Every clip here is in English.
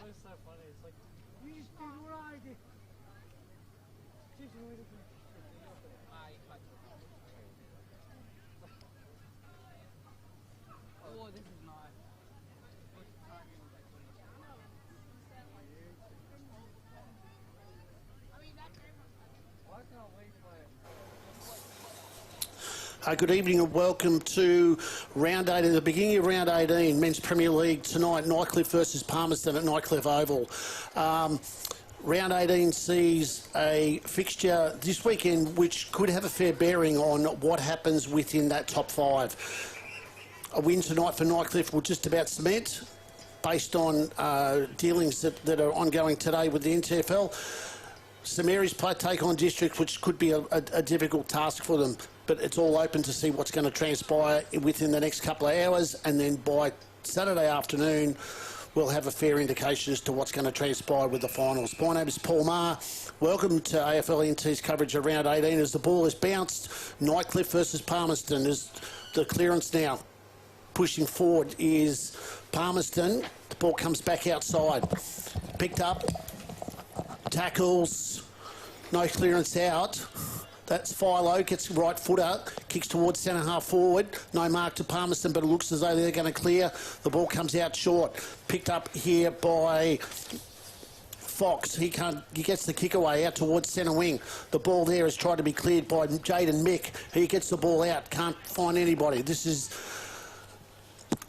was so funny. It's like, you just did what I did. Oh, this is nice. Good evening and welcome to round 8, at the beginning of round 18, Men's Premier League tonight, Nightcliff versus Palmerston at Nightcliff Oval. Round 18 sees a fixture this weekend which could have a fair bearing on what happens within that top 5. A win tonight for Nightcliff will just about cement, based on dealings that are ongoing today with the NTFL. St Mary's take on District, which could be a difficult task for them, but it's all open to see what's going to transpire within the next couple of hours, and then by Saturday afternoon we'll have a fair indication as to what's going to transpire with the finals. My name is Paul Maher. Welcome to AFL NT's coverage of round 18 as the ball is bounced. Nightcliff versus Palmerston is the clearance now. Pushing forward is Palmerston. The ball comes back outside. Picked up. Tackles. No clearance out. That's Philo, gets right footer, kicks towards centre half forward. No mark to Palmerston, but it looks as though they're going to clear. The ball comes out short. Picked up here by Fox. He gets the kick away out towards centre wing. The ball there is tried to be cleared by Jaden Mick. He gets the ball out, can't find anybody. This is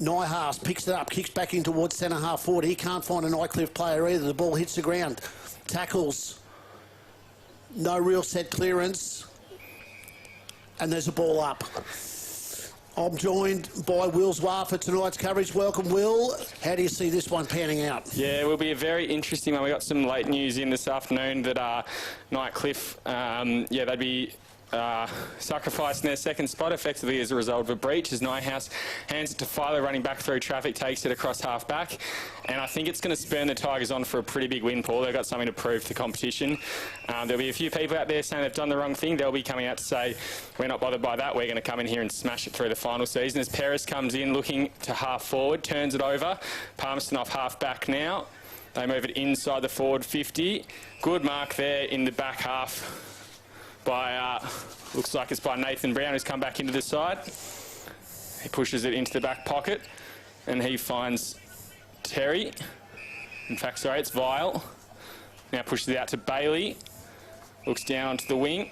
Nyhaas, picks it up, kicks back in towards centre half forward. He can't find a Nightcliff player either. The ball hits the ground. Tackles. No real set clearance. And there's a ball up. I'm joined by Will Zwar for tonight's coverage. Welcome, Will. How do you see this one panning out? Yeah, it will be a very interesting one. We got some late news in this afternoon that Nightcliff, they'd be sacrificing their second spot effectively as a result of a breach, as Nyhouse hands it to Philo running back through traffic, takes it across half back, and I think it's going to spurn the Tigers on for a pretty big win, Paul. They've got something to prove to the competition. There'll be a few people out there saying they've done the wrong thing. They'll be coming out to say, we're not bothered by that, we're going to come in here and smash it through the final season. As Perez comes in looking to half forward, turns it over, Palmerston off half back now. They move it inside the forward 50. Good mark there in the back half by, looks like it's by Nathan Brown, who's come back into the side. He pushes it into the back pocket and he finds Terry. In fact, sorry, it's Vile. Now pushes it out to Bailey. Looks down onto the wing.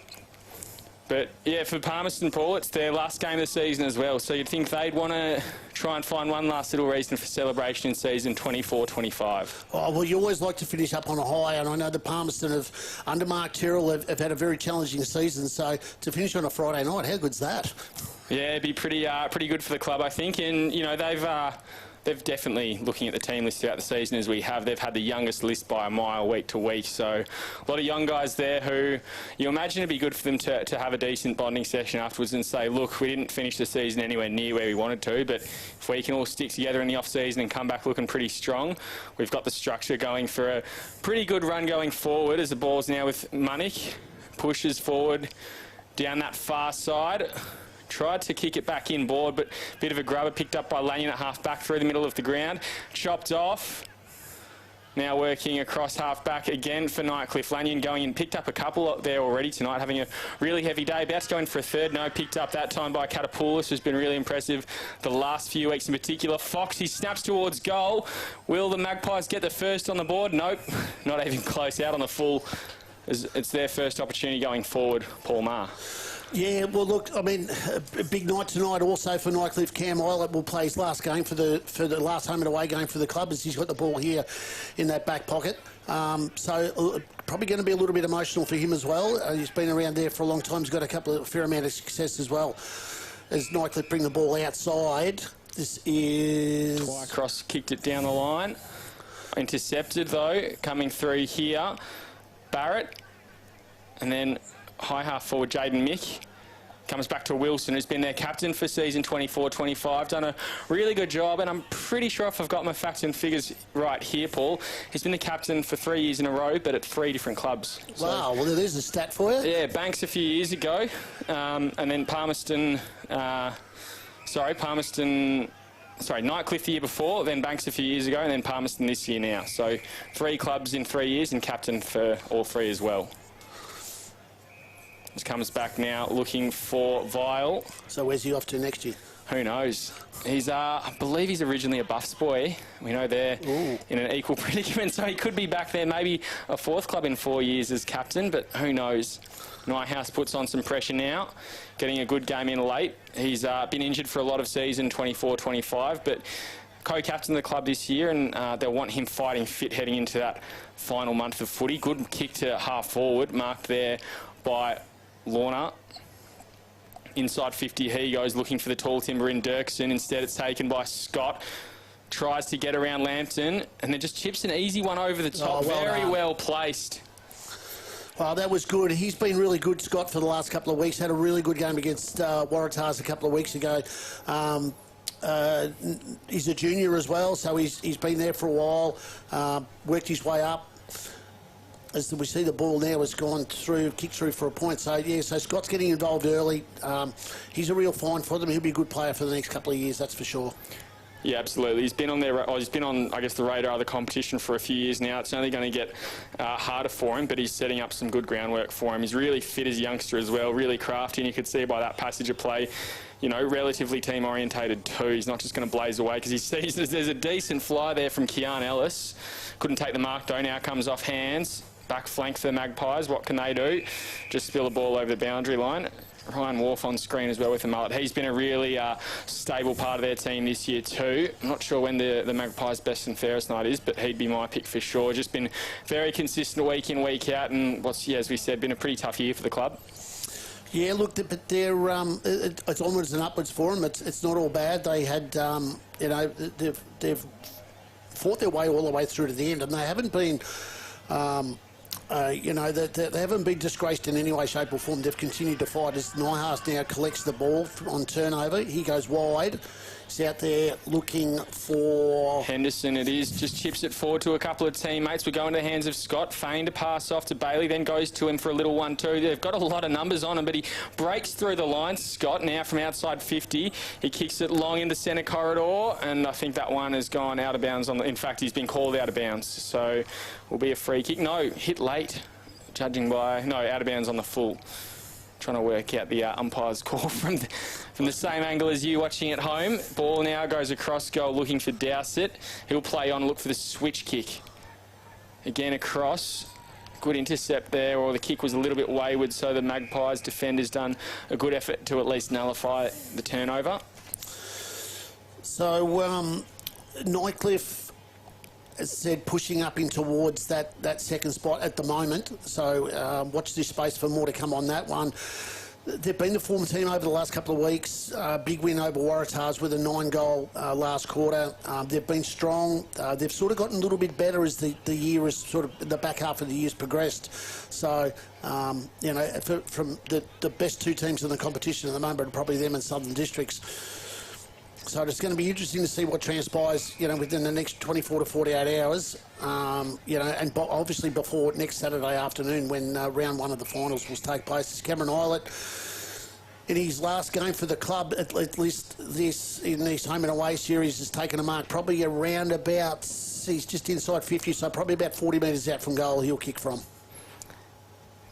But yeah, for Palmerston, Paul, it's their last game of the season as well. So you'd think they'd want to try and find one last little reason for celebration in season 24-25. Oh, well, you always like to finish up on a high, and I know the Palmerston under Mark Terrell have had a very challenging season. So to finish on a Friday night, how good's that? Yeah, it'd be pretty good for the club, I think. And you know, they've definitely, looking at the team list throughout the season as we have, they've had the youngest list by a mile week to week. So a lot of young guys there who you imagine it'd be good for them to have a decent bonding session afterwards and say, look, we didn't finish the season anywhere near where we wanted to, but if we can all stick together in the off-season and come back looking pretty strong, we've got the structure going for a pretty good run going forward. As the ball's now with Munich, pushes forward down that far side. Tried to kick it back in board, but a bit of a grubber picked up by Lanyon at half back through the middle of the ground. Chopped off. Now working across half back again for Nightcliff. Lanyon going in, picked up a couple there already tonight, having a really heavy day. About to go in for a third. No, picked up that time by Catapoulis, who's been really impressive the last few weeks in particular. Fox, he snaps towards goal. Will the Magpies get the first on the board? Nope, not even close. Out on the full. It's their first opportunity going forward, Paul Maher. Yeah, well, look, I mean, a big night tonight also for Nightcliff. Cam Eilert will play his last game for the last home and away game for the club, as he's got the ball here in that back pocket. So probably going to be a little bit emotional for him as well. He's been around there for a long time. He's got a fair amount of success as well. As Nightcliff bring the ball outside, this is... Cross kicked it down the line. Intercepted, though, coming through here. Barrett. And then high half forward Jaden Mick comes back to Wilson, who's been their captain for season 24-25. Done a really good job, and I'm pretty sure if I've got my facts and figures right here, Paul, he's been the captain for 3 years in a row, but at 3 different clubs. Wow, well, there's a stat for you. Yeah, Banks a few years ago, and then Palmerston Nightcliff the year before, then Banks a few years ago, and then Palmerston this year now. So 3 clubs in 3 years and captain for all 3 as well. Just comes back now looking for Vile. So where's he off to next year? Who knows? He's, I believe he's originally a Buffs boy. We know they're in an equal predicament, so he could be back there, maybe a 4th club in 4 years as captain, but who knows? Nighthouse puts on some pressure now, getting a good game in late. He's been injured for a lot of season, 24-25, but co-captain of the club this year, and they'll want him fighting fit heading into that final month of footy. Good kick to half forward, marked there by Lorna. Inside 50, he goes looking for the tall timber in Dirksen. Instead, it's taken by Scott. Tries to get around Lambton, and then just chips an easy one over the top. Very well placed. Well, that was good. He's been really good, Scott, for the last couple of weeks. Had a really good game against Waratahs a couple of weeks ago. He's a junior as well, so he's been there for a while, worked his way up. As we see, the ball now has gone through, kicked through for a point. So, yeah, so Scott's getting involved early. He's a real find for them. He'll be a good player for the next couple of years, that's for sure. Yeah, absolutely. He's been on I guess, the radar of the competition for a few years now. It's only going to get harder for him, but he's setting up some good groundwork for him. He's really fit as a youngster as well, really crafty, and you could see by that passage of play, you know, relatively team orientated too. He's not just going to blaze away because he sees there's a decent fly there from Keane Ellis. Couldn't take the mark though, now comes off hands. Back flank for the Magpies, what can they do? Just spill the ball over the boundary line. Ryan Wharf on screen as well with the mullet. He's been a really stable part of their team this year too. I'm not sure when the Magpies' best and fairest night is, but he'd be my pick for sure. Just been very consistent week in, week out, and as we said, been a pretty tough year for the club. Yeah, look, but they're it's onwards and upwards for them. It's not all bad. They had, you know, they've fought their way all the way through to the end, and they haven't been. You know, they haven't been disgraced in any way, shape or form. They've continued to fight as Nihas now collects the ball on turnover. He goes wide. He's out there looking for... Henderson it is. Just chips it forward to a couple of teammates. We're going to the hands of Scott. Feigned to pass off to Bailey, then goes to him for a little 1-2. They've got a lot of numbers on him, but he breaks through the line. Scott now from outside 50. He kicks it long in the centre corridor, and I think that one has gone out of bounds. In fact, he's been called out of bounds. So will be a free kick. No, hit late, judging by... No, out of bounds on the full. Trying to work out the umpire's call from the same angle as you watching at home. Ball now goes across goal looking for Dowsett. He'll play on, look for the switch kick. Again across. Good intercept there, or the kick was a little bit wayward, so the Magpies defender's done a good effort to at least nullify the turnover. So, Nightcliff, as I said, pushing up in towards that second spot at the moment. So watch this space for more to come on that one. They've been the former team over the last couple of weeks. Big win over Waratahs with a 9-goal last quarter. They've been strong. They've sort of gotten a little bit better as the year has sort of, the back half of the year's progressed. So, you know, from the best 2 teams in the competition at the moment are probably them and Southern Districts. So it's going to be interesting to see what transpires, you know, within the next 24 to 48 hours, you know, and obviously before next Saturday afternoon when round 1 of the finals will take place. It's Cameron Eilert, in his last game for the club, at least in this home and away series, has taken a mark probably around about, he's just inside 50, so probably about 40 metres out from goal he'll kick from.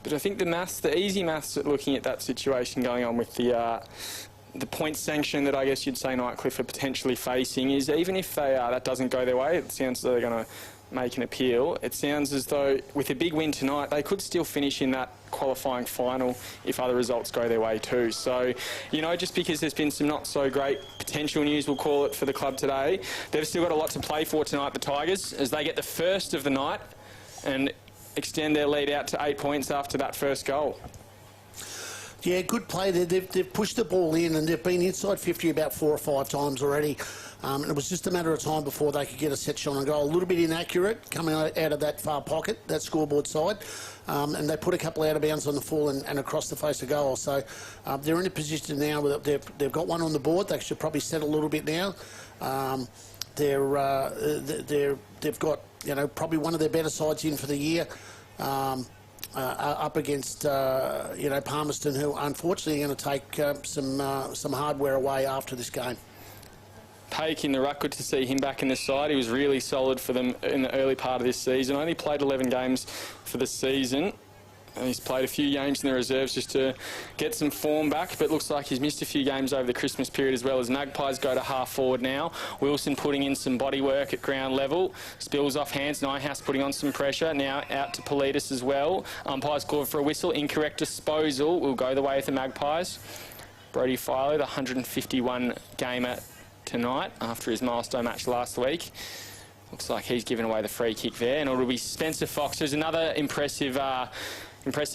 But I think the easy maths at looking at that situation going on with the point sanction that I guess you'd say Nightcliff are potentially facing is, even if that doesn't go their way, it sounds as though they're going to make an appeal. It sounds as though with a big win tonight, they could still finish in that qualifying final if other results go their way too. So, you know, just because there's been some not so great potential news, we'll call it, for the club today, they've still got a lot to play for tonight, the Tigers, as they get the first of the night and extend their lead out to 8 points after that first goal. Yeah, good play there. They've pushed the ball in and they've been inside 50 about 4 or 5 times already. And it was just a matter of time before they could get a set shot on goal. A little bit inaccurate coming out of that far pocket, that scoreboard side. And they put a couple out of bounds on the full and across the face of goal. So they're in a position now where they've got one on the board. They should probably set a little bit now. They've got, you know, probably one of their better sides in for the year. Up against, you know, Palmerston, who unfortunately are going to take some hardware away after this game. take in the ruck. Good to see him back in the side. He was really solid for them in the early part of this season. Only played 11 games for the season. And he's played a few games in the reserves just to get some form back, but looks like he's missed a few games over the Christmas period as well. As Magpies go to half forward now. Wilson putting in some body work at ground level. Spills off hands. Nyhouse putting on some pressure. Now out to Politis as well. Umpires called for a whistle. Incorrect disposal will go the way of the Magpies. Brodie Philo, the 151 gamer tonight after his milestone match last week. Looks like he's given away the free kick there. And it'll be Spencer Fox, who's another impressive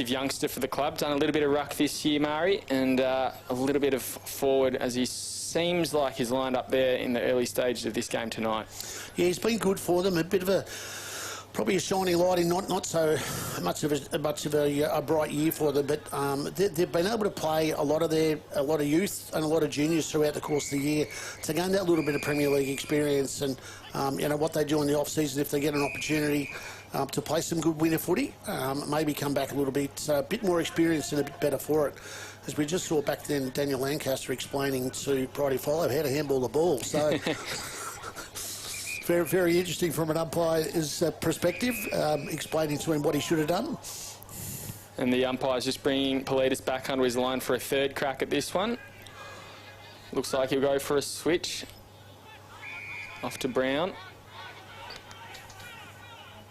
youngster for the club. Done a little bit of ruck this year, Murray, and a little bit of forward as he seems like he's lined up there in the early stages of this game tonight. Yeah, he's been good for them. A bit of probably a shining light in not so much of a bright year for them, but they've been able to play a lot of youth and a lot of juniors throughout the course of the year to gain that little bit of Premier League experience. And what they do in the off season, if they get an opportunity to play some good winter footy, maybe come back a bit more experienced and a bit better for it. As we just saw back then, Daniel Lancaster explaining to Brodie Philo how to handball the ball. So very, very interesting from an umpire's perspective, explaining to him what he should have done. And the umpire's just bringing Politis back under his line for a third crack at this one. Looks like he'll go for a switch. Off to Brown.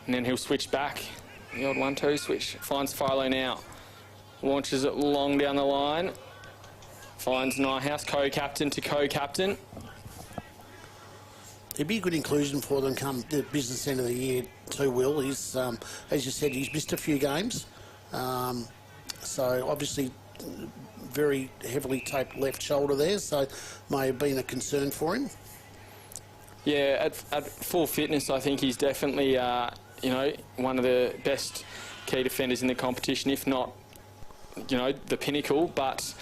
And then he'll switch back. The old 1-2 switch. Finds Philo now. Launches it long down the line. Finds Nyhouse, co-captain to co-captain. It'd be a good inclusion for them come the business end of the year too, Will. He's, as you said, he's missed a few games. So obviously very heavily taped left shoulder there, so may have been a concern for him. Yeah, at full fitness, I think he's definitely, one of the best key defenders in the competition, if not, the pinnacle. But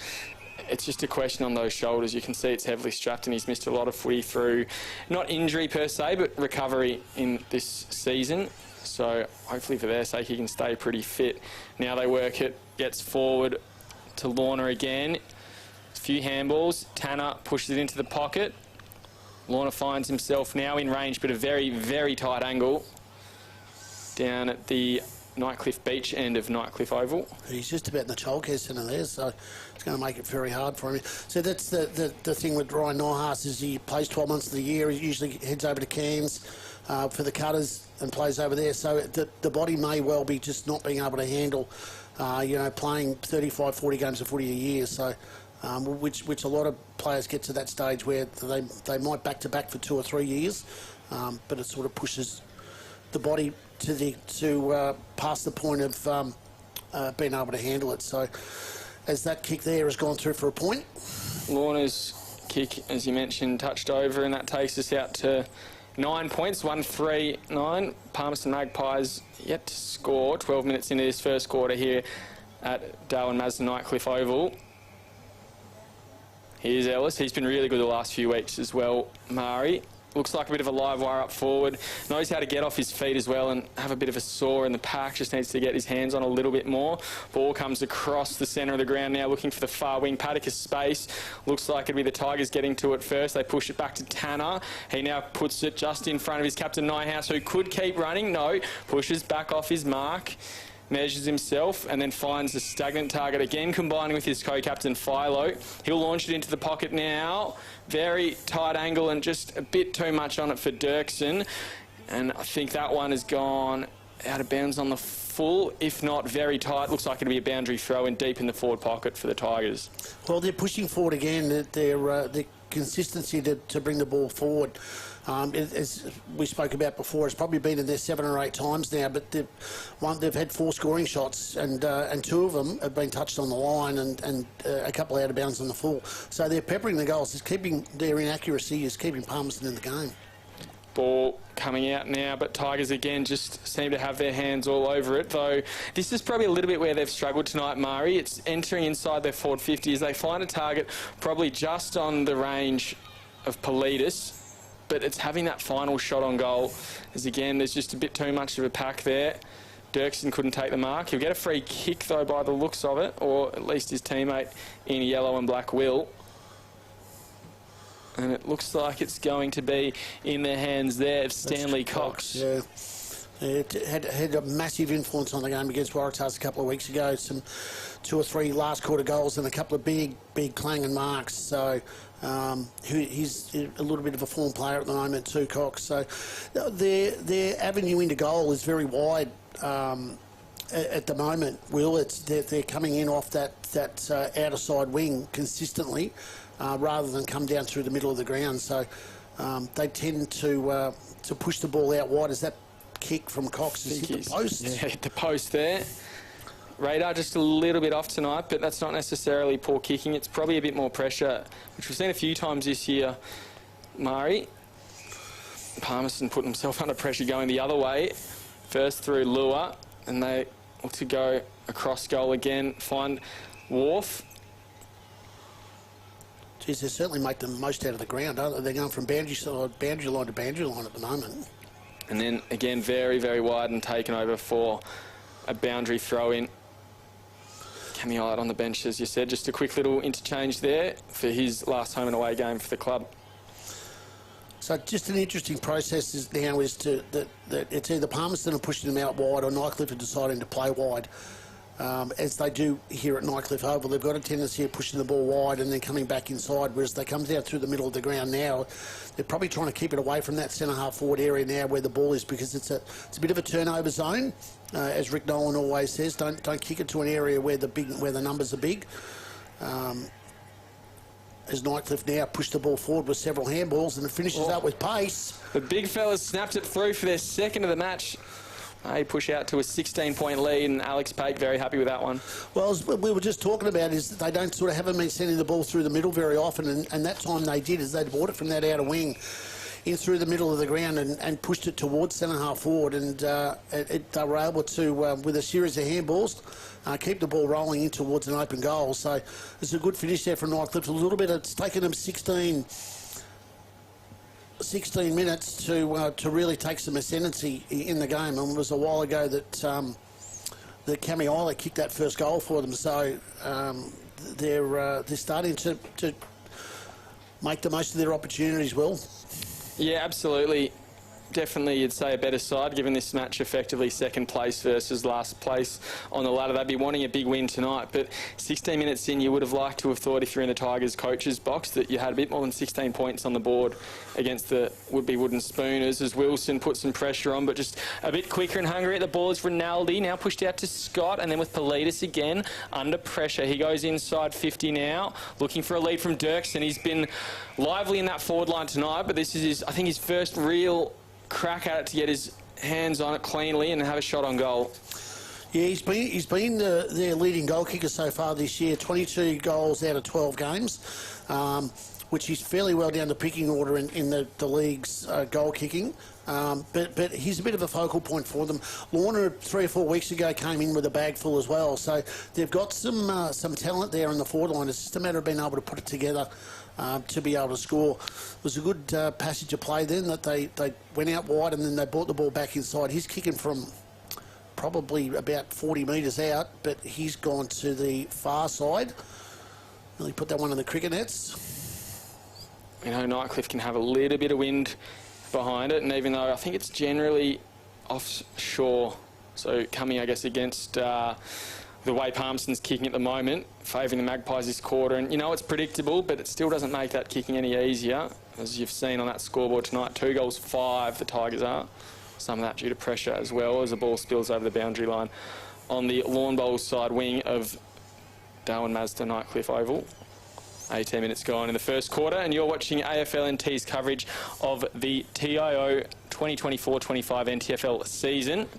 it's just a question on those shoulders. You can see it's heavily strapped, and he's missed a lot of footy through, not injury per se, but recovery in this season. So hopefully for their sake, he can stay pretty fit. Now they work it, gets forward to Lorna again. A few handballs. Tanner pushes it into the pocket. Lorna finds himself now in range, but a very, very tight angle down at the Nightcliff beach end of Nightcliff Oval. He's just about in the childcare centre there, so it's going to make it very hard for him. So that's the thing with Ryan Nyhouse, is he plays 12 months of the year. He usually heads over to Cairns for the Cutters and plays over there. So the body may well be just not being able to handle, playing 35, 40 games of footy a year. So which a lot of players get to that stage where they might back-to-back for 2 or 3 years, but it sort of pushes the body to past the point of being able to handle it. So as that kick there has gone through for a point. Lorna's kick, as you mentioned, touched over, and that takes us out to 9 points, 1-3-9. Palmerston Magpies yet to score 12 minutes into this first quarter here at Darwin Mazda Nightcliff Oval. Here's Ellis. He's been really good the last few weeks as well, Mari. Looks like a bit of a live wire up forward. Knows how to get off his feet as well and have a bit of a saw in the pack. Just needs to get his hands on a little bit more. Ball comes across the centre of the ground now, looking for the far wing. Paddock space. Looks like it'll be the Tigers getting to it first. They push it back to Tanner. He now puts it just in front of his captain, Nyhouse, who could keep running. No, pushes back off his mark. Measures himself and then finds a stagnant target again, combining with his co-captain Philo. He'll launch it into the pocket now. Very tight angle and just a bit too much on it for Dirksen. And I think that one has gone out of bounds on the full, if not very tight. Looks like it'll be a boundary throw in deep in the forward pocket for the Tigers. Well, they're pushing forward again. Their consistency to bring the ball forward, as we spoke about before, has probably been in there 7 or 8 times now, but they've had 4 scoring shots, and 2 of them have been touched on the line, and a couple out of bounds on the full. So they're peppering the goals. It's keeping their inaccuracy is keeping Palmerston in the game. Ball coming out now, but Tigers again just seem to have their hands all over it, though this is probably a little bit where they've struggled tonight, Mari. It's entering inside their forward 50 as they find a target probably just on the range of Politis, but it's having that final shot on goal, as again there's just a bit too much of a pack there. Dirksen couldn't take the mark. He'll get a free kick though by the looks of it, or at least his teammate in yellow and black will. And it looks like it's going to be in the hands there of Stanley Cox. Yeah. It had a massive influence on the game against Waratahs a couple of weeks ago. Some 2 or 3 last quarter goals and a couple of big clanging marks. So he's a little bit of a form player at the moment too, Cox. So their avenue into goal is very wide at the moment. Will they're coming in off that outer side wing consistently rather than come down through the middle of the ground. So they tend to push the ball out wide. Is that kick from Cox has hit the post? Yeah, hit the post there. Radar just a little bit off tonight, but that's not necessarily poor kicking. It's probably a bit more pressure, which we've seen a few times this year. Murray, Palmerston put himself under pressure going the other way. First through Lua, and they look to go across goal again. Find Wharf. Geez, they certainly make the most out of the ground, aren't they? They're going from boundary line to boundary line at the moment. And then again, very, very wide and taken over for a boundary throw in. Cammy Eilert on the bench, as you said. Just a quick little interchange there for his last home and away game for the club. So just an interesting process now is that it's either Palmerston are pushing them out wide or Nightcliff are deciding to play wide. As they do here at Nightcliff Oval, they've got a tendency of pushing the ball wide and then coming back inside, whereas they come down through the middle of the ground now. They're probably trying to keep it away from that centre half forward area now where the ball is, because it's a bit of a turnover zone, as Rick Nolan always says. Don't kick it to an area where the numbers are big. As Nightcliff now pushed the ball forward with several handballs, and it finishes up with pace. The big fellas snapped it through for their second of the match. They push out to a 16-point lead, and Alex Pate very happy with that one. Well, as we were just talking about, is that they haven't been sending the ball through the middle very often, and that time they did, is they brought it from that outer wing in through the middle of the ground and pushed it towards centre half forward, and they were able to, with a series of handballs, keep the ball rolling in towards an open goal. So it's a good finish there from Nightcliff. A little bit, it's taken them 16 minutes to really take some ascendancy in the game, and it was a while ago that Cammy Eilert kicked that first goal for them. So they're starting to make the most of their opportunities. Will? Yeah, absolutely. Definitely, you'd say a better side, given this match effectively second place versus last place on the ladder. They'd be wanting a big win tonight, but 16 minutes in, you would have liked to have thought, if you're in the Tigers coach's box, that you had a bit more than 16 points on the board against the would-be Wooden Spooners, as Wilson put some pressure on, but just a bit quicker and hungry at the ball is Rinaldi, now pushed out to Scott, and then with Politis again under pressure. He goes inside 50 now, looking for a lead from Dirksen. He's been lively in that forward line tonight, but this is, I think, his first real crack at it to get his hands on it cleanly and have a shot on goal. Yeah, he's been their leading goal kicker so far this year. 22 goals out of 12 games, which is fairly well down the picking order in the league's goal kicking. But he's a bit of a focal point for them. Lorna 3 or 4 weeks ago came in with a bag full as well. So they've got some talent there in the forward line. It's just a matter of being able to put it together to be able to score. It was a good passage of play then that they went out wide and then they brought the ball back inside. He's kicking from probably about 40 metres out, but he's gone to the far side. Really put that one in the cricket nets. You know, Nightcliff can have a little bit of wind behind it, and even though I think it's generally offshore, so coming, I guess, against the way Palmerston's kicking at the moment, favouring the Magpies this quarter. And, you know, it's predictable, but it still doesn't make that kicking any easier. As you've seen on that scoreboard tonight, 2 goals, 5 the Tigers are. Some of that due to pressure as well, as the ball spills over the boundary line on the lawn bowls side wing of Darwin Mazda Nightcliff Oval. 18 minutes gone in the first quarter, and you're watching AFLNT's coverage of the TIO 2024-25 NTFL season.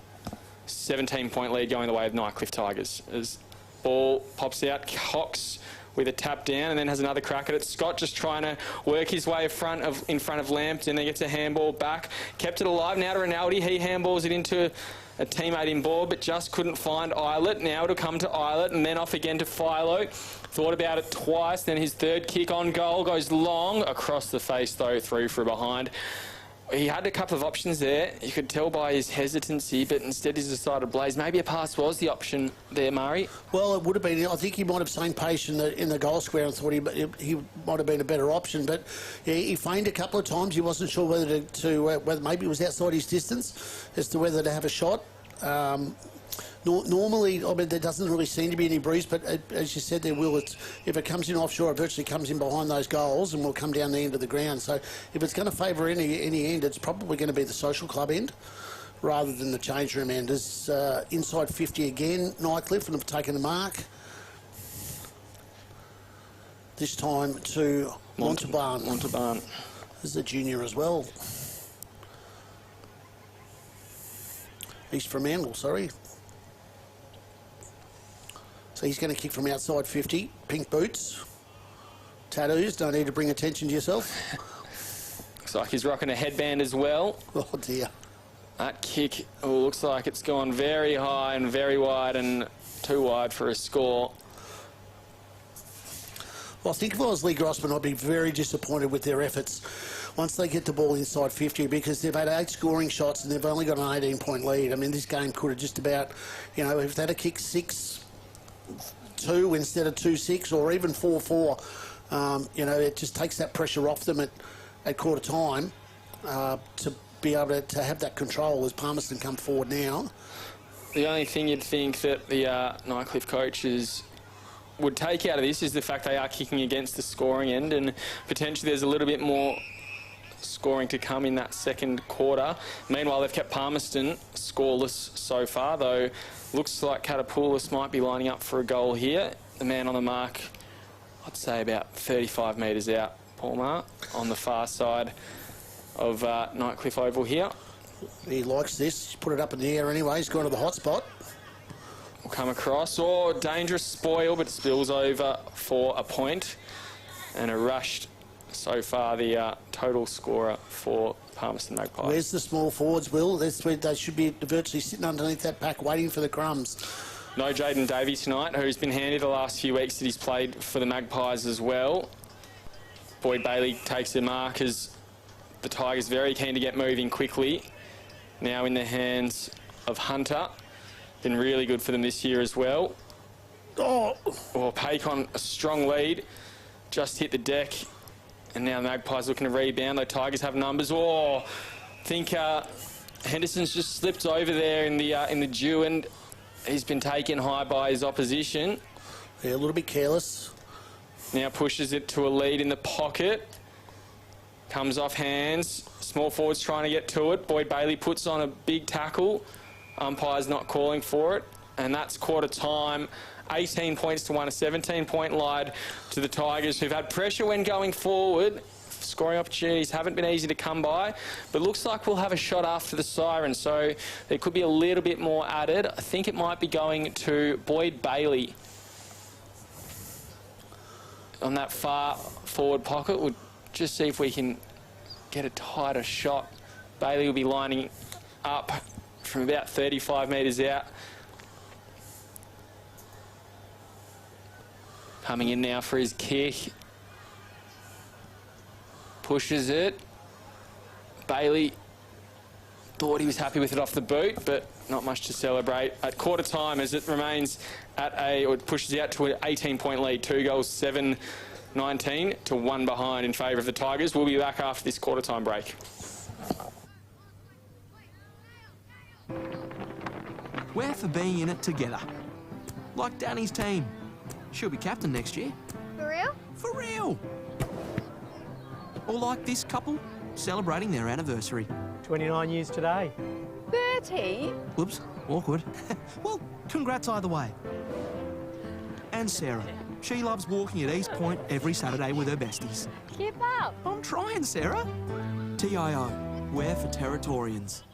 17-point lead going the way of Nightcliff Tigers. As ball pops out, Cox with a tap down and then has another crack at it. Scott just trying to work his way in front of Lambton, then gets a handball back. Kept it alive now to Rinaldi. He handballs it into a teammate in ball, but just couldn't find Eilert. Now it'll come to Eilert and then off again to Philo. Thought about it twice, then his third kick on goal goes long across the face though, through for behind. he had a couple of options there. You could tell by his hesitancy, but instead he's decided to blaze. Maybe a pass was the option there, Murray. Well, it would have been. I think he might have seen Pace in the goal square and thought he might have been a better option. But yeah, he feigned a couple of times. He wasn't sure whether whether maybe it was outside his distance as to whether to have a shot. Normally, I mean, there doesn't really seem to be any breeze, but as you said there, Will, if it comes in offshore, it virtually comes in behind those goals and will come down the end of the ground. So if it's going to favour any end, it's probably going to be the social club end rather than the change room end. As inside 50 again, Nightcliff, and have taken the mark. This time to Montalban. Montalban. This is a junior as well. He's from Fremantle, sorry. So he's going to kick from outside 50. Pink boots. Tattoos. Don't need to bring attention to yourself. Looks like he's rocking a headband as well. Oh, dear. That kick looks like it's gone very high and very wide and too wide for a score. Well, I think if I was Lee Grossman, I'd be very disappointed with their efforts once they get the ball inside 50, because they've had 8 scoring shots and they've only got an 18-point lead. I mean, this game could have just about, you know, if they had a kick 6-2 instead of 2-6 or even 4-4, you know, it just takes that pressure off them at quarter time to be able to have that control as Palmerston come forward now. The only thing you'd think that the Nightcliff coaches would take out of this is the fact they are kicking against the scoring end, and potentially there's a little bit more scoring to come in that second quarter. Meanwhile, they've kept Palmerston scoreless so far, though looks like Catapoulis might be lining up for a goal here. The man on the mark, I'd say about 35 metres out, Palmer, on the far side of Nightcliff Oval here. He likes this. He's put it up in the air anyway. He's gone to the hot spot. Will come across. Oh, dangerous spoil, but it spills over for a point. And a rushed so far the total scorer for Palmerston Magpies. Where's the small forwards, Will? They should be virtually sitting underneath that pack waiting for the crumbs. No Jaden Davey tonight, who's been handy the last few weeks that he's played for the Magpies as well. Boyd Bailey takes the mark as the Tigers very keen to get moving quickly. Now in the hands of Hunter. Been really good for them this year as well. Oh, Paycon, a strong lead. Just hit the deck. And now the Magpies looking to rebound. The Tigers have numbers. Oh, I think Henderson's just slipped over there in the dew, and he's been taken high by his opposition. Yeah, a little bit careless. Now pushes it to a lead in the pocket. Comes off hands. Small forwards trying to get to it. Boyd Bailey puts on a big tackle. Umpire's not calling for it, and that's quarter time. 18 points to 1, a 17-point lead to the Tigers, who've had pressure when going forward. Scoring opportunities haven't been easy to come by, but looks like we'll have a shot after the siren, so there could be a little bit more added. I think it might be going to Boyd Bailey on that far forward pocket. We'll just see if we can get a tighter shot. Bailey will be lining up from about 35 metres out. Coming in now for his kick. Pushes it. Bailey thought he was happy with it off the boot, but not much to celebrate. At quarter time, as it remains or it pushes out to an 18-point lead. 2 goals, 7-19 to 1 behind in favour of the Tigers. We'll be back after this quarter time break. We're for being in it together. Like Danny's team. She'll be captain next year. For real? For real! Or like this couple, celebrating their anniversary. 29 years today. 30? Whoops, awkward. Well, congrats either way. And Sarah. She loves walking at East Point every Saturday with her besties. Keep up. I'm trying, Sarah. TIO, we're for Territorians.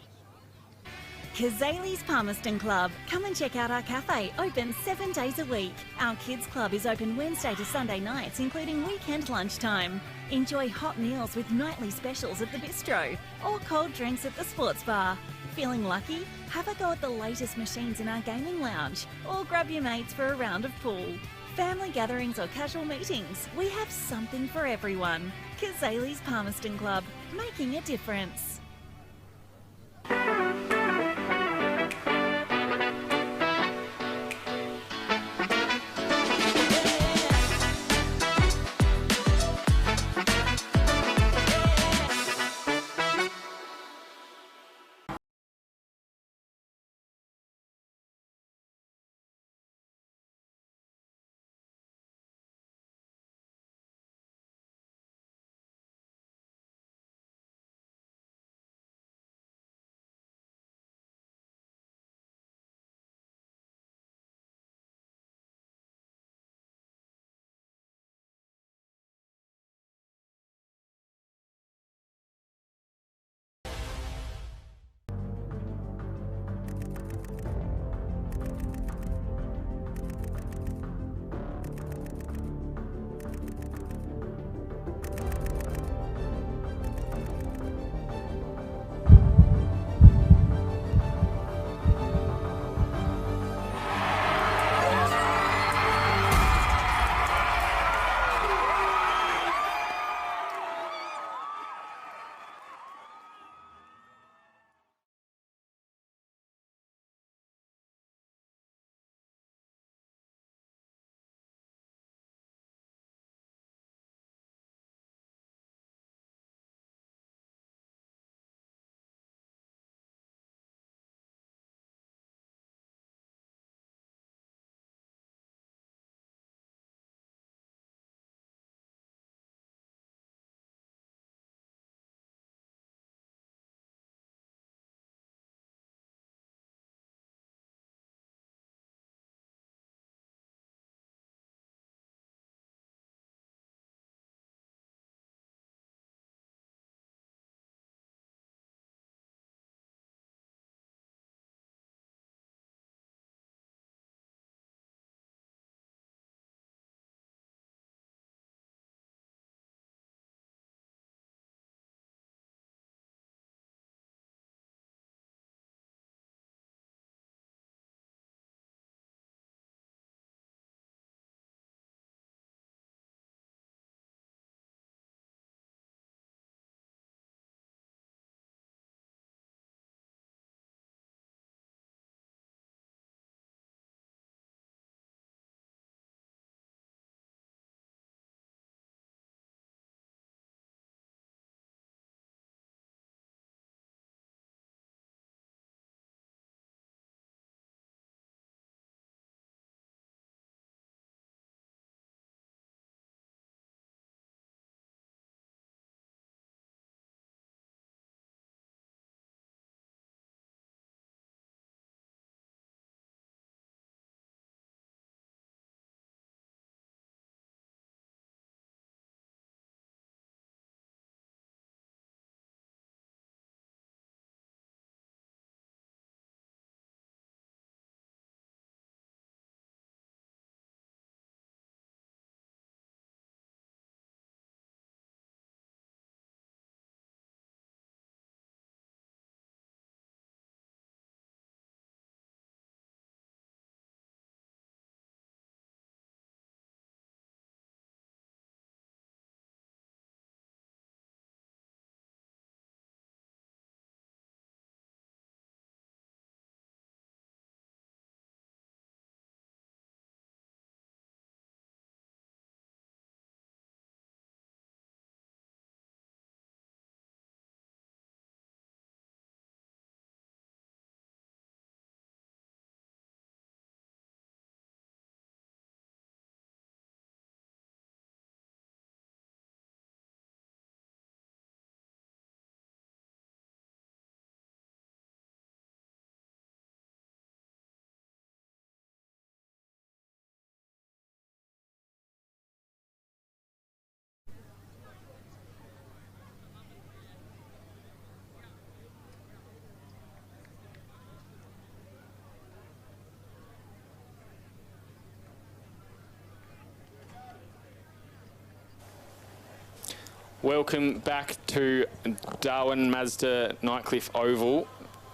Kazali's Palmerston Club. Come and check out our cafe, open 7 days a week. Our kids club is open Wednesday to Sunday nights, including weekend lunchtime. Enjoy hot meals with nightly specials at the bistro or cold drinks at the sports bar. Feeling lucky? Have a go at the latest machines in our gaming lounge or grab your mates for a round of pool. Family gatherings or casual meetings, we have something for everyone. Kazali's Palmerston Club, making a difference. Welcome back to Darwin Mazda Nightcliff Oval.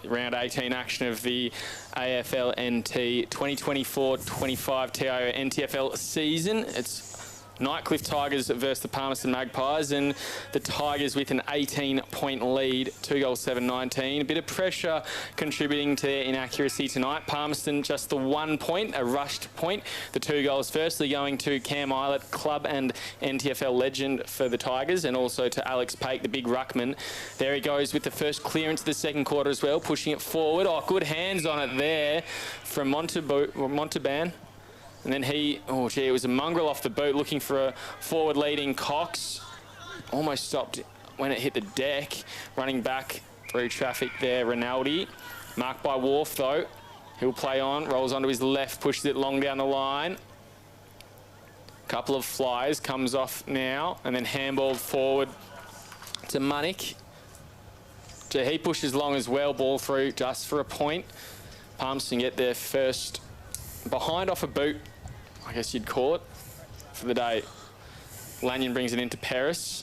Round 18 action of the AFL NT 2024-25 TIO NTFL season. It's Nightcliff Tigers versus the Palmerston Magpies, and the Tigers with an 18-point lead, 2 goals, 7-19. A bit of pressure contributing to their inaccuracy tonight. Palmerston just the 1 point, a rushed point. The 2 goals firstly going to Cam Eilert, club and NTFL legend for the Tigers, and also to Alex Pake, the big ruckman. There he goes with the first clearance of the second quarter as well, pushing it forward. Oh, good hands on it there from Montalban. And then it was a mongrel off the boot looking for a forward leading Cox. Almost stopped when it hit the deck. Running back through traffic there, Rinaldi. Marked by Wharf though. He'll play on, rolls onto his left, pushes it long down the line. Couple of flies, comes off now, and then handballed forward to Munnick. He pushes long as well, ball through just for a point. Palmerston get their first behind off a boot, I guess you'd call it, for the day. Lanyon brings it into Paris.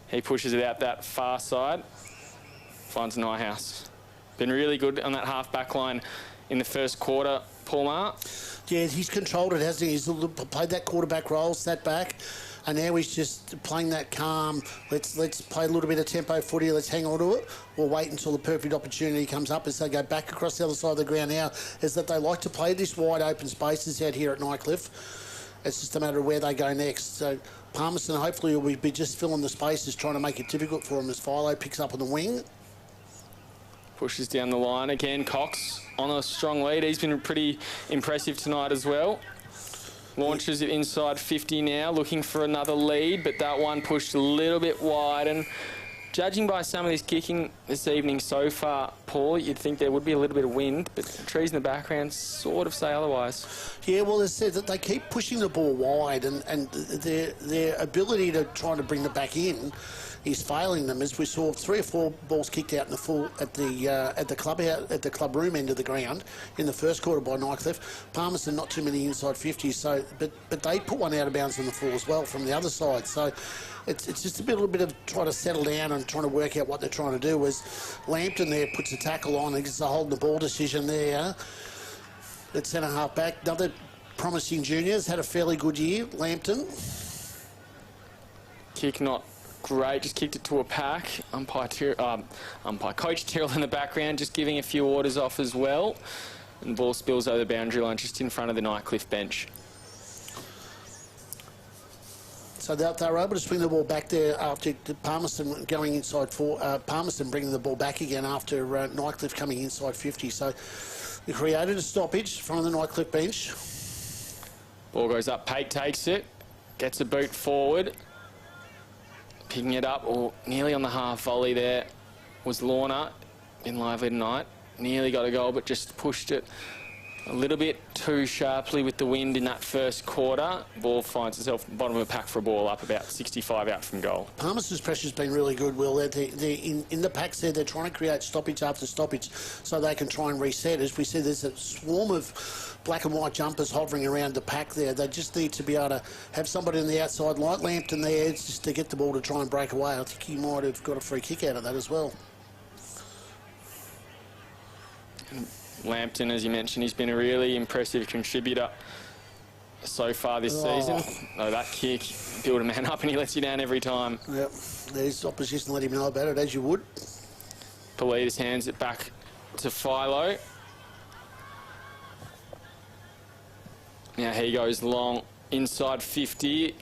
He pushes it out that far side. Finds Nighthouse. Been really good on that half-back line in the first quarter, Paul Marr. Yeah, he's controlled it, hasn't he? He's played that quarterback role, sat back, and now he's just playing that calm. Let's play a little bit of tempo footy. Let's hang on to it. We'll wait until the perfect opportunity comes up as they go back across the other side of the ground now. Is that they like to play this wide open spaces out here at Nightcliff. It's just a matter of where they go next. So Palmerston hopefully will be just filling the spaces, trying to make it difficult for him as Philo picks up on the wing. Pushes down the line again. Cox on a strong lead. He's been pretty impressive tonight as well. Launches it inside 50 now, looking for another lead, but that one pushed a little bit wide. And judging by some of this kicking this evening so far, Paul, you'd think there would be a little bit of wind, but the trees in the background sort of say otherwise. Yeah, well, they said that they keep pushing the ball wide, and their ability to try to bring the back in is failing them. As we saw 3 or 4 balls kicked out in the full at the club room end of the ground in the first quarter by Nightcliff. Palmerston not too many inside 50s, so but they put one out of bounds on the full as well from the other side. So it's just a little bit of trying to settle down and trying to work out what they're trying to do. As Lambton there puts a tackle on, it's a holding the ball decision there. At centre half back, another promising juniors, had a fairly good year, Lambton. Kick not great, just kicked it to a pack. Umpire Coach Tyrrell in the background, just giving a few orders off as well. And ball spills over the boundary line just in front of the Nightcliff bench. So they were able to swing the ball back there after Palmerston going inside Palmerston bringing the ball back again after Nightcliff coming inside 50. So they created a stoppage from the Nightcliff bench. Ball goes up, Pate takes it, gets a boot forward. Picking it up, or nearly on the half volley there, was Lorna. Been lively tonight. Nearly got a goal, but just pushed it a little bit too sharply with the wind in that first quarter. Ball finds itself bottom of the pack for a ball up about 65 out from goal. Palmerston's pressure's been really good, Will. They're in the packs there, they're trying to create stoppage after stoppage so they can try and reset. As we see, there's a swarm of black and white jumpers hovering around the pack there. They just need to be able to have somebody on the outside like Lambton there just to get the ball to try and break away. I think he might have got a free kick out of that as well. Lambton, as you mentioned, he's been a really impressive contributor so far this season. Oh, that kick, build a man up and he lets you down every time. Yep, there's opposition, let him know about it, as you would. Politis hands it back to Philo. Now he goes long, inside 50.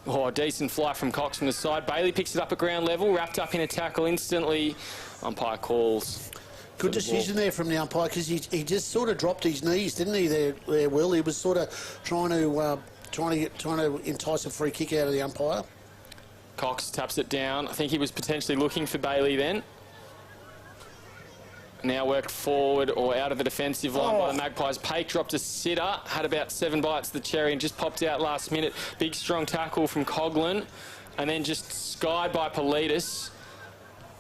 Oh, decent fly from Cox from the side. Bailey picks it up at ground level, wrapped up in a tackle instantly. Umpire calls. Good decision there from the umpire, because he just sort of dropped his knees, didn't he? There, Will. He was sort of trying to entice a free kick out of the umpire. Cox taps it down. I think he was potentially looking for Bailey then. Now worked forward or out of the defensive line by the Magpies. Pake dropped a sitter, had about 7 bites of the cherry and just popped out last minute. Big strong tackle from Coughlin, and then just skied by Politis.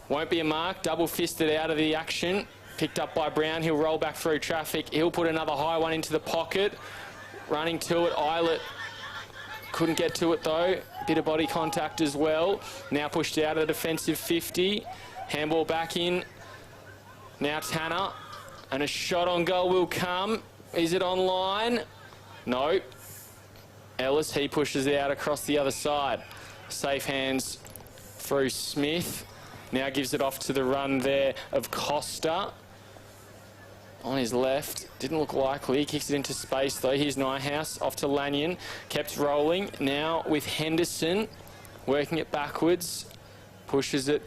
Won't be a mark, double fisted out of the action. Picked up by Brown, he'll roll back through traffic. He'll put another high one into the pocket. Running to it, Eilert couldn't get to it though. Bit of body contact as well. Now pushed out of the defensive 50. Handball back in. Now Tanner. And a shot on goal will come. Is it on line? No. Ellis, he pushes it out across the other side. Safe hands through Smith. Now gives it off to the run there of Costa. On his left, didn't look likely. Kicks it into space though. Here's Nyhouse off to Lanyon. Kept rolling. Now with Henderson, working it backwards. Pushes it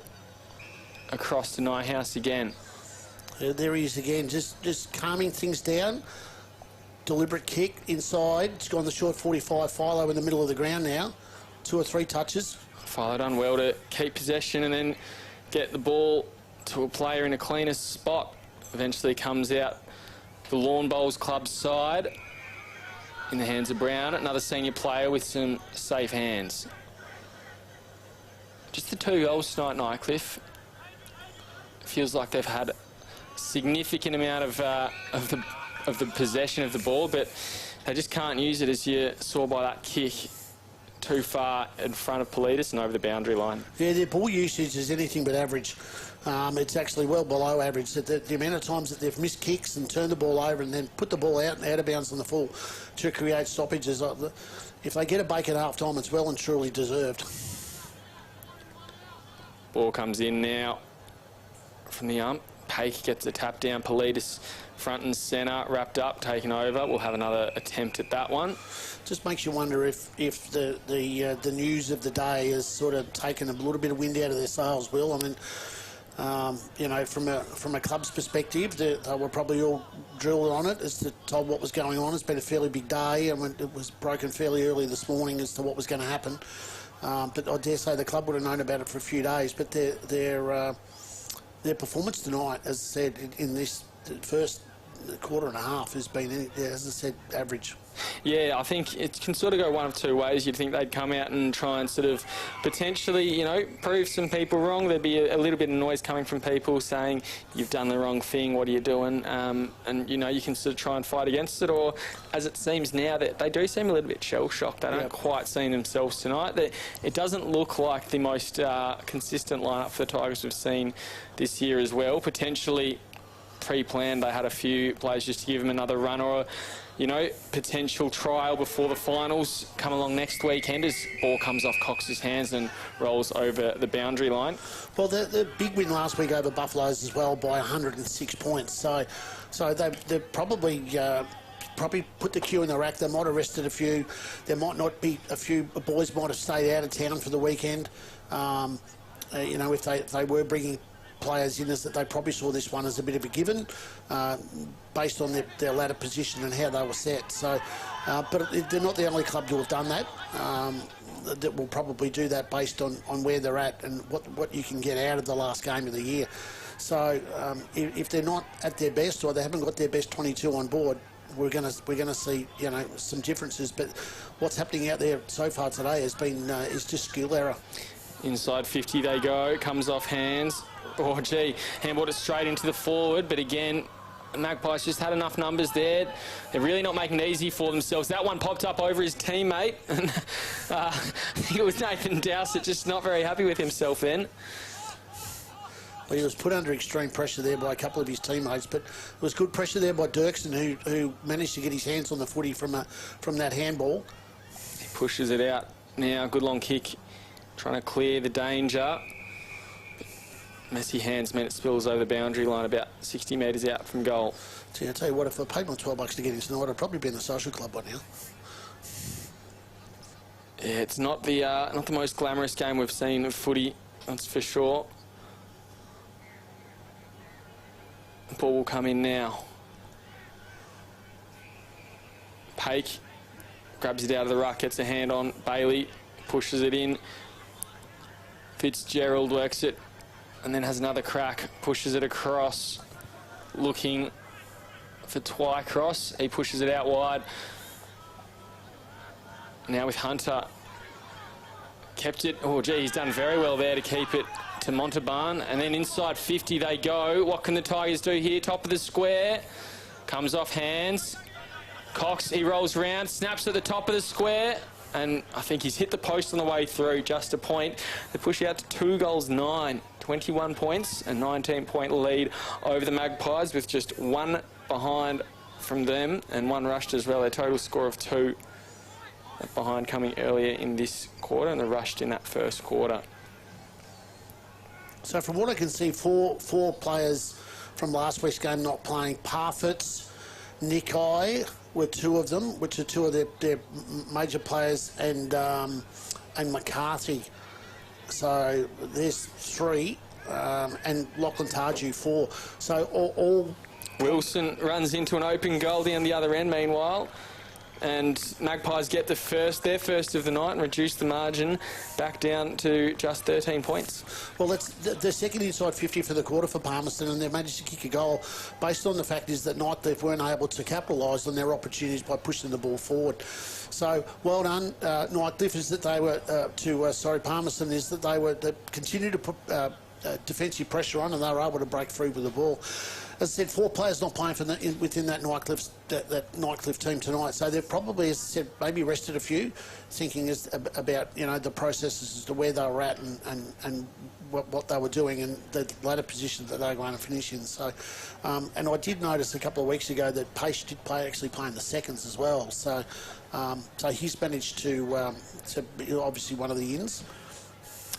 across to Nyhouse again. There he is again, just calming things down. Deliberate kick inside. It's gone the short 45. Philo in the middle of the ground now. 2 or 3 touches. Philo done well to keep possession and then get the ball to a player in a cleaner spot. Eventually comes out the Lawn Bowls Club side in the hands of Brown. Another senior player with some safe hands. Just the 2 goals tonight, Nightcliff. Feels like they've had a significant amount of the possession of the ball, but they just can't use it, as you saw by that kick too far in front of Politis and over the boundary line. Yeah, their ball usage is anything but average. It's actually well below average. The amount of times that they've missed kicks and turned the ball over and then put the ball out and out of bounds on the full to create stoppages. If they get a break at half time, it's well and truly deserved. Ball comes in now from the ump. Pake gets a tap down. Politis front and centre, wrapped up, taken over. We'll have another attempt at that one. Just makes you wonder if the news of the day has sort of taken a little bit of wind out of their sails, Will. I mean, you know, from a club's perspective, they were probably all drilled on it as to told what was going on. It's been a fairly big day. I mean, it was broken fairly early this morning as to what was going to happen. But I dare say the club would have known about it for a few days. But their performance tonight, as I said, in this first quarter and a half has been, as I said, average. Yeah, I think it can sort of go one of 2 ways. You'd think they'd come out and try and sort of potentially, you know, prove some people wrong. There'd be a little bit of noise coming from people saying, you've done the wrong thing, what are you doing? And, you know, you can sort of try and fight against it. Or, as it seems now, that they do seem a little bit shell-shocked. They don't quite see themselves tonight. It doesn't look like the most consistent lineup for the Tigers we've seen this year as well. Potentially pre-planned, they had a few players just to give them another run or, you know, potential trial before the finals come along next weekend as ball comes off Cox's hands and rolls over the boundary line. Well, the big win last week over Buffaloes as well by 106 points. So they've probably put the queue in the rack. They might have rested a few. There might not be a few boys might have stayed out of town for the weekend. You know, if they were bringing players in, is that they probably saw this one as a bit of a given based on their ladder position and how they were set. So, but they're not the only club to have done that. That will probably do that based on where they're at and what you can get out of the last game of the year. So if they're not at their best or they haven't got their best 22 on board, we're going to see, you know, some differences. But what's happening out there so far today has been is just skill error. Inside 50 they go, comes off hands. Oh, gee, handballed it straight into the forward, but again, Magpies just had enough numbers there. They're really not making it easy for themselves. That one popped up over his teammate, and I think it was Nathan Dowsett, just not very happy with himself then. Well, he was put under extreme pressure there by a couple of his teammates, but it was good pressure there by Dirksen, who managed to get his hands on the footy from that handball. He pushes it out now, good long kick, trying to clear the danger. Messy hands meant it spills over the boundary line about 60 metres out from goal. See, I tell you what, if I paid my $12 to get in tonight, I'd probably be in the social club by now. Yeah, it's not the most glamorous game we've seen of footy, that's for sure. The ball will come in now. Pake grabs it out of the ruck, gets a hand on Bailey, pushes it in. Fitzgerald works it and then has another crack, pushes it across, looking for Twycross. He pushes it out wide. Now with Hunter. Kept it. Oh, gee, he's done very well there to keep it to Montalban. And then inside 50 they go. What can the Tigers do here? Top of the square. Comes off hands. Cox, he rolls round, snaps at the top of the square. and I think he's hit the post on the way through, just a point. They push out to 2 goals 9, 21 points, a 19-point lead over the Magpies with just one behind from them and one rushed as well. A total score of 2. That behind coming earlier in this quarter, and the rushed in that first quarter. So from what I can see, four players from last week's game not playing. Parfitts, Nikai were 2 of them, which are 2 of their major players, and McCarthy. So there's 3, and Lachlan Tarju 4. So all Wilson runs into an open goal down the other end meanwhile, and Magpies get their first of the night, and reduce the margin back down to just 13 points. Well, that's the second inside 50 for the quarter for Palmerston, and they've managed to kick a goal based on the fact is that Nightcliff weren't able to capitalise on their opportunities by pushing the ball forward. So well done, Nightcliff, is that they were Palmerston is that they continued to put defensive pressure on, and they were able to break free with the ball. As I said, 4 players not playing within that Nightcliff team tonight. So they've probably, as I said, maybe rested a few, thinking about the processes as to where they were at and what they were doing and the later positions that they were going to finish in. So, and I did notice a couple of weeks ago that Pace did actually play in the seconds as well. So, so he's managed to be obviously one of the ins.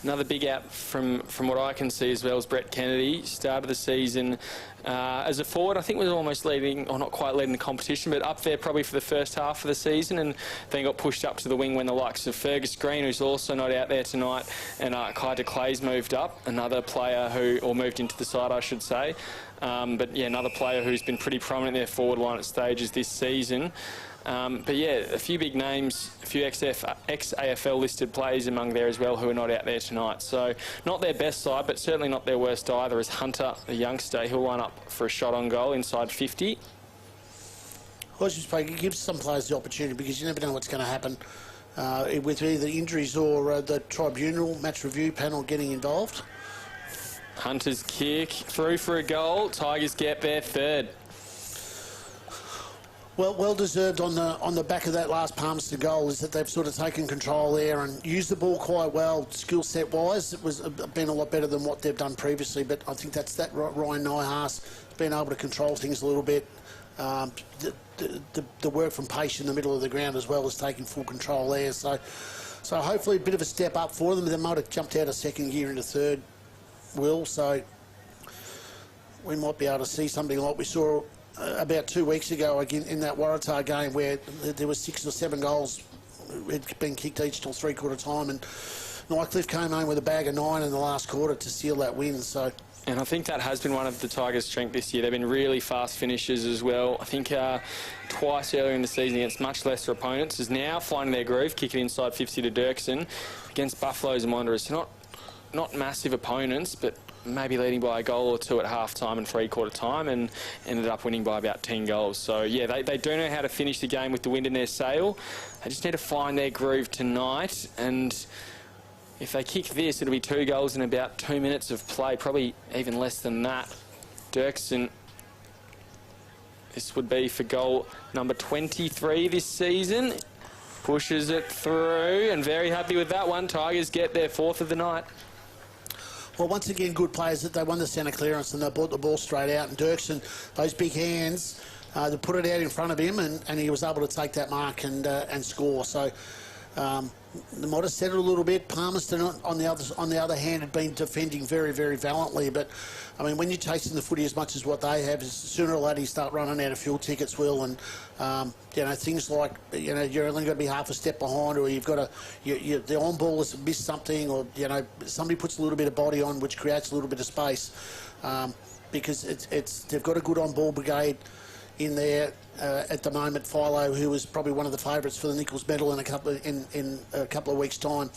Another big out from what I can see as well is Brett Kennedy. Started the season as a forward. I think was almost leading, or not quite leading the competition, but up there probably for the first half of the season, and then got pushed up to the wing when the likes of Fergus Green, who's also not out there tonight, and Kai de Clay's moved up, another player or moved into the side, I should say. But yeah, another player who's been pretty prominent in their forward line at stages this season. But yeah, a few big names, a few ex-AFL listed players among there as well who are not out there tonight. So not their best side, but certainly not their worst either, as Hunter, the youngster, he'll line up for a shot on goal inside 50. Well, it gives some players the opportunity because you never know what's going to happen with either injuries or the tribunal match review panel getting involved. Hunter's kick through for a goal. Tigers get their 3rd. Well deserved on the back of that last Palmerston goal is that they've sort of taken control there and used the ball quite well, skill set wise. It was been a lot better than what they've done previously, but I think that's that Ryan Nyhaas been able to control things a little bit. The work from Pace in the middle of the ground as well is taking full control there. So hopefully a bit of a step up for them. They might have jumped out of second gear into third, Will. So we might be able to see something like we saw about 2 weeks ago again in that Waratah game where there was 6 or 7 goals had been kicked each till 3/4 time, and Nightcliff came home with a bag of 9 in the last quarter to seal that win. So. And I think that has been one of the Tigers' strength this year. They've been really fast finishers as well. I think twice earlier in the season against much lesser opponents is now finding their groove, kicking inside 50 to Dirksen against Buffaloes and Wanderers. So not massive opponents, but maybe leading by a goal or 2 at half-time and 3/4 time, and ended up winning by about 10 goals. So, yeah, they do know how to finish the game with the wind in their sail. They just need to find their groove tonight, and if they kick this, it'll be 2 goals in about 2 minutes of play, probably even less than that. Dirksen, this would be for goal number 23 this season. Pushes it through, and very happy with that one. Tigers get their 4th of the night. Well, once again, good players that they won the centre clearance and they brought the ball straight out. And Dirksen, those big hands, they put it out in front of him, and he was able to take that mark and score. So they might have settled a little bit. Palmerston, on the other hand, had been defending very, very valiantly. But I mean, when you're chasing the footy as much as what they have, sooner or later you start running out of fuel tickets, Will, and things like you're only going to be half a step behind, or you've got the on ball has missed something, or somebody puts a little bit of body on, which creates a little bit of space, because they've got a good on ball brigade in there at the moment. Philo, who was probably one of the favourites for the Nichols medal in a couple of weeks' time.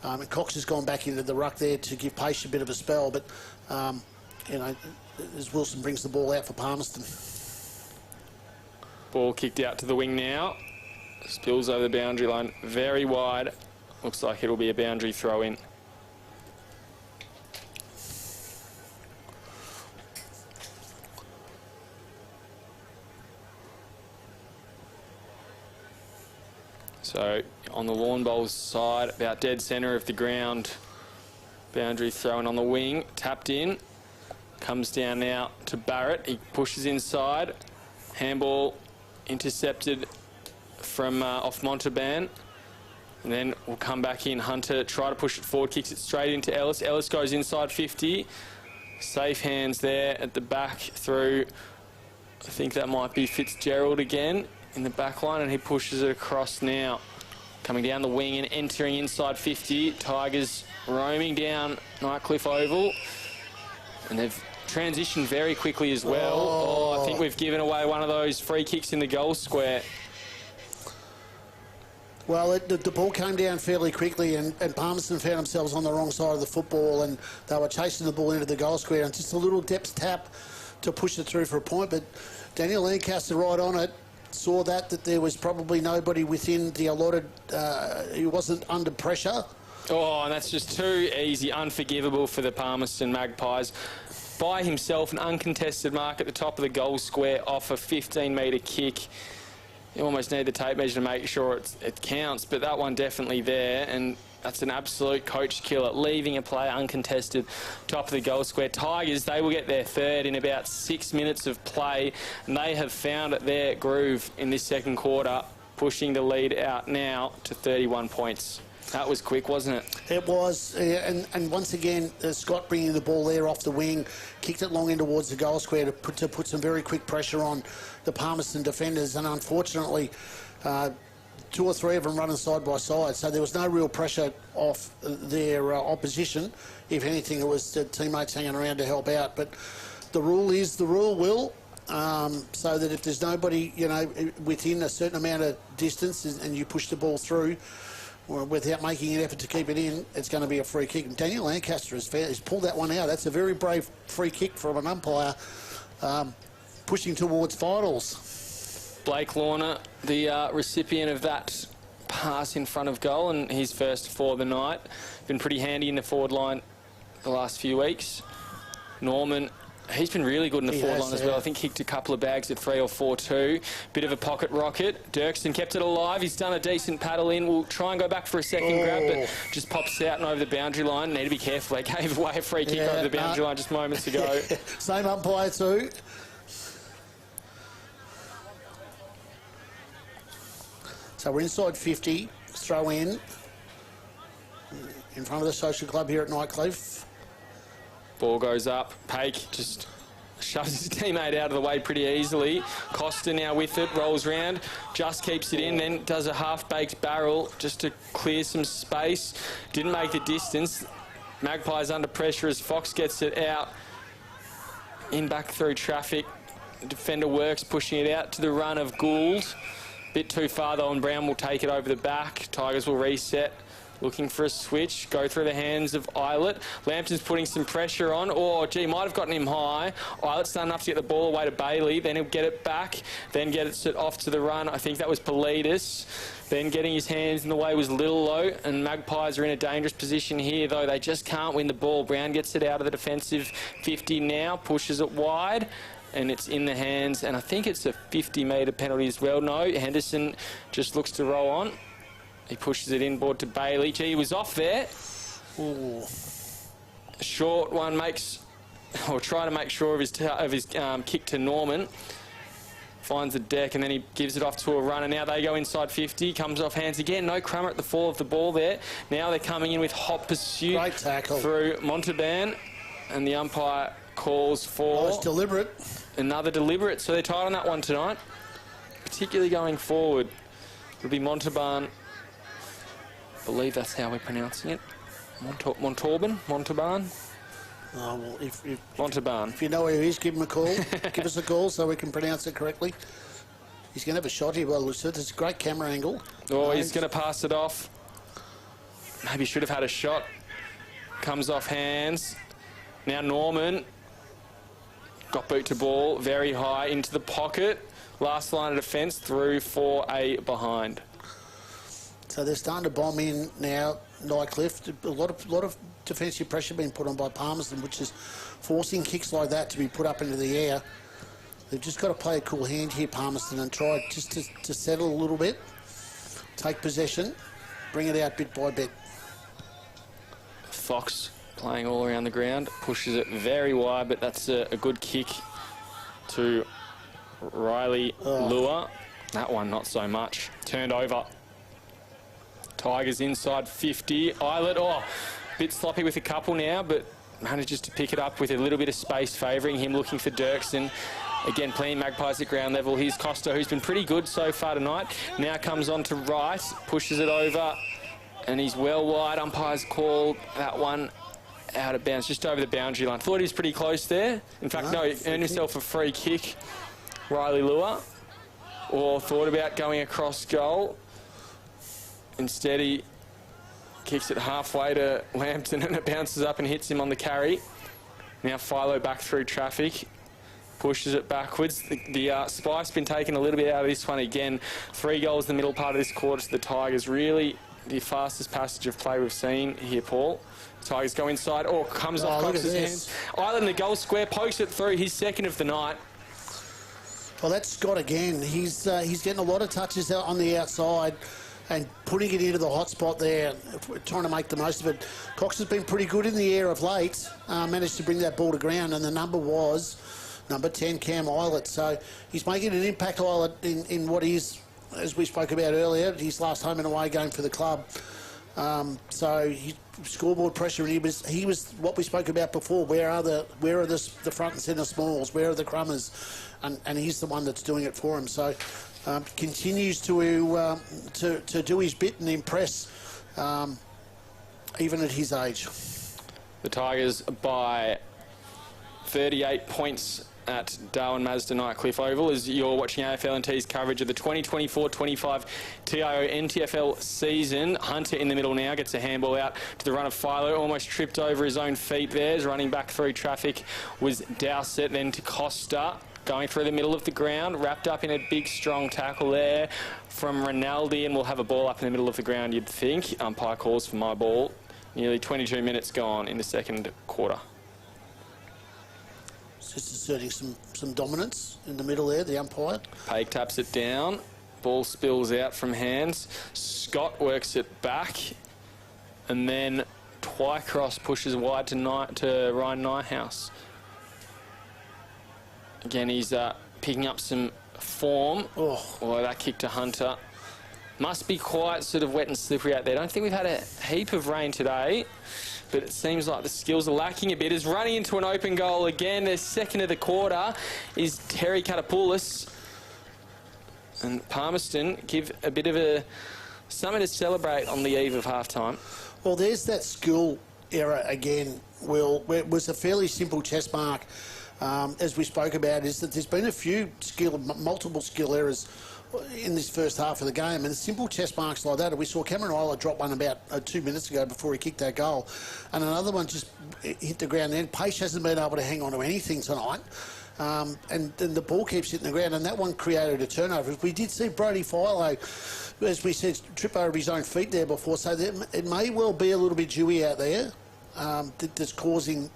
And Cox has gone back into the ruck there to give Pace a bit of a spell, but as Wilson brings the ball out for Palmerston. Ball kicked out to the wing now. Spills over the boundary line very wide. Looks like it'll be a boundary throw in. So on the lawn bowls side, about dead centre of the ground. Boundary thrown on the wing, tapped in. Comes down now to Barrett. He pushes inside. Handball intercepted from off Montalban. And then we'll come back in. Hunter try to push it forward, kicks it straight into Ellis. Ellis goes inside 50. Safe hands there at the back through. I think that might be Fitzgerald again in the back line, and he pushes it across now. Coming down the wing and entering inside 50. Tigers roaming down Nightcliff Oval. And they've transitioned very quickly as well. Oh, I think we've given away one of those free kicks in the goal square. Well, the ball came down fairly quickly, and Palmerston found themselves on the wrong side of the football, and they were chasing the ball into the goal square, and just a little depth tap to push it through for a point. But Daniel Lancaster right on it, saw that there was probably nobody within the allotted, he wasn't under pressure. Oh, and that's just too easy, unforgivable for the Palmerston Magpies. By himself, an uncontested mark at the top of the goal square off a 15-metre kick. You almost need the tape measure to make sure it counts, but that one definitely there, and that's an absolute coach killer, leaving a player uncontested top of the goal square. Tigers, they will get their third in about 6 minutes of play, and they have found their groove in this second quarter, pushing the lead out now to 31 points. That was quick, wasn't it? It was, and once again, Scott bringing the ball there off the wing, kicked it long in towards the goal square to put some very quick pressure on the Palmerston defenders, and unfortunately, 2 or 3 of them running side by side, so there was no real pressure off their opposition. If anything, it was the teammates hanging around to help out. But the rule is the rule, Will, so that if there's nobody, you know, within a certain amount of distance and you push the ball through, without making an effort to keep it in, it's going to be a free kick. And Daniel Lancaster has pulled that one out. That's a very brave free kick from an umpire, pushing towards finals. Blake Lorna, the recipient of that pass in front of goal, and his first for the night. Been pretty handy in the forward line the last few weeks. Norman, he's been really good in the forward line as well. I think kicked a couple of bags at 3 or 4-2. Bit of a pocket rocket. Dirksen kept it alive. He's done a decent paddle in. We'll try and go back for a second grab, but just pops out and over the boundary line. Need to be careful. They gave away a free kick over the boundary line just moments ago. Same umpire too. So we're inside 50. Throw in front of the social club here at Nightcliff. Ball goes up. Paik just shoves his teammate out of the way pretty easily. Costa now with it, rolls round, just keeps it in, then does a half-baked barrel just to clear some space. Didn't make the distance. Magpies under pressure as Fox gets it out. In back through traffic. Defender works, pushing it out to the run of Gould. Bit too far though, and Brown will take it over the back. Tigers will reset. Looking for a switch, go through the hands of Eilert. Lampton's putting some pressure on. Oh, gee, might have gotten him high. Eilert's done enough to get the ball away to Bailey. Then he'll get it back, then get it off to the run. I think that was Politis. Then getting his hands in the way was Lillo, and Magpies are in a dangerous position here, though. They just can't win the ball. Brown gets it out of the defensive 50 now, pushes it wide, and it's in the hands, and I think it's a 50-metre penalty as well. No, Henderson just looks to roll on. He pushes it inboard to Bailey. Gee, he was off there. Ooh. A short one makes, or try to make sure of his kick to Norman. Finds the deck, and then he gives it off to a runner. Now they go inside 50, comes off hands again. No crummer at the fall of the ball there. Now they're coming in with hot pursuit. Great tackle through Montalban, and the umpire calls for... Nice deliberate. Another deliberate, so they're tight on that one tonight, particularly going forward. It'll be Montalban. I believe that's how we're pronouncing it. Montalban? Oh, well, Montalban. If you know where he is, give him a call. Give us a call so we can pronounce it correctly. He's going to have a shot here by the looks of it. It's a great camera angle. Oh, he's going to pass it off. Maybe should have had a shot. Comes off hands. Now Norman. Got boot to ball. Very high into the pocket. Last line of defence through for a behind. So they're starting to bomb in now, Nightcliff. A lot of defensive pressure being put on by Palmerston, which is forcing kicks like that to be put up into the air. They've just got to play a cool hand here, Palmerston, and try just to settle a little bit. take possession, bring it out bit by bit. Fox playing all around the ground, pushes it very wide, but that's a good kick to Riley Lure. That one not so much. Turned over. Tigers inside 50. Eilert, bit sloppy with a couple now, but manages to pick it up with a little bit of space favouring him, looking for Dirksen. Again, playing Magpies at ground level. Here's Costa, who's been pretty good so far tonight. Now comes on to right, pushes it over, and he's well wide. Umpire's called that one out of bounds, just over the boundary line. Thought he was pretty close there. In fact, no, he earned himself a free kick, Riley Lure, or thought about going across goal. Instead, he kicks it halfway to Lambton, and it bounces up and hits him on the carry. Now Philo back through traffic, pushes it backwards. The spice been taken a little bit out of this one again. 3 goals in the middle part of this quarter to the Tigers. Really the fastest passage of play we've seen here, Paul. Tigers go inside. Comes off Cox's hands. Island the goal square, pokes it through. His second of the night. Well, that's Scott again. He's getting a lot of touches out on the outside and putting it into the hot spot there, trying to make the most of it. Cox has been pretty good in the air of late, managed to bring that ball to ground, and the number was number 10, Cam Eilert. So he's making an impact, Eilert, in what is, as we spoke about earlier, his last home and away game for the club. So he scoreboard pressure, and he was what we spoke about before. Where are the front and centre smalls? Where are the crummers? And he's the one that's doing it for him. So continues to do his bit and impress, even at his age. The Tigers by 38 points at Darwin Mazda Nightcliff Oval as you're watching AFL&T's coverage of the 2024-25 TIO NTFL season. Hunter in the middle now gets a handball out to the run of Philo. Almost tripped over his own feet there. As running back through traffic was Dowsett, then to Costa. Going through the middle of the ground, wrapped up in a big, strong tackle there from Rinaldi, and we'll have a ball up in the middle of the ground, you'd think. Umpire calls for my ball. Nearly 22 minutes gone in the second quarter. Just asserting some dominance in the middle there, the umpire. Paik taps it down. Ball spills out from hands. Scott works it back. And then Twycross pushes wide to Ryan Nyhouse. Again, he's picking up some form. That kick to Hunter. Must be quite sort of wet and slippery out there. I don't think we've had a heap of rain today, but it seems like the skills are lacking a bit. Is running into an open goal again. Their second of the quarter is Terry Katapoulis. And Palmerston give a bit of something to celebrate on the eve of halftime. Well, there's that skill error again, Will, where it was a fairly simple chess mark. As we spoke about, is that there's been a few multiple skill errors in this first half of the game, and simple chess marks like that. We saw Cameron Eiler drop one about 2 minutes ago before he kicked that goal, and another one just hit the ground then. Pace hasn't been able to hang on to anything tonight, and the ball keeps hitting the ground, and that one created a turnover. We did see Brody Philo, as we said, trip over his own feet there before, so it may well be a little bit dewy out there that's causing,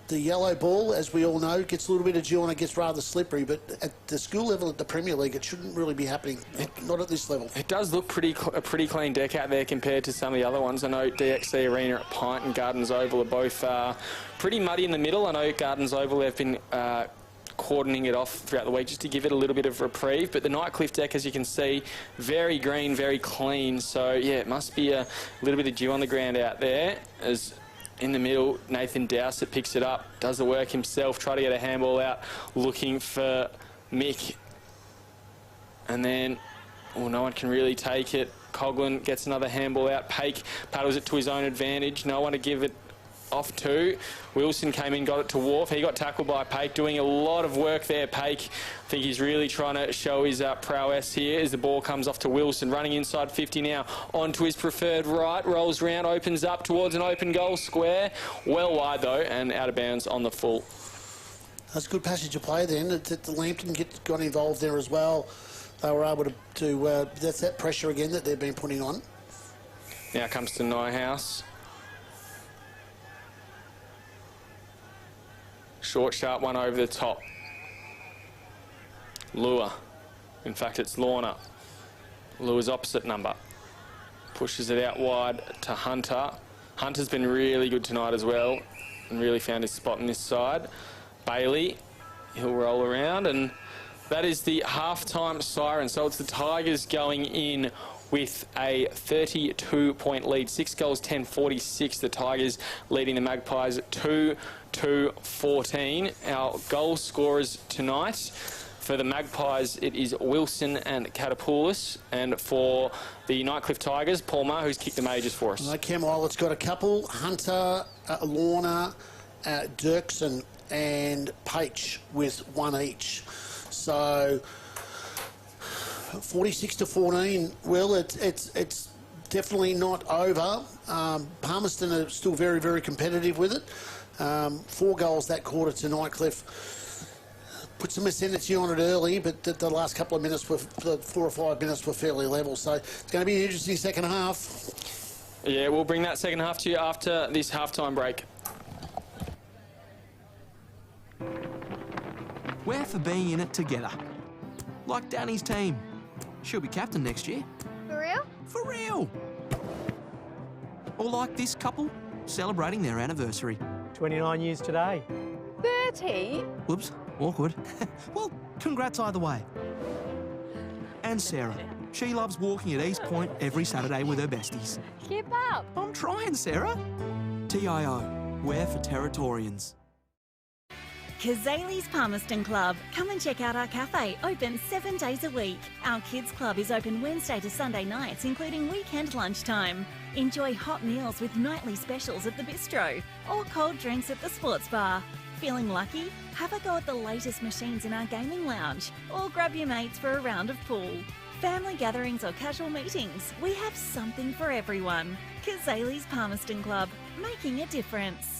the yellow ball, as we all know, gets a little bit of dew and it gets rather slippery, but at the school level at the Premier League, it shouldn't really be happening, not at this level. It does look a pretty clean deck out there compared to some of the other ones. I know DXC Arena at Pint and Gardens Oval are both pretty muddy in the middle. I know Gardens Oval, they've been cordoning it off throughout the week just to give it a little bit of reprieve, but the Nightcliff deck, as you can see, very green, very clean, so yeah, it must be a little bit of dew on the ground out there. As in the middle, Nathan Dowsett picks it up, does the work himself, try to get a handball out, looking for Mick. And then, no one can really take it. Coughlin gets another handball out. Paik paddles it to his own advantage. No one to give it off to. Wilson came in, got it to Wharf. He got tackled by Paik, doing a lot of work there, Paik. I think he's really trying to show his prowess here as the ball comes off to Wilson, running inside 50 now, onto his preferred right, rolls round, opens up towards an open goal square. Well wide though, and out of bounds on the full. That's a good passage of play then. The Lambton got involved there as well. They were able to that's that pressure again that they've been putting on. Now comes to Nyhouse. Short, sharp one over the top. Lure. In fact, it's Lorna. lures opposite number. Pushes it out wide to Hunter. Hunter's been really good tonight as well and really found his spot on this side. Bailey, he'll roll around, and that is the half-time siren. So it's the Tigers going in with a 32-point lead. 6 goals, 10-46. The Tigers leading the Magpies 2-14. Our goal scorers tonight, for the Magpies, it is Wilson and Catapoulis. And for the Nightcliff Tigers, Paul Maher, who's kicked the majors for us. Cam Islet's got a couple. Hunter, Lorna, Dirksen and Paich with 1 each. So 46-14. Well, it's definitely not over. Palmerston are still very, very competitive with it. 4 goals that quarter to Nightcliff. Put some ascendancy on it early, but the last couple of minutes, the 4 or 5 minutes were fairly level. So it's going to be an interesting second half. Yeah, we'll bring that second half to you after this halftime break. We're for being in it together. Like Danny's team. She'll be captain next year. For real? For real. Or like this couple, celebrating their anniversary. 29 years today. 30? Whoops, awkward. Well, congrats either way. And Sarah. She loves walking at East Point every Saturday with her besties. Keep up. I'm trying, Sarah. TIO, we're for Territorians. Kazali's Palmerston Club. Come and check out our cafe, open 7 days a week. Our kids club is open Wednesday to Sunday nights, including weekend lunchtime. Enjoy hot meals with nightly specials at the bistro or cold drinks at the sports bar. Feeling lucky? Have a go at the latest machines in our gaming lounge or grab your mates for a round of pool. Family gatherings or casual meetings, we have something for everyone. Kazali's Palmerston Club, making a difference.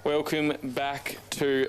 Welcome back to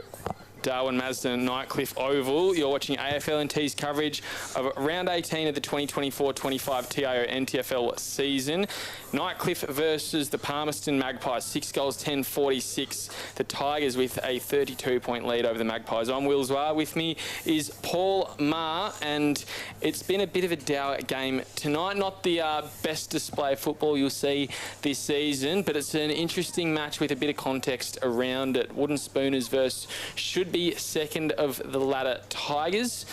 Darwin, Mazda and Nightcliff Oval. You're watching AFL&T's coverage of round 18 of the 2024-25 TIO NTFL season. Nightcliff versus the Palmerston Magpies, 6 goals, 10-46. The Tigers with a 32-point lead over the Magpies. I'm Will Zwar. With me is Paul Maher, and it's been a bit of a dour game tonight. Not the best display of football you'll see this season, but it's an interesting match with a bit of context around it. Wooden Spooners versus should be second of the ladder Tigers,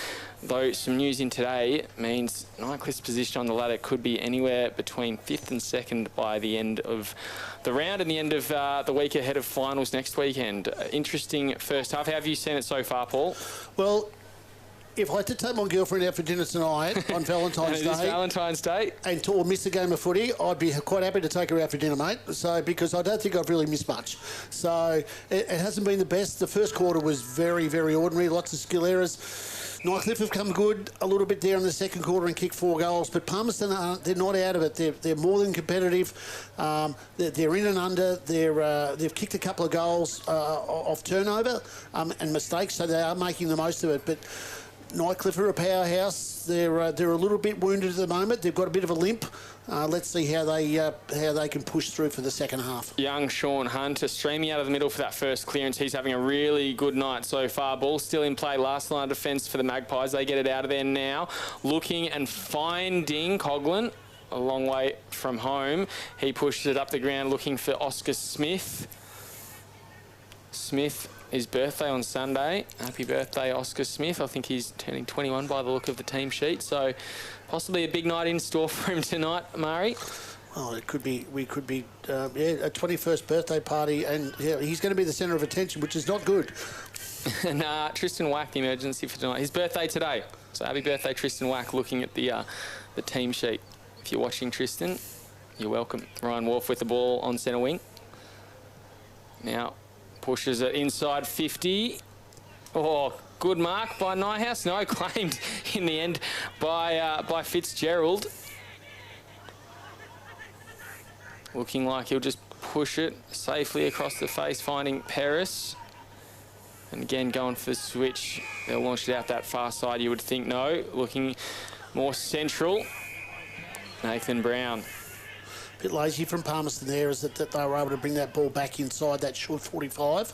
though some news in today means Nightcliff's position on the ladder could be anywhere between 5th and 2nd by the end of the round and the end of the week ahead of finals next weekend. Interesting first half. How have you seen it so far, Paul? Well, if I had to take my girlfriend out for dinner tonight on Valentine's and it is Day, Valentine's Day, and or miss a game of footy, I'd be quite happy to take her out for dinner, mate. So because I don't think I've really missed much. So it hasn't been the best. The first quarter was very, very ordinary. Lots of skill errors. Nightcliff have come good a little bit there in the second quarter and kicked 4 goals, but Palmerston they're not out of it. They're more than competitive. They're in and under. They've kicked a couple of goals off turnover and mistakes, so they are making the most of it. But Nightcliff are a powerhouse. They're a little bit wounded at the moment. They've got a bit of a limp. Let's see how they can push through for the second half. Young Sean Hunter streaming out of the middle for that first clearance. He's having a really good night so far. Ball still in play. Last line of defence for the Magpies. They get it out of there now. Looking and finding Coughlin a long way from home. He pushes it up the ground looking for Oscar Smith. Smith, his birthday on Sunday. Happy birthday, Oscar Smith. I think he's turning 21 by the look of the team sheet. So possibly a big night in store for him tonight, Murray. Oh, it could be. We could be. A 21st birthday party, and yeah, he's going to be the centre of attention, which is not good. And Tristan Wack, the emergency for tonight. His birthday today. So happy birthday, Tristan Wack. Looking at the team sheet. If you're watching, Tristan, you're welcome. Ryan Wolf with the ball on centre wing. Now pushes it inside 50. Oh, good mark by Nyhouse. No, claimed in the end by Fitzgerald. Looking like he'll just push it safely across the face, finding Paris. And again, going for the switch. They'll launch it out that far side, you would think. No, looking more central. Nathan Brown. Bit lazy from Palmerston there, is that they were able to bring that ball back inside that short 45.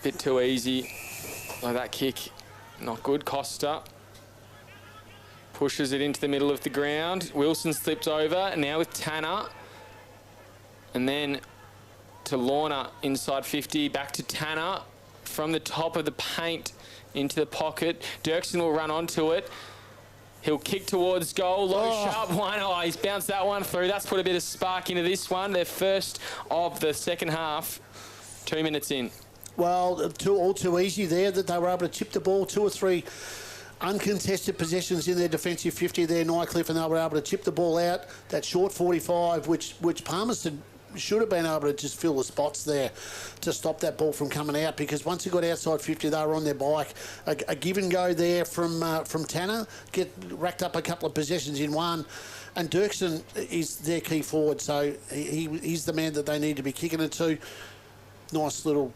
Bit too easy. Oh, that kick, not good. Costa pushes it into the middle of the ground. Wilson slips over, and now with Tanner. And then to Lorna inside 50, back to Tanner. From the top of the paint into the pocket. Dirksen will run onto it. He'll kick towards goal. Low, sharp one. Oh, he's bounced that one through. That's put a bit of spark into this one. Their first of the second half. 2 minutes in. Well, all too easy there that they were able to chip the ball. 2 or 3 uncontested possessions in their defensive 50 there, Nightcliff, and they were able to chip the ball out. That short 45, which Palmerston should have been able to just fill the spots there to stop that ball from coming out, because once it got outside 50, they were on their bike. A give and go there from Tanner, racked up a couple of possessions in one, and Dirksen is their key forward, so he's the man that they need to be kicking it to. Nice little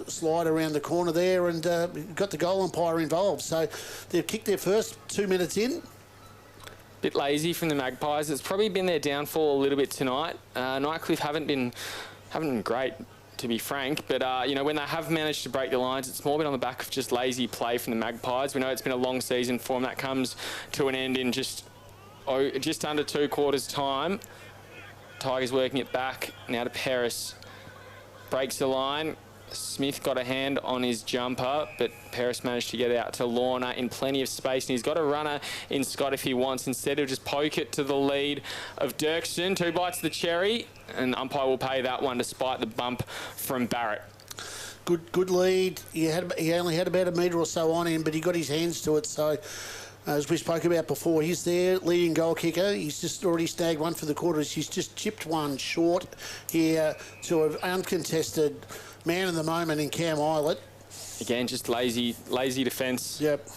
slide around the corner there, and got the goal umpire involved. So they've kicked their first 2 minutes in. Bit lazy from the Magpies. It's probably been their downfall a little bit tonight. Nightcliff haven't been great, to be frank, but when they have managed to break the lines, it's more been on the back of just lazy play from the Magpies. We know it's been a long season for them. That comes to an end in just under 2 quarters time. Tigers working it back now to Paris. Breaks the line. Smith got a hand on his jumper, but Paris managed to get out to Lorna in plenty of space, and he's got a runner in Scott if he wants. Instead, he'll just poke it to the lead of Dirksen. 2 bites of the cherry, and umpire will pay that one despite the bump from Barrett. Good lead. He only had about a metre or so on him, but he got his hands to it. So, as we spoke about before, he's there, leading goal kicker. He's just already snagged one for the quarters. He's just chipped one short here to an uncontested man of the moment in Cam Eilert. Again, just lazy defence. Yep.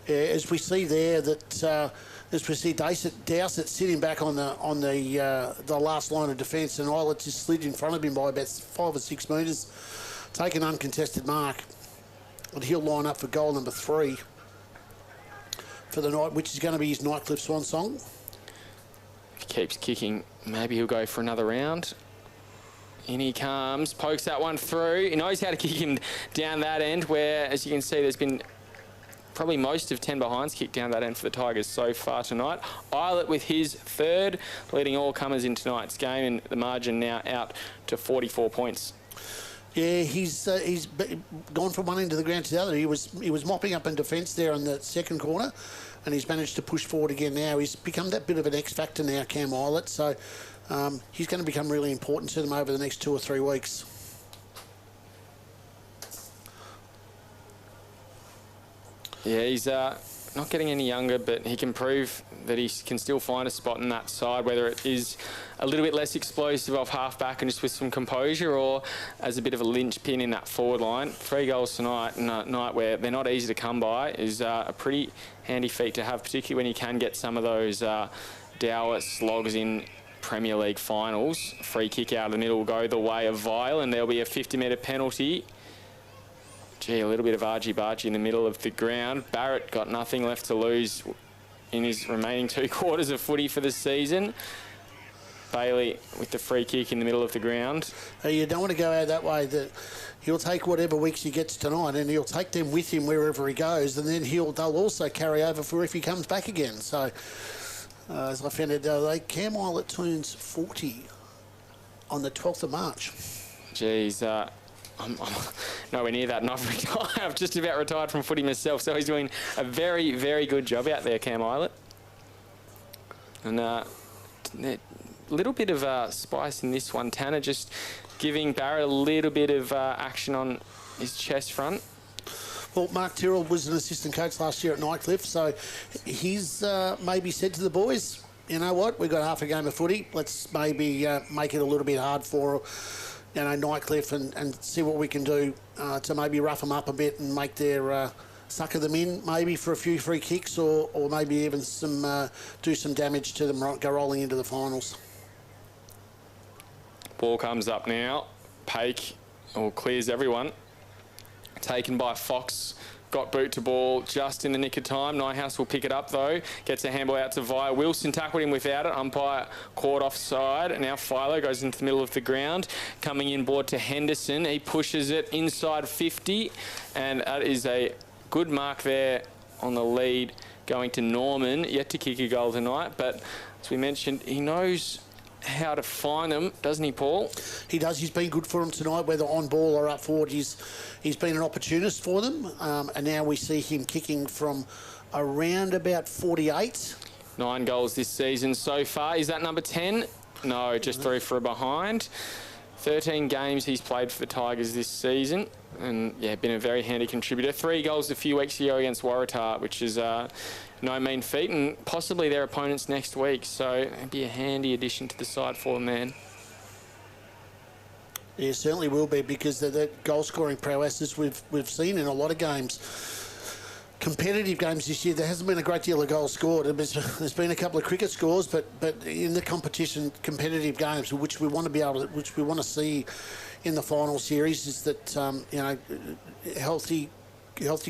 Yeah, as we see there that as we see Dowsett sitting back on the last line of defence, and Eilert just slid in front of him by about 5 or 6 metres, take an uncontested mark, and he'll line up for goal number 3 for the night, which is going to be his Nightcliff swan song. If he keeps kicking, maybe he'll go for another round. In he comes, pokes that one through. He knows how to kick him down that end, where, as you can see, there's been probably most of 10 behinds kicked down that end for the Tigers so far tonight. Eilert with his 3rd, leading all comers in tonight's game, and the margin now out to 44 points. Yeah, he's gone from one end of the ground to the other. He was mopping up in defence there in the second corner, and he's managed to push forward again now. He's become that bit of an X factor now, Cam Eilert, so he's going to become really important to them over the next 2 or 3 weeks. Yeah, he's not getting any younger, but he can prove that he can still find a spot in that side, whether it is a little bit less explosive off half-back and just with some composure, or as a bit of a linchpin in that forward line. 3 goals tonight, in a night where they're not easy to come by, is a pretty handy feat to have, particularly when you can get some of those dour slogs in Premier League finals. Free kick out of the middle will go the way of Vile, and there'll be a 50-metre penalty. Gee, a little bit of argy-bargy in the middle of the ground. Barrett got nothing left to lose in his remaining 2 quarters of footy for the season. Bailey with the free kick in the middle of the ground. You don't want to go out that way. That he'll take whatever weeks he gets tonight, and he'll take them with him wherever he goes, and then they'll also carry over for if he comes back again. So, as I found out, Cam Eilert turns 40 on the 12th of March. Geez, I'm nowhere near that, and I've just about retired from footy myself, so he's doing a very, very good job out there, Cam Eilert. And a little bit of spice in this one. Tanner just giving Barrett a little bit of action on his chest front. Well, Mark Tyrrell was an assistant coach last year at Nightcliff, so he's maybe said to the boys, you know what, we've got half a game of footy, let's maybe make it a little bit hard for Nightcliff and see what we can do to maybe rough them up a bit and make their sucker them in, maybe for a few free kicks, or maybe even do some damage to them, go rolling into the finals. Ball comes up now. Pake clears everyone. Taken by Fox. Got boot to ball just in the nick of time. Nyhouse will pick it up though. Gets a handball out to Via. Wilson tackled him without it. Umpire caught offside. And now Philo goes into the middle of the ground. Coming in board to Henderson. He pushes it inside 50. And that is a good mark there on the lead going to Norman. Yet to kick a goal tonight. But as we mentioned, he knows how to find them, doesn't he, Paul? He does. He's been good for them tonight, whether on ball or up forward. He's been an opportunist for them, and now we see him kicking from around about 48. 9 goals this season so far. Is that number 10? No, just 3 for a behind. 13 games he's played for the Tigers this season, and yeah, been a very handy contributor. 3 goals a few weeks ago against Waratah, which is no mean feat, and possibly their opponents next week, so it'd be a handy addition to the side for them, man. Yeah, certainly will be, because the goal-scoring prowesses we've seen in a lot of games. Competitive games this year, there hasn't been a great deal of goals scored. There's been a couple of cricket scores, but in the competitive games, which we want to see in the final series, is that healthy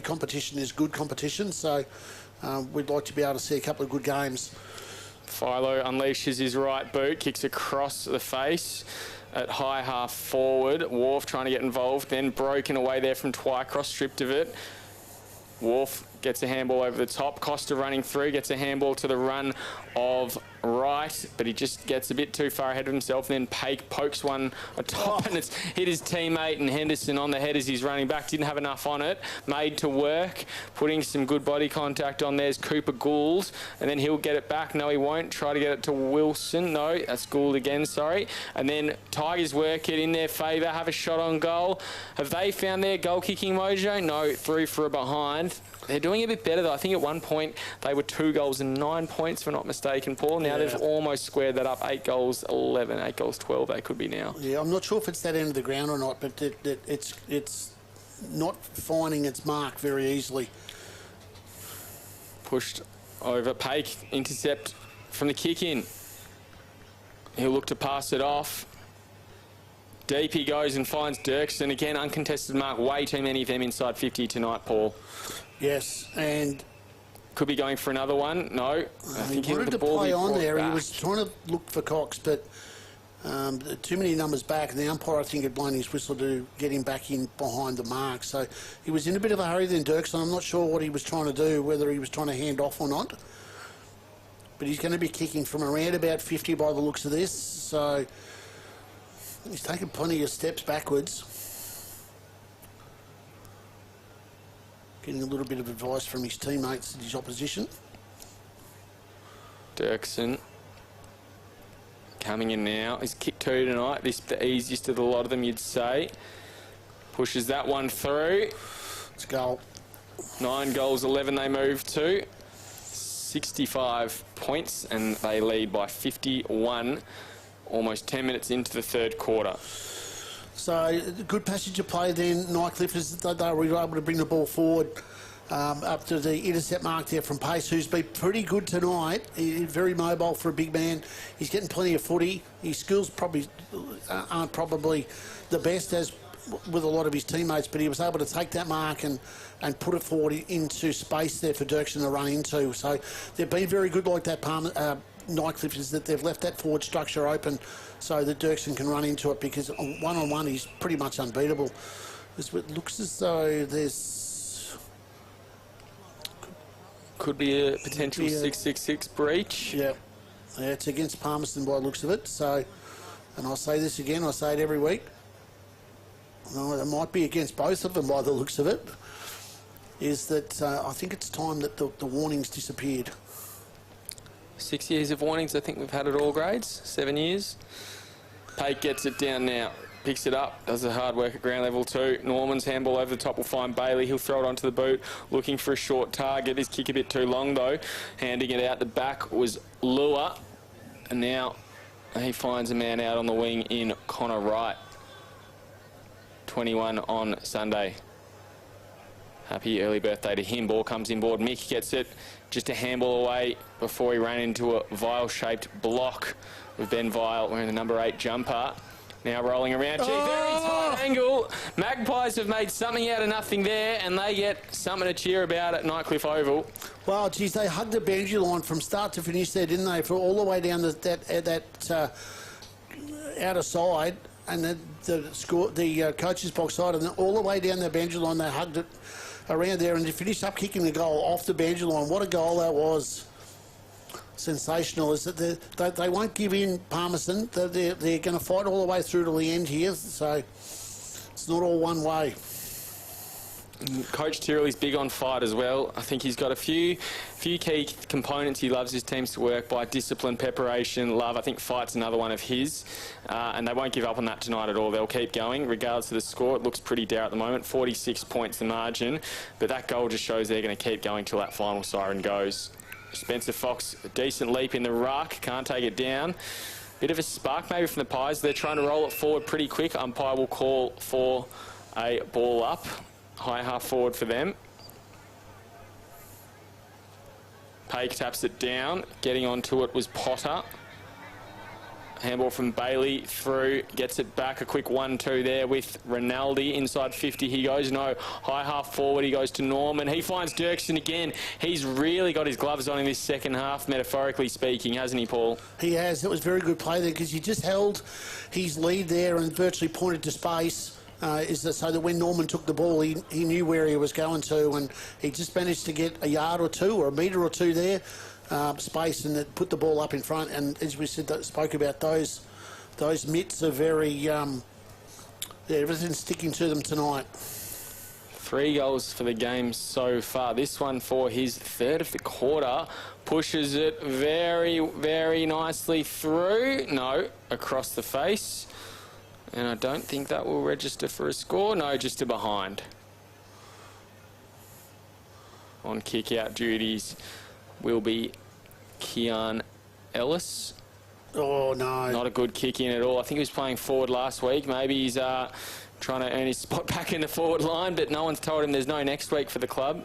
competition is good competition. So we'd like to be able to see a couple of good games. Philo unleashes his right boot, kicks across the face at high half forward. Wharf trying to get involved, then broken away there from Twycross, stripped of it. Wharf gets a handball over the top. Costa running through, gets a handball to the run of Wright, but he just gets a bit too far ahead of himself. And then Pake pokes one atop, and it's hit his teammate and Henderson on the head as he's running back. Didn't have enough on it. Made to work, putting some good body contact on. There's Cooper Gould, and then he'll get it back. No, he won't. Try to get it to Wilson. No, that's Gould again, sorry. And then Tigers work it in their favour, have a shot on goal. Have they found their goal-kicking mojo? No, 3 for a behind. They're doing a bit better, though. I think at one point they were 2 goals and 9 points, if I'm not mistaken, Paul. Now they've almost squared that up. 8 goals, 11, 8 goals, 12 they could be now. Yeah, I'm not sure if it's that end of the ground or not, but it's not finding its mark very easily. Pushed over. Pake, intercept from the kick-in. He'll look to pass it off. Deep he goes and finds Dirksen. Again, uncontested mark. Way too many of them inside 50 tonight, Paul. Yes, and... Could be going for another one. No. I think he wanted the to ball play be on brought there. back. He was trying to look for Cox, but too many numbers back. And the umpire, I think, had blown his whistle to get him back in behind the mark. So he was in a bit of a hurry then, Dirksen. I'm not sure what he was trying to do, whether he was trying to hand off or not. But he's going to be kicking from around about 50 by the looks of this. So he's taken plenty of steps backwards. Getting a little bit of advice from his teammates and his opposition. Dirksen coming in now. He's kicked 2 tonight. This the easiest of the lot of them, you'd say. Pushes that one through. It's a goal. 9 goals, 11 they move to. 65 points, and they lead by 51. Almost 10 minutes into the third quarter. So, good passage of play then, Nightcliff, as they were able to bring the ball forward up to the intercept mark there from Pace, who's been pretty good tonight. He's very mobile for a big man. He's getting plenty of footy. His skills probably aren't probably the best as with a lot of his teammates, but he was able to take that mark and put it forward into space there for Dirksen to run into. So they've been very good like that, Nightcliff, is that they've left that forward structure open so that Dirksen can run into it, because one-on-one he's pretty much unbeatable. It looks as though there's... Could be a potential 666 breach. Yeah, it's against Palmerston by the looks of it. So, and I'll say this again, I say it every week. No, it might be against both of them by the looks of it. Is that I think it's time that the warnings disappeared. 6 years of warnings, I think we've had at all grades. 7 years. Pate gets it down now. Picks it up, does the hard work at ground level too. Norman's handball over the top will find Bailey. He'll throw it onto the boot, looking for a short target. His kick a bit too long though. Handing it out the back was Lua. And now he finds a man out on the wing in Connor Wright. 21 on Sunday. Happy early birthday to him. Ball comes inboard. Mick gets it. Just a handball away before he ran into a Vile-shaped block with Ben Vile wearing the number 8 jumper. Now rolling around. Gee, very tight angle. Magpies have made something out of nothing there, and they get something to cheer about at Nightcliff Oval. Well, geez, they hugged the boundary line from start to finish there, didn't they? For all the way down that outer side, and the coach's box side, and then all the way down the boundary line, they hugged it around there, and they finished up kicking the goal off the boundary line. What a goal that was. Sensational. Is that they won't give in, Palmerston. They're going to fight all the way through to the end here, so it's not all one way. Coach Tyrrell is big on fight as well. I think he's got a few key components he loves his teams to work by: discipline, preparation, love. I think fight's another one of his, and they won't give up on that tonight at all. They'll keep going regardless of the score. It looks pretty dour at the moment, 46 points the margin, but that goal just shows they're going to keep going till that final siren goes. Spencer Fox, a decent leap in the ruck, can't take it down. Bit of a spark maybe from the Pies. They're trying to roll it forward pretty quick. Umpire will call for a ball up. High half forward for them. Pake taps it down. Getting onto it was Potter. Handball from Bailey through, gets it back. A quick 1-2 there with Rinaldi. Inside 50 he goes. No, high half forward he goes to Norman. He finds Dirksen again. He's really got his gloves on in this second half, metaphorically speaking, hasn't he, Paul? He has. It was very good play there, because he just held his lead there and virtually pointed to space. So that when Norman took the ball, he knew where he was going to, and he just managed to get a yard or two or a metre or two there, space, and it put the ball up in front. And as we spoke about, those mitts are very, everything's sticking to them tonight. 3 goals for the game so far. This one for his third of the quarter. Pushes it very, very nicely through. No, across the face. And I don't think that will register for a score. No, just a behind. On kick-out duties will be Kean Ellis. Oh, no. Not a good kick-in at all. I think he was playing forward last week. Maybe he's trying to earn his spot back in the forward line, but no one's told him there's no next week for the club.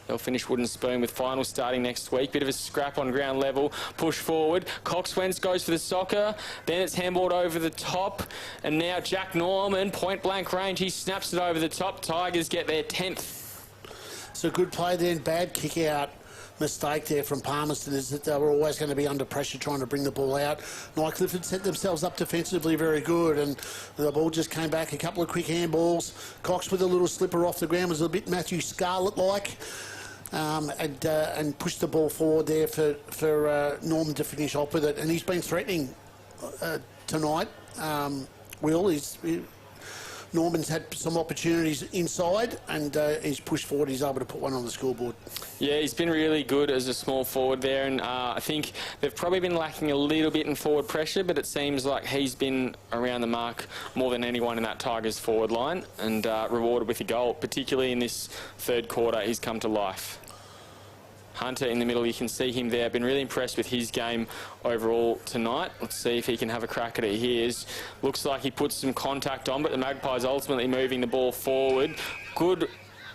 They'll finish Wooden Spoon with finals starting next week. Bit of a scrap on ground level. Push forward. Coxwentz goes for the soccer. Then it's handballed over the top. And now Jack Norman, point blank range. He snaps it over the top. Tigers get their 10th. It's a good play then. Bad kick out mistake there from Palmerston is that they were always going to be under pressure trying to bring the ball out. Nightcliff had set themselves up defensively very good, and the ball just came back. A couple of quick handballs. Cox with a little slipper off the ground was a bit Matthew Scarlett-like. And pushed the ball forward there for Norman to finish off with it. And he's been threatening tonight. Norman's had some opportunities inside, and he's pushed forward. He's able to put one on the scoreboard. Yeah, he's been really good as a small forward there, and I think they've probably been lacking a little bit in forward pressure, but it seems like he's been around the mark more than anyone in that Tigers forward line, and rewarded with a goal, particularly in this third quarter. He's come to life. Hunter in the middle, you can see him there. Been really impressed with his game overall tonight. Let's see if he can have a crack at it. He is. Looks like he puts some contact on, but the Magpies ultimately moving the ball forward. Good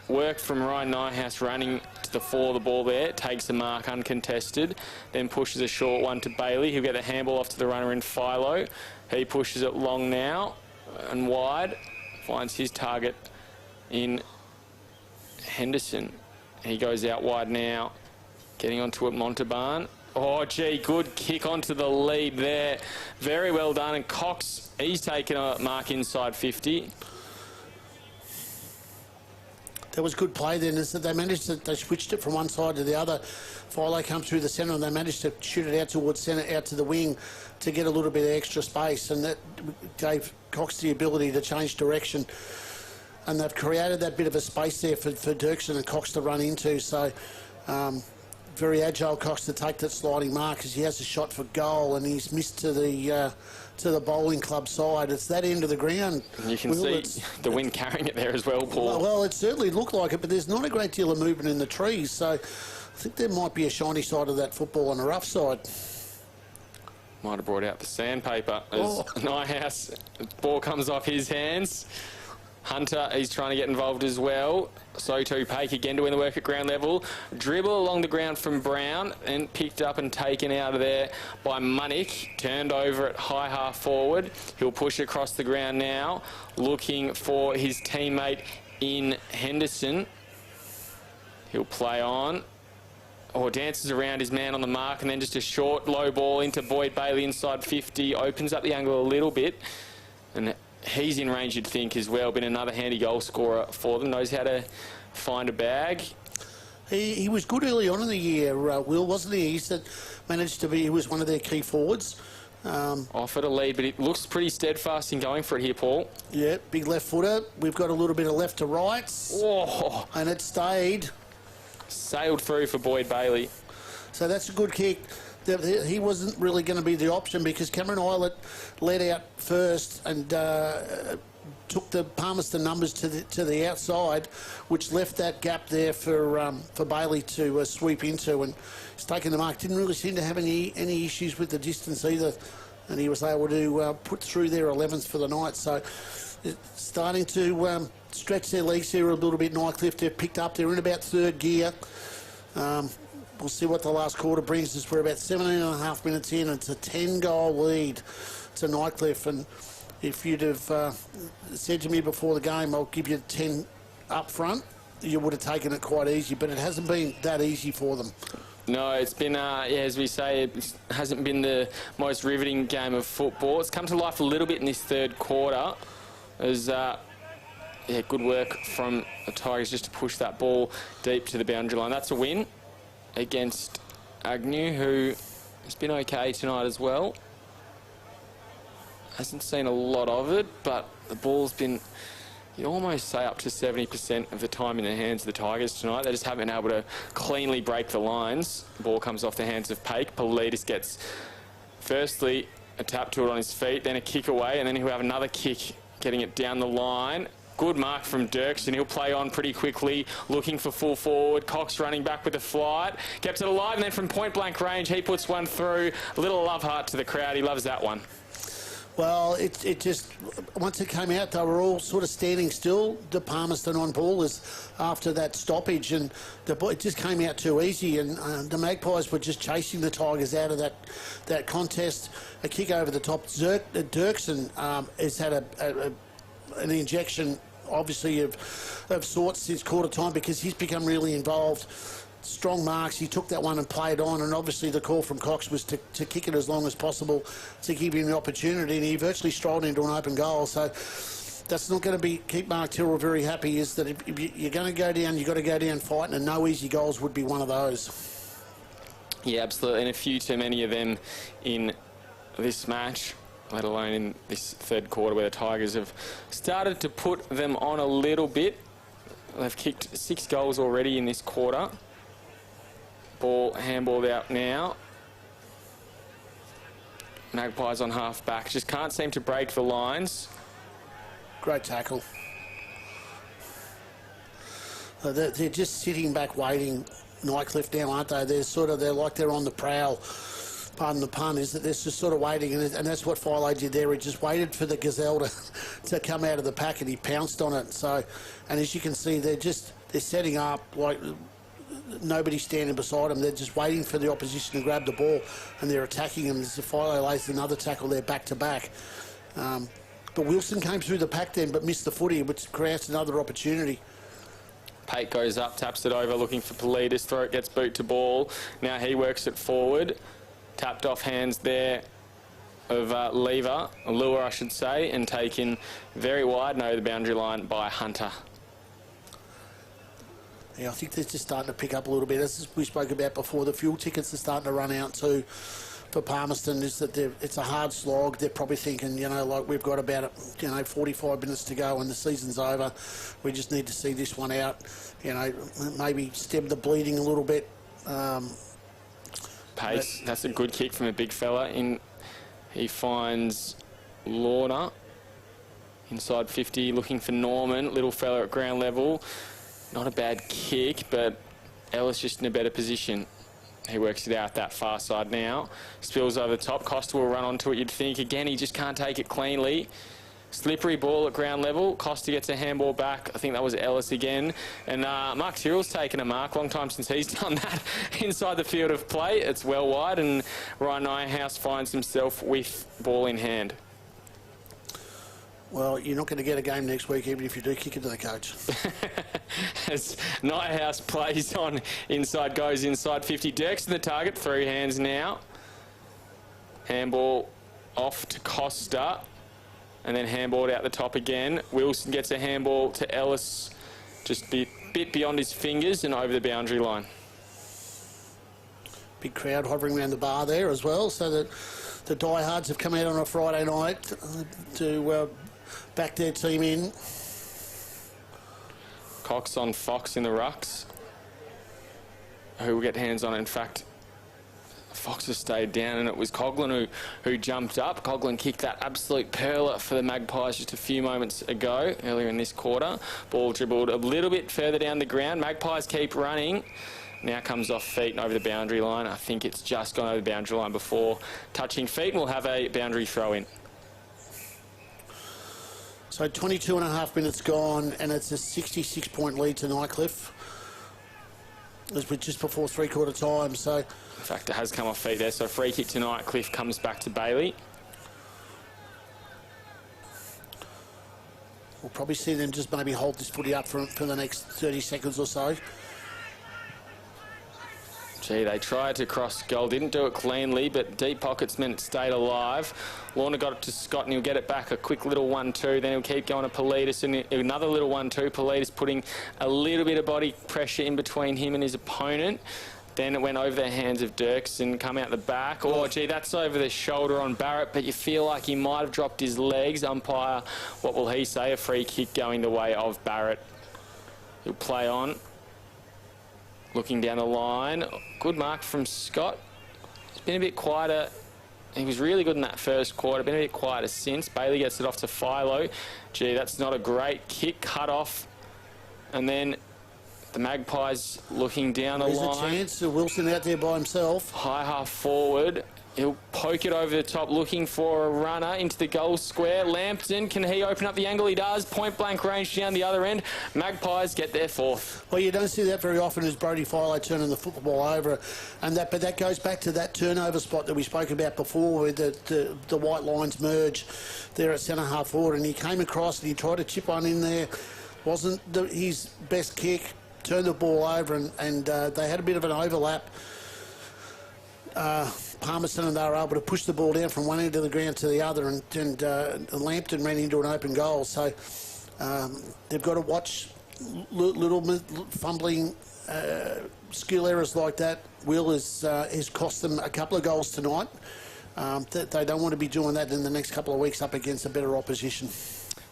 work from Ryan Nyhouse running to the fore of the ball there. Takes the mark uncontested. Then pushes a short one to Bailey. He'll get the handball off to the runner in Philo. He pushes it long now and wide. Finds his target in Henderson. He goes out wide now. Getting onto it, Montalban. Oh, gee, good kick onto the lead there. Very well done. And Cox, he's taken a mark inside 50. That was good play then. Is that they switched it from one side to the other. Philo comes through the centre and they managed to shoot it out towards centre, out to the wing to get a little bit of extra space. And that gave Cox the ability to change direction. And they've created that bit of a space there for Dirksen and Cox to run into. So very agile Cox to take that sliding mark as he has a shot for goal, and he's missed to the bowling club side. It's that end of the ground. And you can see the wind carrying it there as well, Paul. Well, it certainly looked like it, but there's not a great deal of movement in the trees. So I think there might be a shiny side of that football and a rough side. Might have brought out the sandpaper as Nyhouse. Ball comes off his hands. Hunter, he's trying to get involved as well. So too Paik again doing the work at ground level. Dribble along the ground from Brown and picked up and taken out of there by Munnick. Turned over at high half forward. He'll push across the ground now, looking for his teammate in Henderson. He'll play on. Dances around his man on the mark, and then just a short low ball into Boyd Bailey inside 50. Opens up the angle a little bit. And he's in range, you'd think, as well. Been another handy goal scorer for them. Knows how to find a bag. He was good early on in the year, Will, wasn't he? He was one of their key forwards. Offered a lead, but it looks pretty steadfast in going for it here, Paul. Yeah, big left footer. We've got a little bit of left to right. Oh. And it stayed. Sailed through for Boyd Bailey. So that's a good kick. He wasn't really going to be the option because Cameron Eilert led out first and took the Palmerston numbers to the outside, which left that gap there for Bailey to sweep into, and he's taken the mark. Didn't really seem to have any issues with the distance either, and he was able to put through their 11th for the night. So starting to stretch their legs here a little bit. Nightcliff, they've picked up. They're in about third gear. We'll see what the last quarter brings us. We're about 17.5 minutes in. It's a 10-goal lead to Nightcliff. And if you'd have said to me before the game, I'll give you 10 up front, you would have taken it quite easy. But it hasn't been that easy for them. No, it's been, as we say, it hasn't been the most riveting game of football. It's come to life a little bit in this third quarter. As good work from the Tigers just to push that ball deep to the boundary line. That's a win against Agnew, who has been okay tonight as well. Hasn't seen a lot of it, but the ball's been, you'd almost say, up to 70% of the time in the hands of the Tigers tonight. They just haven't been able to cleanly break the lines. The ball comes off the hands of Paik. Politis gets, firstly, a tap to it on his feet, then a kick away, and then he'll have another kick getting it down the line. Good mark from Dirksen. He'll play on pretty quickly, looking for full forward. Cox running back with the flight. Kept it alive, and then from point-blank range, he puts one through. A little love heart to the crowd. He loves that one. Well, it just, once it came out, they were all sort of standing still, the Palmerston on ballers, after that stoppage, and it just came out too easy, and the Magpies were just chasing the Tigers out of that contest. A kick over the top. Dirksen has had an injection, obviously, of sorts since quarter time, because he's become really involved. Strong marks, he took that one and played on, and obviously the call from Cox was to kick it as long as possible to give him the opportunity, and he virtually strolled into an open goal. So that's not going to keep Mark Tyrrell very happy, is that if you're going to go down, you've got to go down fighting, and no easy goals would be one of those. Yeah, absolutely, and a few too many of them in this match, let alone in this third quarter, where the Tigers have started to put them on a little bit. They've kicked 6 goals already in this quarter. Ball handballed out now. Magpies on half back. Just can't seem to break the lines. Great tackle. They're just sitting back waiting, Nightcliff now, aren't they? They're like they're on the prowl. Pardon the pun, is that they're just sort of waiting, and that's what Philo did there. He just waited for the gazelle to come out of the pack, and he pounced on it. So, and as you can see, they're setting up like nobody's standing beside them. They're just waiting for the opposition to grab the ball, and they're attacking them. As Philo lays another tackle there back to back. But Wilson came through the pack then, but missed the footy, which creates another opportunity. Pate goes up, taps it over, looking for Politis. Throat gets boot to ball. Now he works it forward. Tapped off hands there of Lure, I should say, and taken very wide and over the boundary line by Hunter. Yeah, I think they're just starting to pick up a little bit. As we spoke about before, the fuel tickets are starting to run out too for Palmerston. Is that it's a hard slog. They're probably thinking, like we've got about 45 minutes to go and the season's over. We just need to see this one out. Maybe stem the bleeding a little bit. Pace, that's a good kick from a big fella. He finds Lorna inside 50, looking for Norman. Little fella at ground level. Not a bad kick, but Ellis just in a better position. He works it out that far side now. Spills over the top. Costa will run onto it, you'd think. Again, he just can't take it cleanly. Slippery ball at ground level. Costa gets a handball back. I think that was Ellis again. And Mark Tyrrell's taken a mark. Long time since he's done that inside the field of play. It's well wide, and Ryan Nyhouse finds himself with ball in hand. Well, you're not going to get a game next week, even if you do kick it to the coach. As Nighthouse plays on inside, goes inside 50. Dirk's in the target, through hands now. Handball off to Costa, and then handballed out the top again. Wilson gets a handball to Ellis, just a bit beyond his fingers and over the boundary line. Big crowd hovering around the bar there as well, so that the diehards have come out on a Friday night to back their team in. Cox on Fox in the rucks. Who will get hands on it? In fact, Fox has stayed down, and it was Coughlin who jumped up. Coughlin kicked that absolute perler for the Magpies just a few moments ago, earlier in this quarter. Ball dribbled a little bit further down the ground. Magpies keep running. Now comes off feet and over the boundary line. I think it's just gone over the boundary line before touching feet, and we'll have a boundary throw in. So 22 and a half minutes gone, and it's a 66-point lead to Nightcliff. As we're just before three-quarter time, so... In fact, it has come off feet there, so free kick to Nightcliff comes back to Bailey. We'll probably see them just maybe hold this footy up for the next 30 seconds or so. Gee, they tried to cross goal, didn't do it cleanly, but deep pockets meant it stayed alive. Lorna got it to Scott, and he'll get it back, a quick little 1-2, then he'll keep going to Politis, and another little 1-2. Politis putting a little bit of body pressure in between him and his opponent. Then it went over the hands of Dirks and come out the back. Oh, gee, that's over the shoulder on Barrett, but you feel like he might have dropped his legs. Umpire, what will he say? A free kick going the way of Barrett. He'll play on. Looking down the line. Good mark from Scott. It's been a bit quieter. He was really good in that first quarter. Been a bit quieter since. Bailey gets it off to Philo. Gee, that's not a great kick. Cut off. And then the Magpies looking down the line. There's a chance. Wilson out there by himself. High half forward. He'll poke it over the top, looking for a runner into the goal square. Lambton, can he open up the angle? He does. Point blank range down the other end. Magpies get their fourth. Well, you don't see that very often as Brodie Philo turning the football over, but that goes back to that turnover spot that we spoke about before, where the white lines merge there at centre half forward, and he came across and he tried to chip one in there. Wasn't his best kick. Turned the ball over, and they had a bit of an overlap. Palmerston, and they were able to push the ball down from one end of the ground to the other, and Lambton ran into an open goal. So they've got to watch little fumbling skill errors like that. Will has cost them a couple of goals tonight. They don't want to be doing that in the next couple of weeks up against a better opposition.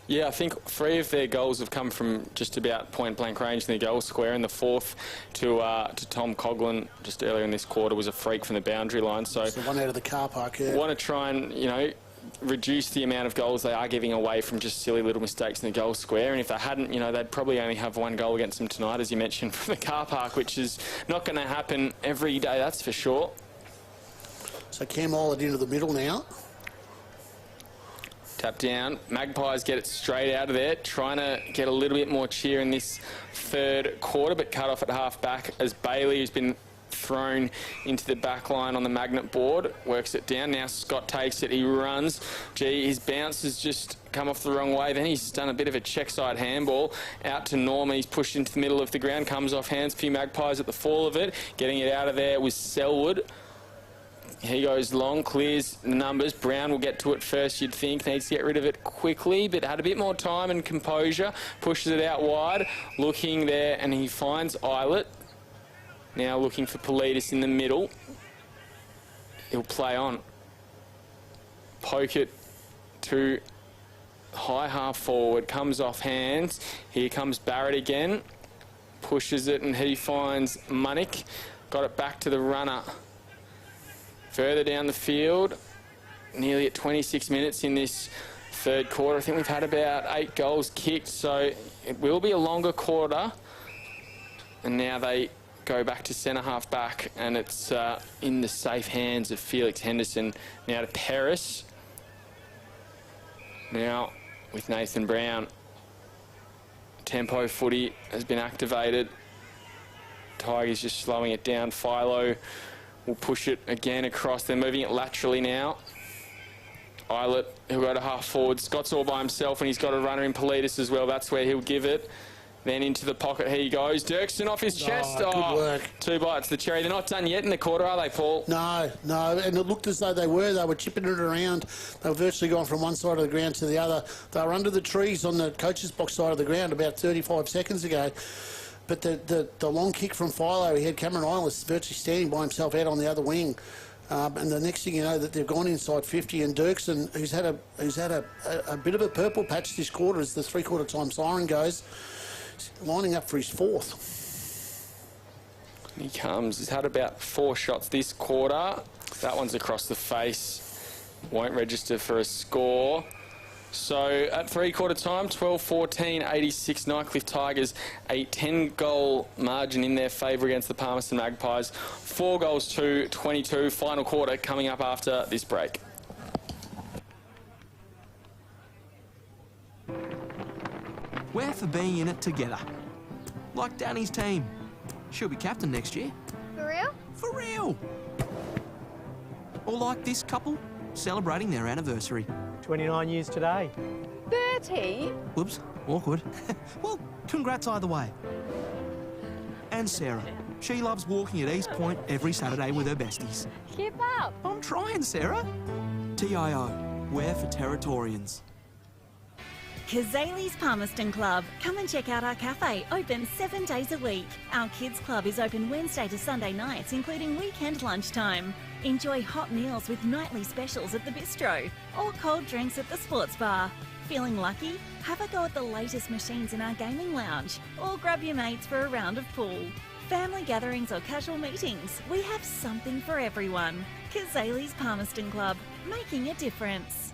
Yeah, I think 3 of their goals have come from just about point-blank range in the goal square, and the 4th to Tom Coughlin just earlier in this quarter was a freak from the boundary line. So one out of the car park, yeah. Want to try and, reduce the amount of goals they are giving away from just silly little mistakes in the goal square. And if they hadn't, they'd probably only have 1 goal against them tonight, as you mentioned, from the car park, which is not going to happen every day, that's for sure. So Cam Ollett into the middle now. Tap down. Magpies get it straight out of there, trying to get a little bit more cheer in this 3rd quarter, but cut off at half back as Bailey, who's been thrown into the back line on the magnet board, works it down. Now Scott takes it, he runs. His bounce has just come off the wrong way. Then he's done a bit of a check side handball out to Norman. He's pushed into the middle of the ground, comes off hands. Few Magpies at the fall of it. Getting it out of there was Selwood. He goes long, clears the numbers. Brown will get to it first, you'd think. Needs to get rid of it quickly, but had a bit more time and composure. Pushes it out wide. Looking there, and he finds Eilert. Now looking for Politis in the middle. He'll play on. Poke it to high half forward. Comes off hands. Here comes Barrett again. Pushes it, and he finds Munnick. Got it back to the runner. Further down the field, nearly at 26 minutes in this 3rd quarter. I think we've had about 8 goals kicked, so it will be a longer quarter. And now they go back to centre half back, and it's in the safe hands of Felix Henderson. Now to Paris. Now with Nathan Brown. Tempo footy has been activated. Tigers just slowing it down. Philo will push it again across. They're moving it laterally now. Eilert, he'll go to half forward. Scott's all by himself, and he's got a runner in Politis as well. That's where he'll give it. Then into the pocket he goes. Dirksen off his chest. Good work. 2 bites the cherry. They're not done yet in the quarter, are they, Paul? No, and it looked as though they were. They were chipping it around. They were virtually going from one side of the ground to the other. They were under the trees on the coach's box side of the ground about 35 seconds ago. But the long kick from Philo, he had Cameron Isles virtually standing by himself out on the other wing. And the next thing you know, that they've gone inside 50, and Dirksen, who's had a bit of a purple patch this quarter as the 3/4 time siren goes, lining up for his 4th. He comes. He's had about 4 shots this quarter. That one's across the face. Won't register for a score. So at 3/4 time, 12-14, 86 Nightcliff Tigers, a 10-goal margin in their favour against the Palmerston Magpies. 4 goals to 22. Final quarter coming up after this break. We're for being in it together. Like Danny's team. She'll be captain next year. For real? For real! Or like this couple, celebrating their anniversary. 29 years today. 30? Whoops, awkward. Well, congrats either way. And Sarah. She loves walking at East Point every Saturday with her besties. Keep up. I'm trying, Sarah. TIO, we're for Territorians. Kazali's Palmerston Club. Come and check out our cafe, open 7 days a week. Our kids club is open Wednesday to Sunday nights, including weekend lunchtime. Enjoy hot meals with nightly specials at the bistro or cold drinks at the sports bar. Feeling lucky? Have a go at the latest machines in our gaming lounge or grab your mates for a round of pool. Family gatherings or casual meetings, we have something for everyone. Kazali's Palmerston Club, making a difference.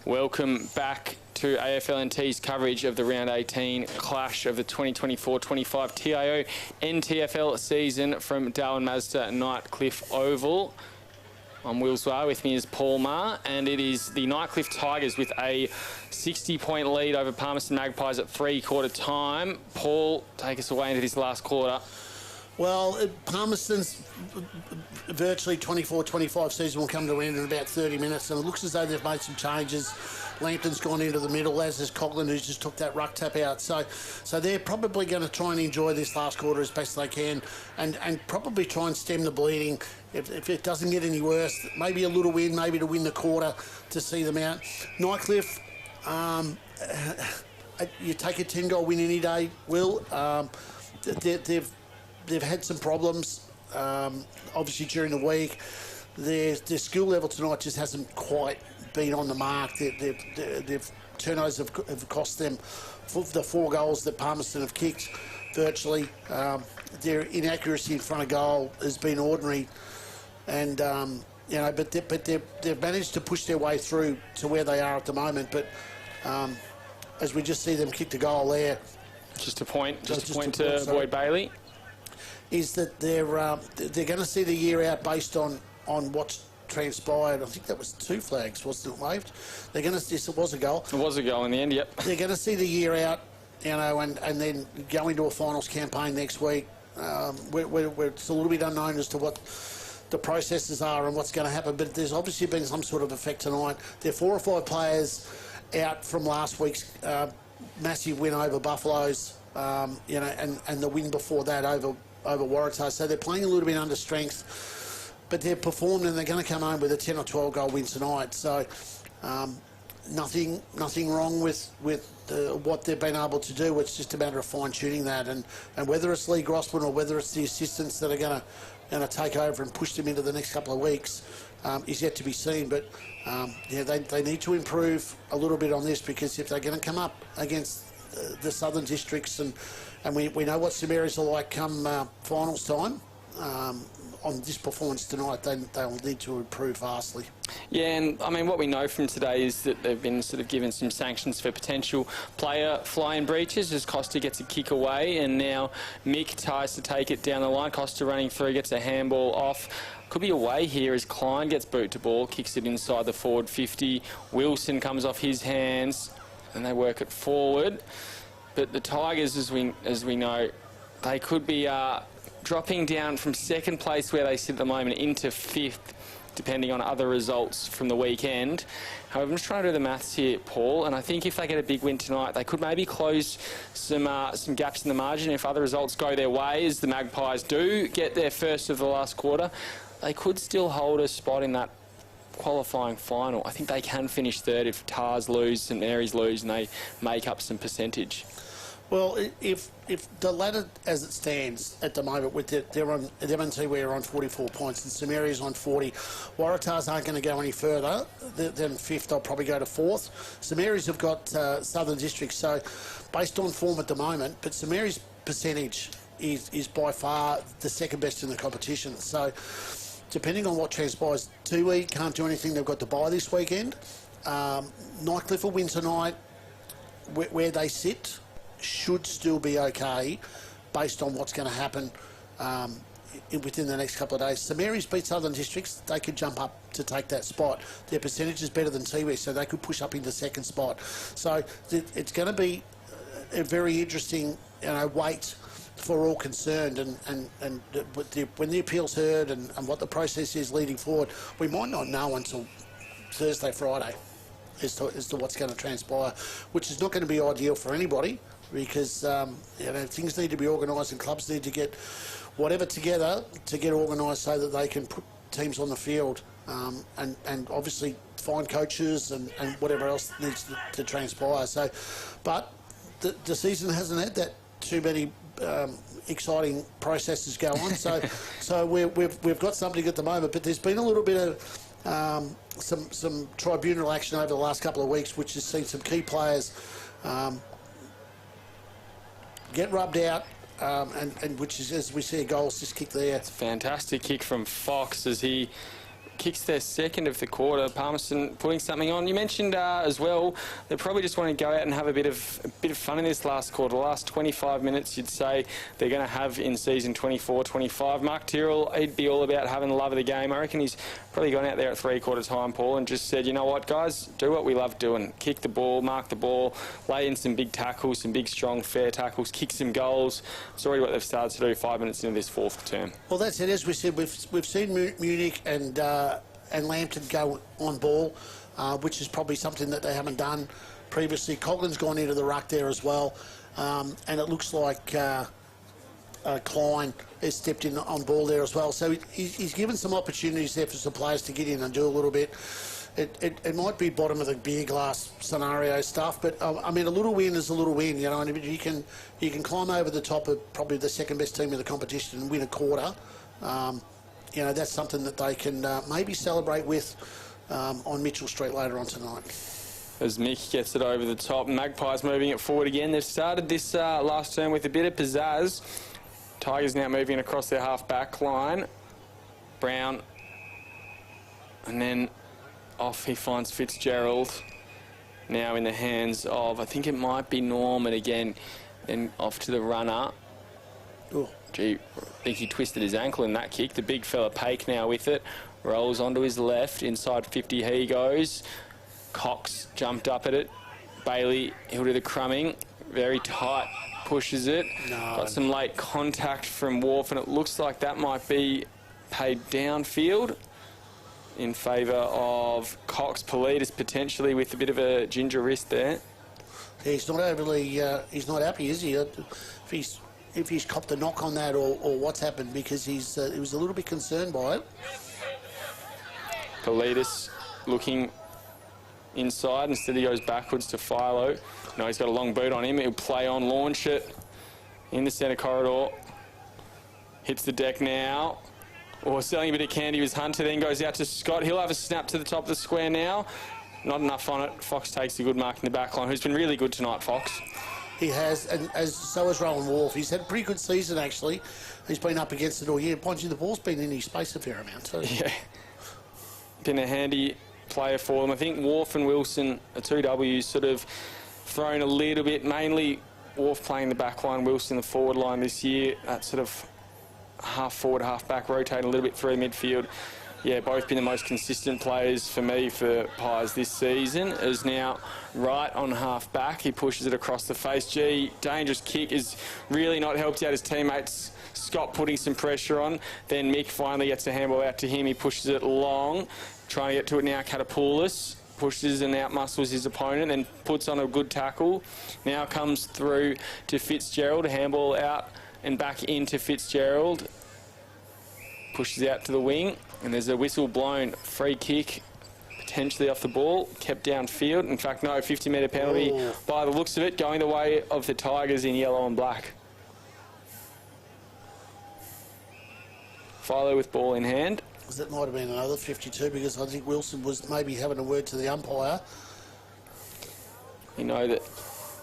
Welcome back to AFLNT's coverage of the Round 18 clash of the 2024-25 TIO NTFL season from Darwin Mazda Nightcliff Oval. I'm Will Zwar, with me is Paul Maher, and it is the Nightcliff Tigers with a 60-point lead over Palmerston Magpies at three-quarter time. Paul, take us away into this last quarter. Well, Palmerston's virtually 24-25 season will come to an end in about 30 minutes, and it looks as though they've made some changes. Lampton's gone into the middle, as has Coughlin, who just took that ruck tap out. So they're probably going to try and enjoy this last quarter as best they can, and probably try and stem the bleeding. If it doesn't get any worse, maybe a little win, maybe to win the quarter to see them out. Nightcliff, you take a 10-goal win any day, Will. They've had some problems, obviously, during the week. Their skill level tonight just hasn't quite been on the mark. Their turnovers have cost them the 4 goals that Palmerston have kicked, virtually. Their inaccuracy in front of goal has been ordinary. And, but they've managed to push their way through to where they are at the moment. But as we just see them kick the goal there. Just a point to Boyd Bailey. Is that they're going to see the year out based on what's transpired. I think that was 2 flags, wasn't it, waved? They're going to. Yes, it was a goal. It was a goal in the end. Yep. They're going to see the year out, and then go into a finals campaign next week. It's a little bit unknown as to what the processes are and what's going to happen. But there's obviously been some sort of effect tonight. There are 4 or 5 players out from last week's massive win over Buffaloes. And the win before that over Waratahs. So they're playing a little bit under strength, but they've performed and they're going to come home with a 10 or 12 goal win tonight. So nothing wrong with what they've been able to do. It's just a matter of fine-tuning that, and whether it's Lee Grossman or whether it's the assistants that are going to take over and push them into the next couple of weeks is yet to be seen. But they need to improve a little bit on this, because if they're going to come up against the southern districts, and we know what some areas are like come finals time, on this performance tonight, they'll need to improve vastly. Yeah, and I mean, what we know from today is that they've been sort of given some sanctions for potential player flying breaches, as Costa gets a kick away, and now Mick tries to take it down the line. Costa running through, gets a handball off. Could be away here as Klein gets boot to ball, kicks it inside the forward 50. Wilson comes off his hands, and they work it forward. But the Tigers, as we know, they could be dropping down from second place where they sit at the moment into 5th, depending on other results from the weekend. However, I'm just trying to do the maths here, Paul, and I think if they get a big win tonight, they could maybe close some gaps in the margin. If other results go their way, as the Magpies do get their first of the last quarter, they could still hold a spot in that qualifying final. I think they can finish 3rd if Tars lose, St Mary's lose, and they make up some percentage. Well, if the ladder as it stands at the moment, with they're on M&T, we're on 44 points, and St Mary's on 40. Waratahs aren't going to go any further than 5th. They'll probably go to 4th. St Mary's have got Southern Districts, so based on form at the moment, but St Mary's percentage is by far the second best in the competition. So depending on what transpires, Tiwi can't do anything. They've got to bye this weekend. Nightcliff will win tonight. Where they sit should still be okay based on what's going to happen within the next couple of days. St Mary's beat Southern Districts. They could jump up to take that spot. Their percentage is better than Tiwi, so they could push up into 2nd spot. So it's going to be a very interesting wait for all concerned, and when the appeal's heard and what the process is leading forward, we might not know until Thursday, Friday as to what's going to transpire, which is not going to be ideal for anybody, because things need to be organised and clubs need to get whatever together to get organised so that they can put teams on the field, and obviously find coaches and whatever else needs to transpire. So, but the season hasn't had that too many exciting processes go on. So we've got something at the moment, but there's been a little bit of some tribunal action over the last couple of weeks, which has seen some key players get rubbed out, and which is, as we see, a goal assist kick there. It's a fantastic kick from Fox as he kicks their second of the quarter. Palmerston putting something on. You mentioned as well, they probably just want to go out and have a bit of fun in this last quarter. The last 25 minutes, you'd say they're going to have in season 24-25. Mark Tyrrell, he'd be all about having the love of the game. I reckon he's probably gone out there at three-quarter time, Paul, and just said, you know what, guys, do what we love doing. Kick the ball, mark the ball, lay in some big tackles, some big, strong, fair tackles, kick some goals. It's already what they've started to do 5 minutes into this fourth term. Well, that's it. As we said, we've seen Munich and Lambton go on ball, which is probably something that they haven't done previously. Coughlin's gone into the ruck there as well, and it looks like Klein has stepped in on ball there as well. So he's given some opportunities there for some players to get in and do a little bit. It might be bottom of the beer glass scenario stuff, but I mean, a little win is a little win, you know. And you can climb over the top of probably the second best team in the competition and win a quarter. You know, that's something that they can maybe celebrate with on Mitchell Street later on tonight. As Mick gets it over the top, Magpies moving it forward again. They've started this last term with a bit of pizzazz. Tigers now moving across their half-back line. Brown, and then off he finds Fitzgerald. Now in the hands of, I think it might be Norman again. Then off to the runner. Ooh. Gee, I think he twisted his ankle in that kick. The big fella Paik now with it. Rolls onto his left. Inside 50 he goes. Cox jumped up at it. Bailey, he'll do the crumbing. Very tight. Pushes it. No. Got some late contact from Wharf, and it looks like that might be paid downfield in favour of Cox. Politis potentially with a bit of a ginger wrist there. He's not overly, he's not happy, is he? If he's copped a knock on that or what's happened, because he was a little bit concerned by it. Politis looking inside. Instead he goes backwards to Philo. No, he's got a long boot on him. He'll play on, launch it in the centre corridor. Hits the deck now. Or selling a bit of candy was Hunter, then goes out to Scott. He'll have a snap to the top of the square now. Not enough on it. Fox takes a good mark in the back line, who's been really good tonight, Fox. He has, and so has Rowan Wharf. He's had a pretty good season, actually. He's been up against it all year. Ponching the ball's been in his space a fair amount, too. Yeah. Been a handy player for them. I think Wharf and Wilson are 2Ws, sort of thrown a little bit, mainly Wharf playing the back line, Wilson the forward line this year. That sort of half forward, half back, rotating a little bit through midfield. Yeah, both been the most consistent players for me for Pies this season. Is now right on half back. He pushes it across the face. Gee, dangerous kick is really not helped out his teammates. Scott putting some pressure on. Then Mick finally gets a handball out to him. He pushes it long. Trying to get to it now, Catapoulis. Pushes and out-muscles his opponent and puts on a good tackle. Now comes through to Fitzgerald. A handball out and back into Fitzgerald. Pushes out to the wing. And there's a whistle blown. Free kick, potentially off the ball. Kept downfield. In fact, no, 50-metre penalty by the looks of it, going the way of the Tigers in yellow and black. Philo with ball in hand. That might have been another 52, because I think Wilson was maybe having a word to the umpire. You know that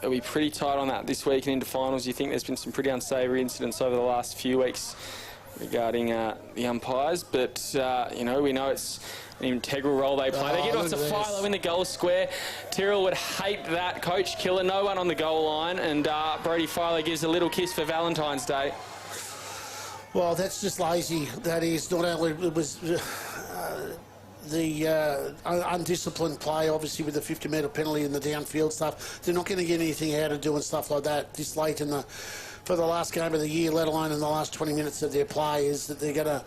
they'll be pretty tight on that this week and into finals. You think there's been some pretty unsavoury incidents over the last few weeks regarding the umpires, but you know, we know it's an integral role they play. They get on to Philo in the goal square. Tyrrell would hate that. Coach killer, no one on the goal line, and Brody Philo gives a little kiss for Valentine's Day. Well, that's just lazy. That is. Not only it was the undisciplined play, obviously, with the 50-metre penalty and the downfield stuff. They're not going to get anything out of doing stuff like that this late in for the last game of the year, let alone in the last 20 minutes of their play. Is that they're going to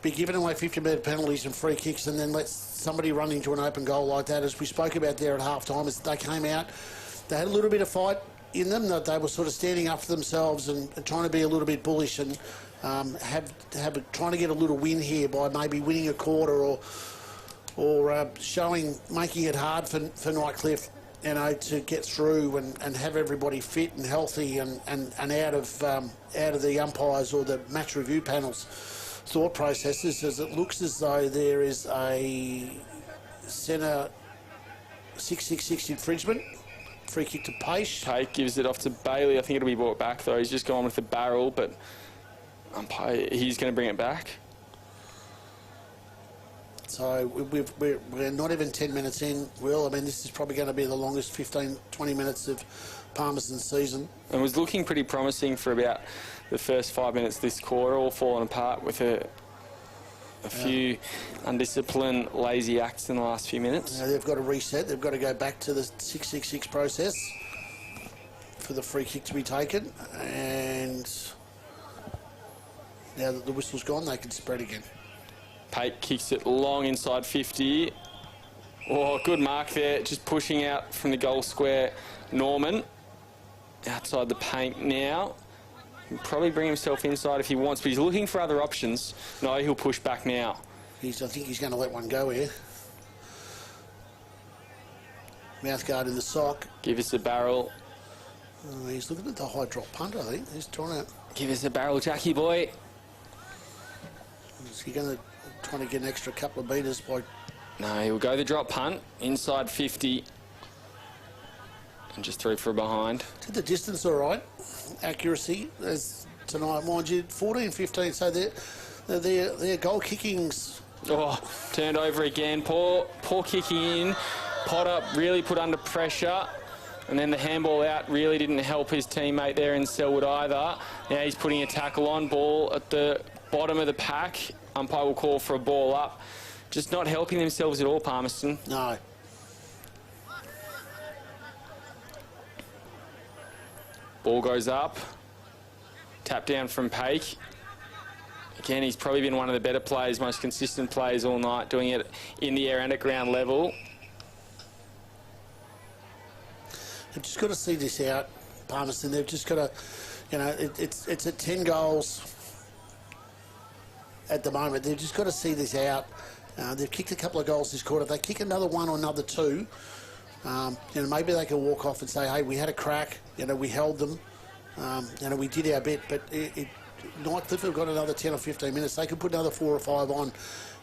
be giving away 50-metre penalties and free kicks, and then let somebody run into an open goal like that. As we spoke about there at half-time, as they came out, they had a little bit of fight in them, that they were sort of standing up for themselves and trying to be a little bit bullish and trying to get a little win here by maybe winning a quarter or making it hard for Nightcliff, you know, to get through and have everybody fit and healthy and out of the umpires or the match review panel's thought processes, as it looks as though there is a centre 666 infringement. Free kick to Pace. Pace gives it off to Bailey. I think it'll be brought back though. He's just gone with the barrel, but umpire, he's going to bring it back. So we're not even 10 minutes in, Will. I mean, this is probably going to be the longest 15, 20 minutes of Palmerston's season. And was looking pretty promising for about the first 5 minutes this quarter, all falling apart with a few undisciplined, lazy acts in the last few minutes. Now they've got to reset. They've got to go back to the 6-6-6 process for the free kick to be taken. And now that the whistle's gone, they can spread again. Pate kicks it long inside 50. Oh, good mark there, just pushing out from the goal square. Norman outside the paint now. He'll probably bring himself inside if he wants, but he's looking for other options. No, he'll push back now. I think he's going to let one go here. Mouthguard in the sock. Give us a barrel. Oh, he's looking at the high drop punt, I think. He's trying to... Give us a barrel, Jackie boy. Is he going to try to get an extra couple of metres by... No, he'll go the drop punt, inside 50. And just through for a behind. Did the distance all right? Accuracy, as tonight, mind you, 14-15, so their goal kickings... Oh, turned over again. Poor kicking in. Potter really put under pressure. And then the handball out really didn't help his teammate there in Selwood either. Now he's putting a tackle on, ball at the bottom of the pack. Umpire will call for a ball up. Just not helping themselves at all, Palmerston. No. Ball goes up. Tap down from Paik. Again, he's probably been one of the better players, most consistent players all night, doing it in the air and at ground level. They've just got to see this out, Palmerston. They've just got to, you know, it's at 10 goals at the moment. They've just got to see this out. They've kicked a couple of goals this quarter. If they kick another one or another two, you know, maybe they can walk off and say, hey, we had a crack. You know, we held them. You know, we did our bit. But Nightcliff have got another 10 or 15 minutes. They could put another 4 or 5 on,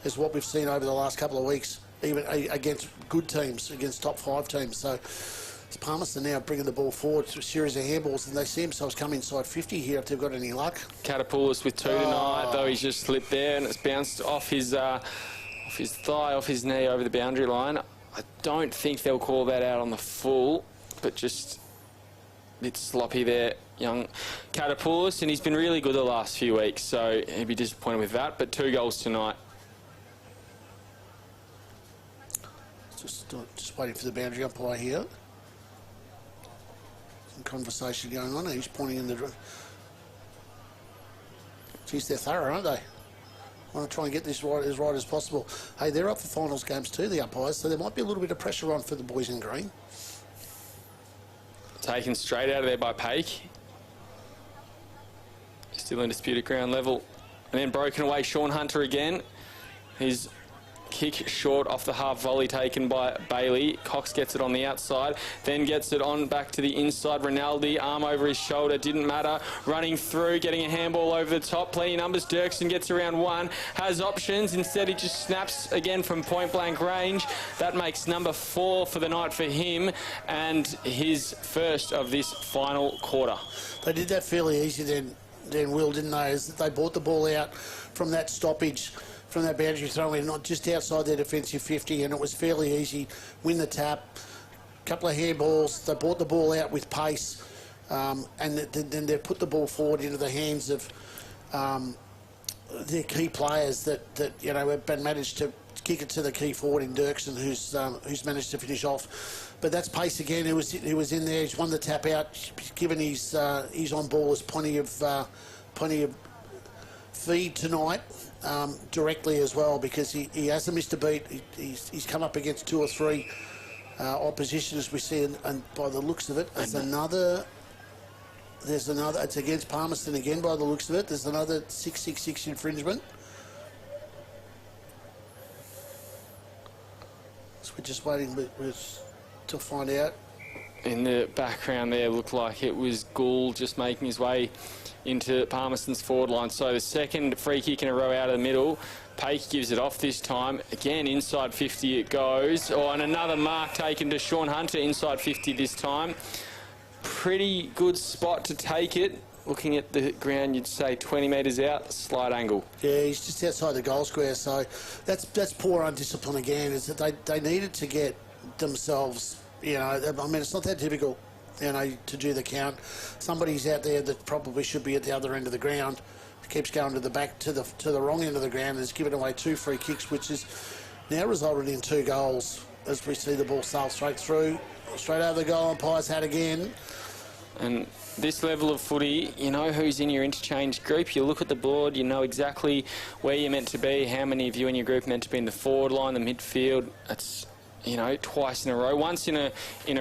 as what we've seen over the last couple of weeks, even against good teams, against top 5 teams. So it's Palmerston now bringing the ball forward to a series of handballs, and they see themselves come inside 50 here if they've got any luck. Catapulus with 2 tonight, though he's just slipped there, and it's bounced off his thigh, off his knee over the boundary line. I don't think they'll call that out on the full, but just a bit sloppy there, young Catapulus, and he's been really good the last few weeks, so he'd be disappointed with that, but 2 goals tonight. Just waiting for the boundary umpire here. Some conversation going on. He's pointing in the... Geez, they're thorough, aren't they? Want to try and get this right as possible. Hey, they're up for finals games too, the umpires, so there might be a little bit of pressure on for the boys in green. Taken straight out of there by Paik. Still in dispute at ground level. And then broken away, Sean Hunter again. His kick short off the half volley taken by Bailey. Cox gets it on the outside, then gets it on back to the inside. Rinaldi, arm over his shoulder, didn't matter. Running through, getting a handball over the top. Plenty of numbers. Dirksen gets around 1, has options. Instead, he just snaps again from point blank range. That makes number 4 for the night for him, and his first of this final quarter. They did that fairly easy then, Will, didn't they? As they brought the ball out from that stoppage, from that boundary throw in, not just outside their defensive 50, and it was fairly easy. Win the tap, couple of handballs. They brought the ball out with pace, and then they put the ball forward into the hands of their key players that you know have managed to kick it to the key forward in Dirksen, who's managed to finish off. But that's pace again. He was in there. He's won the tap out. Given he's on ball, there's plenty of feed tonight. Directly as well, because he hasn't missed a beat. He's come up against 2 or 3 opposition, as we see, and by the looks of it, there's another. It's against Palmerston again, by the looks of it. There's another 666 infringement. So we're just waiting to find out. In the background there, looked like it was Gould just making his way into Palmerston's forward line. So the second free kick in a row out of the middle. Paik gives it off this time. Again, inside 50 it goes. Oh, and another mark taken to Sean Hunter, inside 50 this time. Pretty good spot to take it. looking at the ground, you'd say 20 metres out, slight angle. Yeah, he's just outside the goal square, so that's poor undiscipline again. Is that they needed to get themselves, you know, I mean, it's not that difficult, you know, to do the count. Somebody's out there that probably should be at the other end of the ground, keeps going to the back, to the wrong end of the ground, and has given away 2 free kicks, which has now resulted in 2 goals, as we see the ball sail straight through, straight over the goal umpire's hat again. And this level of footy, you know who's in your interchange group. You look at the board, you know exactly where you're meant to be, how many of you in your group are meant to be in the forward line, the midfield. It's, you know, twice in a row. Once in a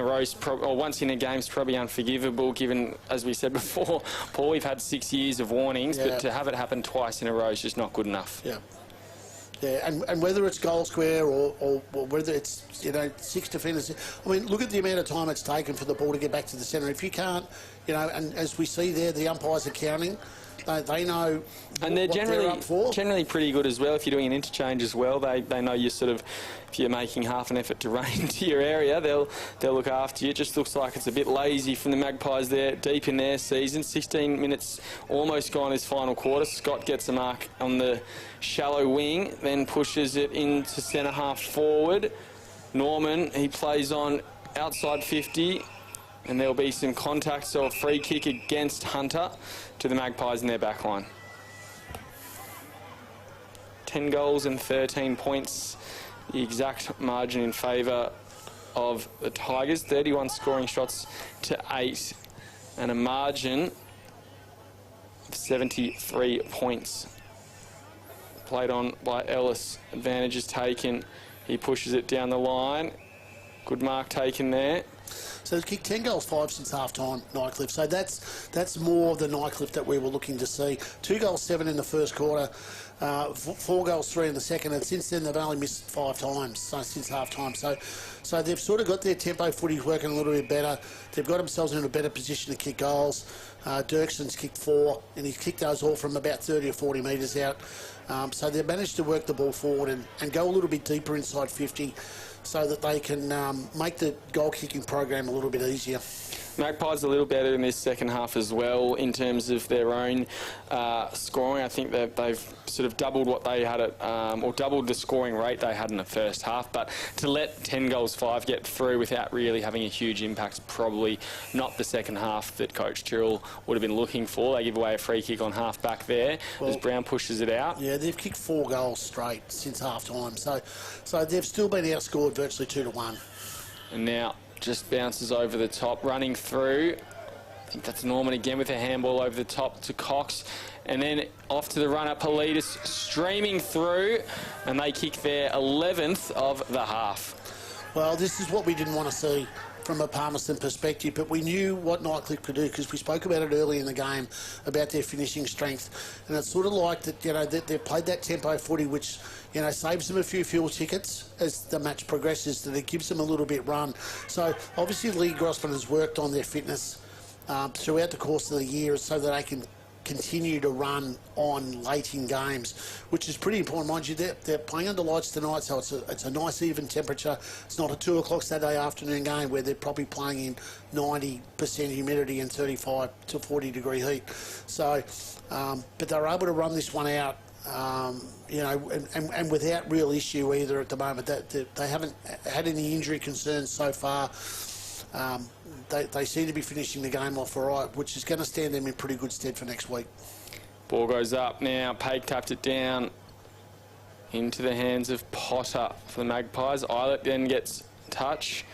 row's or once in a game's probably unforgivable, given, as we said before, Paul, we've had 6 years of warnings, but to have it happen twice in a row is just not good enough. Yeah. Yeah, and whether it's goal square or whether it's, you know, 6 defenders, I mean, look at the amount of time it's taken for the ball to get back to the centre. If you can't, you know, and as we see there, the umpires are counting. They know, and they're what they're up for. generally pretty good as well. If you're doing an interchange as well, they know you sort of, if you're making half an effort to run into your area, they'll look after you. It just looks like it's a bit lazy from the Magpies there, deep in their season. 16 minutes almost gone his final quarter. Scott gets a mark on the shallow wing, then pushes it into centre half forward. Norman, he plays on outside 50. And there'll be some contact, so a free kick against Hunter to the Magpies in their back line. 10 goals and 13 points, the exact margin in favour of the Tigers. 31 scoring shots to 8, and a margin of 73 points. Played on by Ellis. Advantage is taken. He pushes it down the line. Good mark taken there. So they've kicked 10 goals, 5 since half-time, Nightcliff. So that's more of the Nightcliff that we were looking to see. 2 goals, 7 in the first quarter, 4 goals, 3 in the second, and since then they've only missed 5 times since half-time. So they've sort of got their tempo footy working a little bit better. They've got themselves in a better position to kick goals. Dirkson's kicked 4, and he's kicked those all from about 30 or 40 metres out. So they've managed to work the ball forward and go a little bit deeper inside 50, so that they can make the goal-kicking program a little bit easier. Magpies a little better in this second half as well in terms of their own scoring. I think that they've sort of doubled what they had at, or doubled the scoring rate they had in the first half. But to let 10 goals 5 get through without really having a huge impact is probably not the second half that Coach Tyrrell would have been looking for. They give away a free kick on half back there as Brown pushes it out. Yeah, they've kicked 4 goals straight since half time, so they've still been outscored virtually 2-1. And now just bounces over the top, running through. I think that's Norman again with a handball over the top to Cox. And then off to the run-up, Politis streaming through, and they kick their 11th of the half. Well, this is what we didn't want to see from a Palmerston perspective, but we knew what Nightcliff could do because we spoke about it early in the game about their finishing strength, and it's sort of like that, you know, they've played that tempo footy, which, you know, saves them a few fuel tickets as the match progresses, that it gives them a little bit run. So obviously Lee Grossman has worked on their fitness throughout the course of the year so that they can continue to run on late in games, which is pretty important. Mind you, they're playing under lights tonight, so it's a nice even temperature. It's not a 2 o'clock Saturday afternoon game where they're probably playing in 90% humidity and 35 to 40 degree heat. So, but they're able to run this one out, you know, and without real issue either at the moment. They haven't had any injury concerns so far. They seem to be finishing the game off all right, which is going to stand them in pretty good stead for next week. Ball goes up now. Paik tapped it down into the hands of Potter for the Magpies. Eilert then gets touch.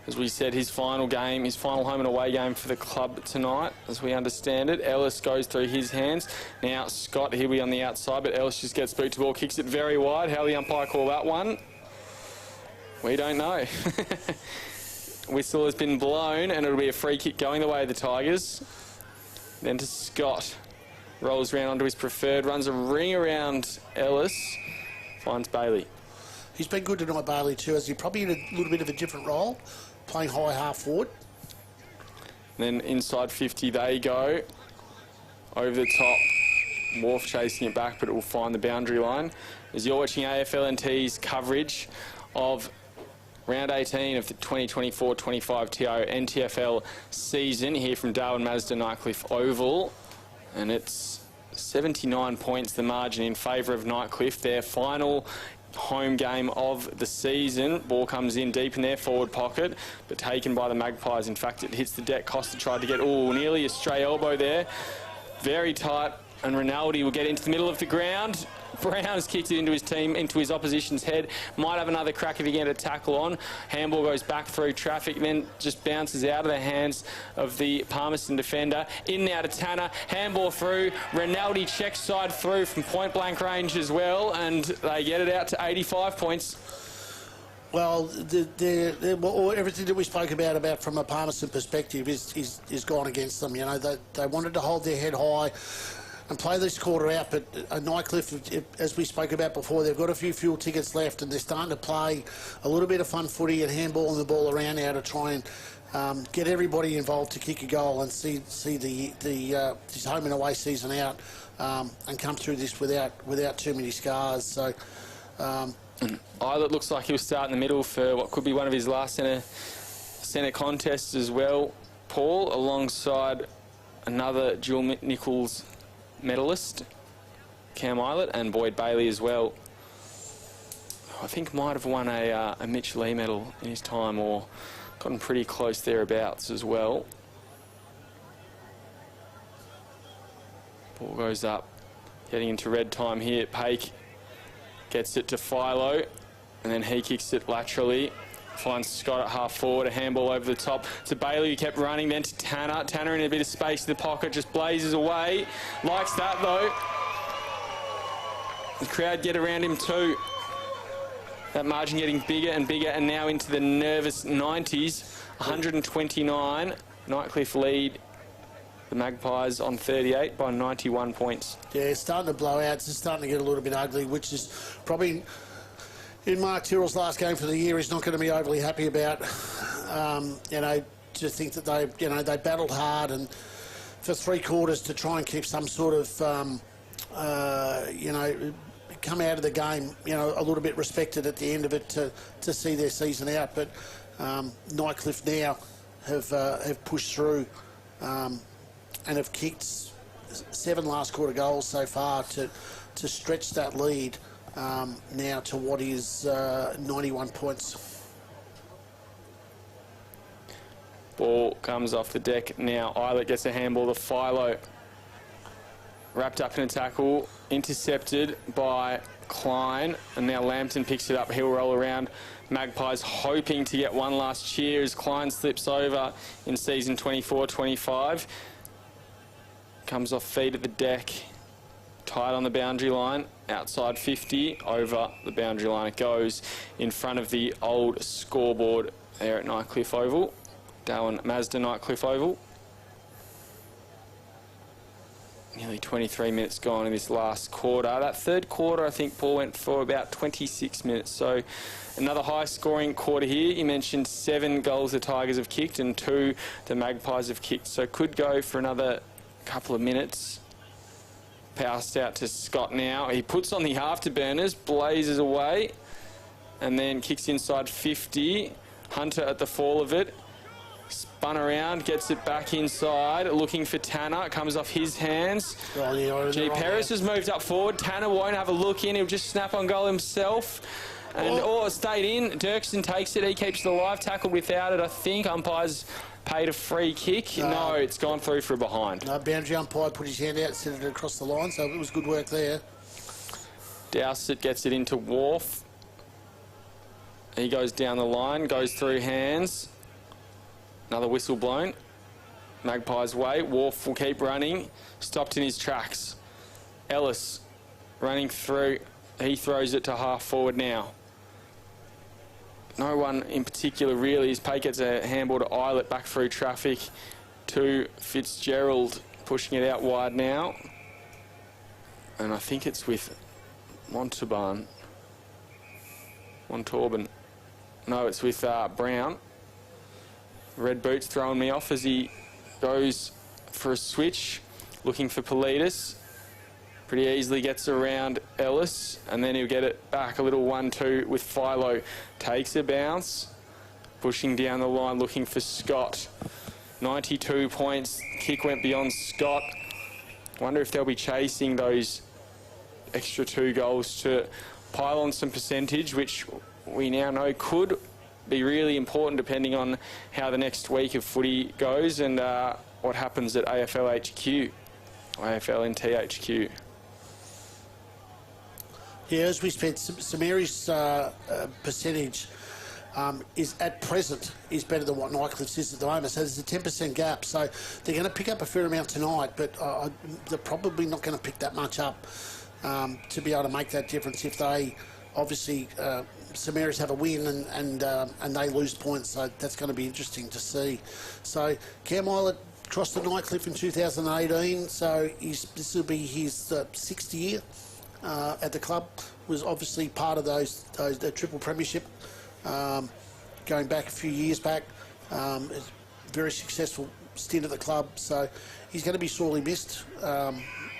As we said, his final game, his final home and away game for the club tonight, as we understand it. Ellis goes through his hands. Now Scott, he'll be on the outside, but Ellis just gets boot to ball, kicks it very wide. How the umpire call that one? We don't know. Whistle has been blown, and it'll be a free kick going the way of the Tigers. Then to Scott. Rolls round onto his preferred, runs a ring around Ellis, finds Bailey. He's been good tonight, Bailey, too, as he probably in a little bit of a different role, playing high half forward. Then inside 50 they go. Over the top. Wharf chasing it back, but it will find the boundary line. As you're watching AFLNT's coverage of Round 18 of the 2024-25 TIO NTFL season here from Darwin Mazda Nightcliff Oval. And it's 79 points, the margin in favour of Nightcliff. Their final home game of the season. Ball comes in deep in their forward pocket, but taken by the Magpies. In fact, it hits the deck. Costa tried to get, nearly a stray elbow there. Very tight, and Rinaldi will get into the middle of the ground. Brown's kicked it into his team, into his opposition's head. Might have another crack if he can get a tackle on. Handball goes back through traffic, then just bounces out of the hands of the Palmerston defender. In now to Tanner. Handball through. Rinaldi checks side through from point blank range as well, and they get it out to 85 points. Well, everything that we spoke about from a Palmerston perspective is gone against them. You know, they wanted to hold their head high and play this quarter out, but Nightcliff, as we spoke about before, they've got a few fuel tickets left, and they're starting to play a little bit of fun footy and handballing the ball around now to try and get everybody involved to kick a goal and see this home and away season out and come through this without too many scars. So. Eilert looks like he'll start in the middle for what could be one of his last centre contests as well, Paul, alongside another dual Nichols medalist, Cam Eilert, and Boyd Bailey as well. I think might have won a Mitch Lee medal in his time, or gotten pretty close thereabouts as well. Ball goes up, getting into red time here. Paik gets it to Philo, and then he kicks it laterally. Finds Scott at half forward, a handball over the top to Bailey, who kept running, then to Tanner. Tanner in a bit of space in the pocket, just blazes away. Likes that though. The crowd get around him too. That margin getting bigger and bigger, and now into the nervous 90s. 129. Nightcliff lead the Magpies on 38 by 91 points. Yeah, it's starting to blow out. It's starting to get a little bit ugly, which is probably, in Mark Tyrrell's last game for the year, he's not going to be overly happy about. You know, to think that they battled hard and for 3 quarters to try and keep some sort of, you know, come out of the game, you know, a little bit respected at the end of it to see their season out. But Nightcliff now have pushed through and have kicked 7 last quarter goals so far to stretch that lead now to what is 91 points. Ball comes off the deck now. Eilert gets a handball to Philo. Wrapped up in a tackle, intercepted by Klein, and now Lambton picks it up. He'll roll around. Magpies hoping to get one last cheer as Klein slips over in season 24-25. Comes off feet at the deck, tight on the boundary line, outside 50, over the boundary line it goes, in front of the old scoreboard there at Nightcliff Oval, Darwin Mazda Nightcliff Oval. Nearly 23 minutes gone in this last quarter. That third quarter, I think, Paul, went for about 26 minutes. So another high-scoring quarter here. You mentioned 7 goals the Tigers have kicked and 2 the Magpies have kicked. So could go for another couple of minutes. Passed out to Scott now. He puts on the afterburners, blazes away, and then kicks inside 50. Hunter at the fall of it. Spun around, gets it back inside, looking for Tanner. It comes off his hands. G. Paris has moved up forward. Tanner won't have a look in. He'll just snap on goal himself. And it stayed in. Dirksen takes it. He keeps it alive. Tackled without it, I think. Umpires paid a free kick. No, it's gone through for a behind. No, boundary umpire put his hand out, sent it across the line, so it was good work there. Dowsett gets it into Wharf. He goes down the line, goes through hands. Another whistle blown. Magpies way. Wharf will keep running. Stopped in his tracks. Ellis running through. He throws it to half forward now. No one in particular really. As Paik gets a handball to Eilert back through traffic to Fitzgerald, pushing it out wide now. And I think it's with Montalban. No, it's with Brown. Red boots throwing me off as he goes for a switch, looking for Politis. Pretty easily gets around Ellis, and then he'll get it back a little 1-2 with Philo. Takes a bounce, pushing down the line, looking for Scott. 92 points. Kick went beyond Scott. wonder if they'll be chasing those extra 2 goals to pile on some percentage, which we now know could be really important depending on how the next week of footy goes and what happens at AFL HQ, AFL NTFL. Yeah, as we said, St Mary's percentage is at present is better than what Nightcliff's is at the moment. So there's a 10% gap. So they're going to pick up a fair amount tonight, but they're probably not going to pick that much up to be able to make that difference if they obviously St Mary's have a win and they lose points. So that's going to be interesting to see. So Cam Eilert crossed the Nightcliff in 2018. So this will be his 6th year at the club. Was obviously part of the triple premiership. Going back a few years back, very successful stint at the club, so he's going to be sorely missed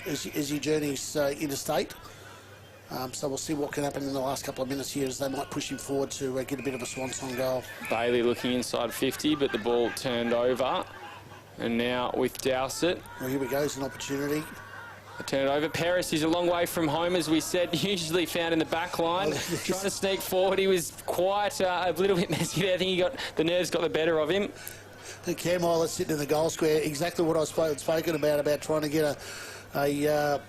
as he journeys interstate. So we'll see what can happen in the last couple of minutes here as they might push him forward to get a bit of a swan song goal. Bailey looking inside 50, but the ball turned over. And now with Dowsett. Well, here we go, it's an opportunity. Turn it over. Paris is a long way from home, as we said, usually found in the back line. Trying to sneak forward. He was quite a little bit messy there. I think the nerves got the better of him. And Cam Eilert sitting in the goal square, exactly what I've spoken about trying to get a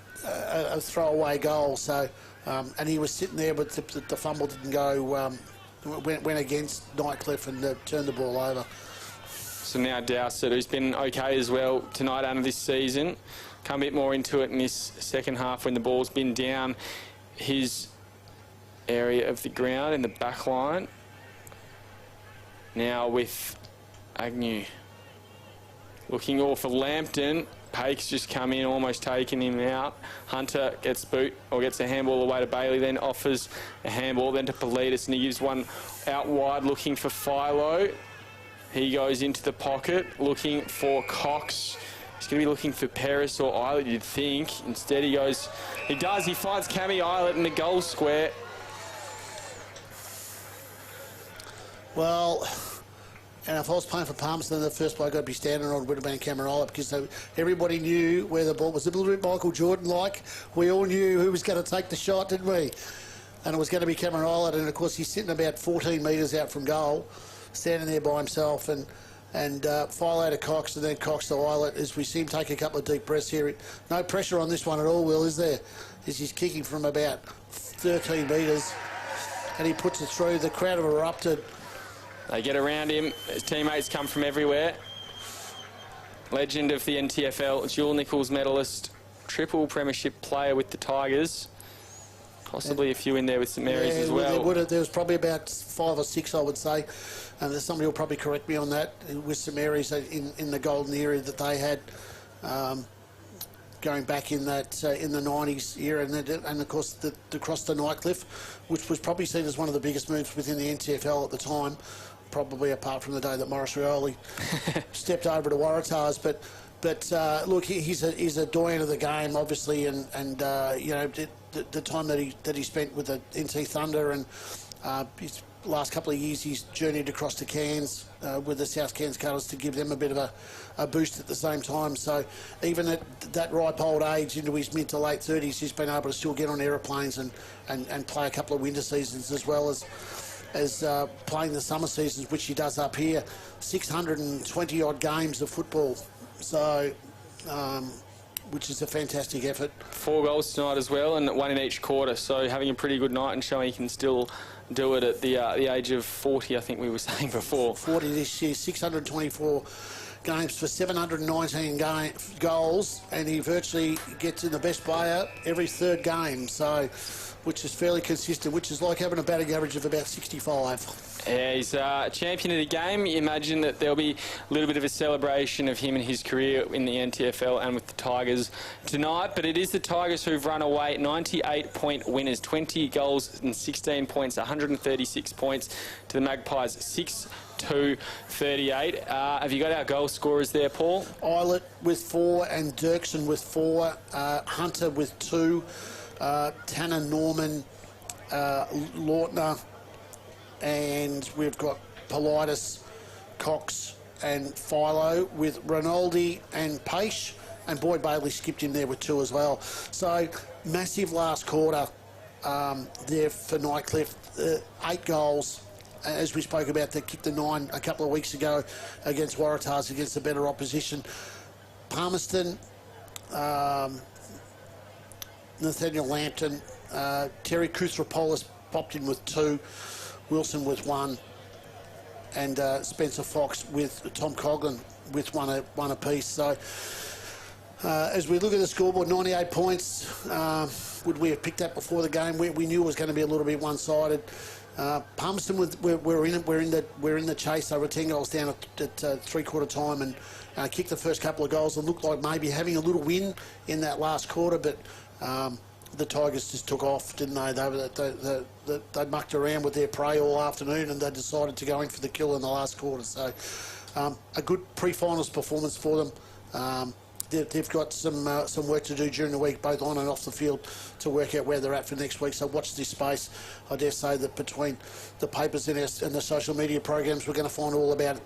throwaway goal. So, and he was sitting there, but the fumble didn't go, went against Nightcliff and turned the ball over. So now Dowsett, who's been okay as well tonight under this season. Come a bit more into it in this second half when the ball's been down his area of the ground in the back line. Now with Agnew. Looking all for Lambton. Pake's just come in, almost taking him out. Hunter gets boot or gets a handball away to Bailey, then offers a handball then to Politis, and he gives one out wide looking for Philo. He goes into the pocket looking for Cox. He's going to be looking for Paris or Eilert, you'd think. Instead, he finds Cammy Eilert in the goal square. Well, and if I was playing for Palmerston, the first bloke I'd be standing on would have been Cameron Eilert, because everybody knew where the ball was. A little bit Michael Jordan-like. We all knew who was going to take the shot, didn't we? And it was going to be Cameron Eilert, and of course he's sitting about 14 metres out from goal, standing there by himself, and Philo to Cox, and then Cox to Eilert as we see him take a couple of deep breaths here. No pressure on this one at all, Will, is there? As he's kicking from about 13 metres, and he puts it through. The crowd have erupted. They get around him. His teammates come from everywhere. Legend of the NTFL, dual Nichols medalist, triple premiership player with the Tigers. Possibly a few in there with St Mary's as well. There was probably about 5 or 6, I would say. And there's somebody will probably correct me on that with St Mary's in the golden era that they had, going back in that in the 90s era, and of course the cross to Nightcliff, which was probably seen as one of the biggest moves within the NTFL at the time, probably apart from the day that Morris Rioli stepped over to Waratahs. But look, he's a doyen of the game, obviously, and you know, the time that he spent with the NT Thunder, and his last couple of years he's journeyed across to Cairns with the South Cairns Cutters to give them a bit of a boost at the same time. So even at that ripe old age, into his mid to late 30s, he's been able to still get on aeroplanes and play a couple of winter seasons as well as playing the summer seasons, which he does up here. 620 odd games of football. So, which is a fantastic effort. 4 goals tonight as well, and 1 in each quarter. So having a pretty good night and showing he can still do it at the age of 40, I think we were saying before. 40 this year, 624 games for 719 goals, and he virtually gets in the best player every 3rd game. So, which is fairly consistent, which is like having a batting average of about 65. Yeah, he's a champion of the game. You imagine that there'll be a little bit of a celebration of him and his career in the NTFL and with the Tigers tonight. But it is the Tigers who've run away 98-point winners, 20 goals and 16 points, 136 points to the Magpies, 6-2-38. Have you got our goal scorers there, Paul? Eilert with 4 and Dirksen with 4, Hunter with 2, Tanner, Norman, Lautner, and we've got Politis, Cox and Philo, with Rinaldi and Paish and Boyd Bailey skipped in there with 2 as well. So massive last quarter there for Nightcliff. 8 goals, as we spoke about. They kicked the 9 a couple of weeks ago against Waratahs, against the better opposition. Palmerston, Nathaniel Lampton, Terry Kouthropoulos popped in with 2, Wilson with 1, and Spencer Fox with Tom Coughlin with one apiece. So as we look at the scoreboard, 98 points. Would we have picked that before the game? We knew it was going to be a little bit one-sided. Palmerston, we're in the chase. They were 10 goals down at three-quarter time and kicked the first couple of goals. It looked like maybe having a little win in that last quarter, but the Tigers just took off, didn't they? They mucked around with their prey all afternoon, and they decided to go in for the kill in the last quarter. So a good pre-finals performance for them. They've got some work to do during the week, both on and off the field, to work out where they're at for next week. So watch this space. I dare say that between the papers and the social media programs, we're going to find all about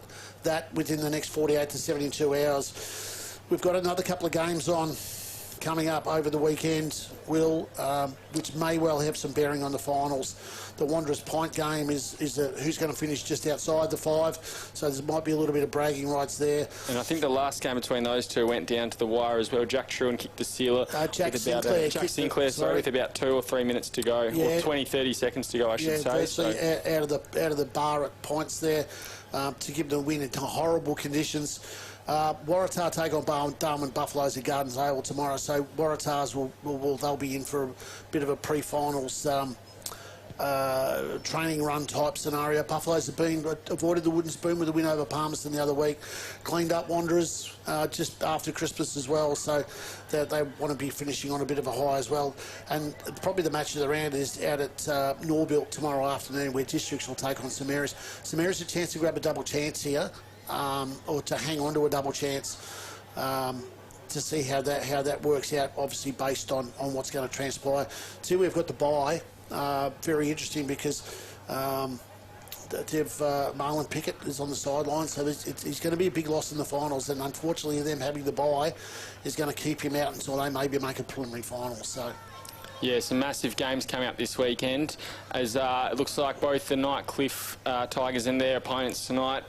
that within the next 48 to 72 hours. We've got another couple of games on coming up over the weekend, Will, which may well have some bearing on the finals. The Wanderers Pint game is who's going to finish just outside the 5, so there might be a little bit of bragging rights there. And I think the last game between those two went down to the wire as well. Jack Truan kicked the sealer. Jack Sinclair, with about 2 or 3 minutes to go, or 20-30 seconds to go, I should say. So out of the bar at Pints there to give them a win in horrible conditions. Waratah take on Darwin Buffaloes at Gardens Oval tomorrow, so Waratahs they'll be in for a bit of a pre-finals training run type scenario. Buffaloes have avoided the wooden spoon with a win over Palmerston the other week. Cleaned up Wanderers just after Christmas as well, so they want to be finishing on a bit of a high as well. And probably the match of the round is out at Norbuilt tomorrow afternoon, where Districts will take on St Mary's. St Mary's a chance to grab a double chance here, or to hang on to a double chance, to see how that works out, obviously based on what's going to transpire. See, we've got the bye. Very interesting because Marlon Pickett is on the sideline, so he's going to be a big loss in the finals, and unfortunately them having the bye is going to keep him out until they maybe make a preliminary final. So yeah, some massive games coming up this weekend, as it looks like both the Nightcliff Tigers and their opponents tonight,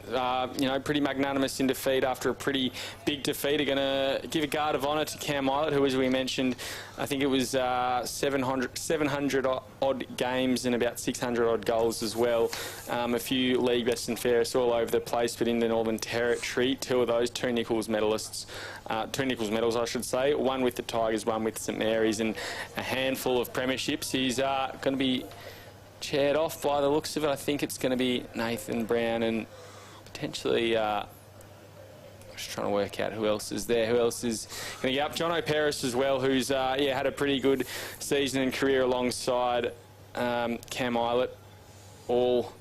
pretty magnanimous in defeat after a pretty big defeat, are going to give a guard of honour to Cam Islet, who, as we mentioned, I think it was 700 odd games and about 600 odd goals as well. A few league best and fairest all over the place, but in the Northern Territory, 2 of those, 2 Nichols medals, I should say, 1 with the Tigers, 1 with St Mary's, and a handful of premierships. He's going to be chaired off by the looks of it. I think it's going to be Nathan Brown and potentially just trying to work out who else is there. Who else is going to get up? John O'Paris as well, who's had a pretty good season and career alongside Cam Islet. All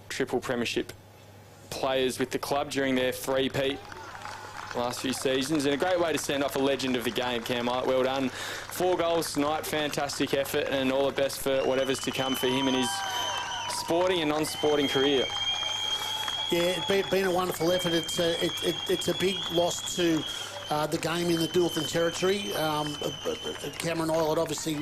triple premiership players with the club during their three-peat last few seasons, and a great way to send off a legend of the game, Cam Islet. Well done. 4 goals tonight, fantastic effort, and all the best for whatever's to come for him in his sporting and non-sporting career. Yeah, it's been a wonderful effort. It's a big loss to the game in the Northern Territory. Cameron Islet obviously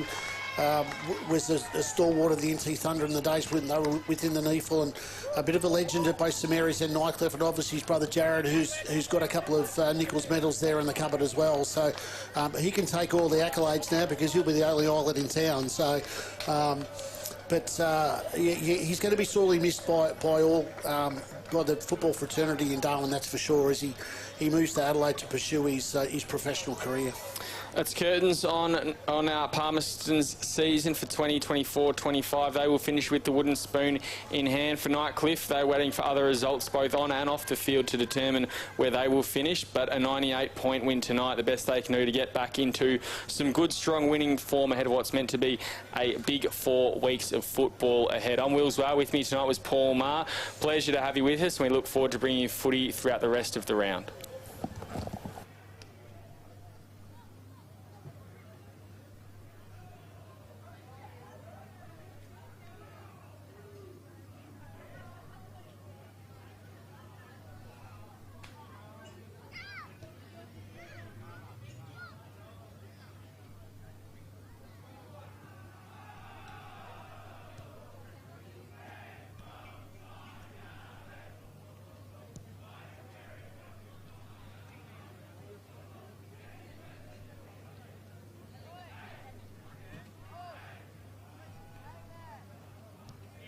was a stalwart of the NT Thunder in the days when they were within the NEFL, and a bit of a legend at both St Mary's and Nightcliff, and obviously his brother Jared, who's got a couple of Nichols medals there in the cupboard as well. So he can take all the accolades now because he'll be the only Islet in town. So, he's going to be sorely missed by all. By the football fraternity in Darwin, that's for sure, as he moves to Adelaide to pursue his professional career. That's curtains on our Palmerston's season for 2024-25. They will finish with the wooden spoon in hand. For Nightcliff, they're waiting for other results both on and off the field to determine where they will finish. But a 98-point win tonight, the best they can do to get back into some good, strong winning form ahead of what's meant to be a big 4 weeks of football ahead. I'm Will Zwar. With me tonight was Paul Maher. Pleasure to have you with us, and we look forward to bringing you footy throughout the rest of the round.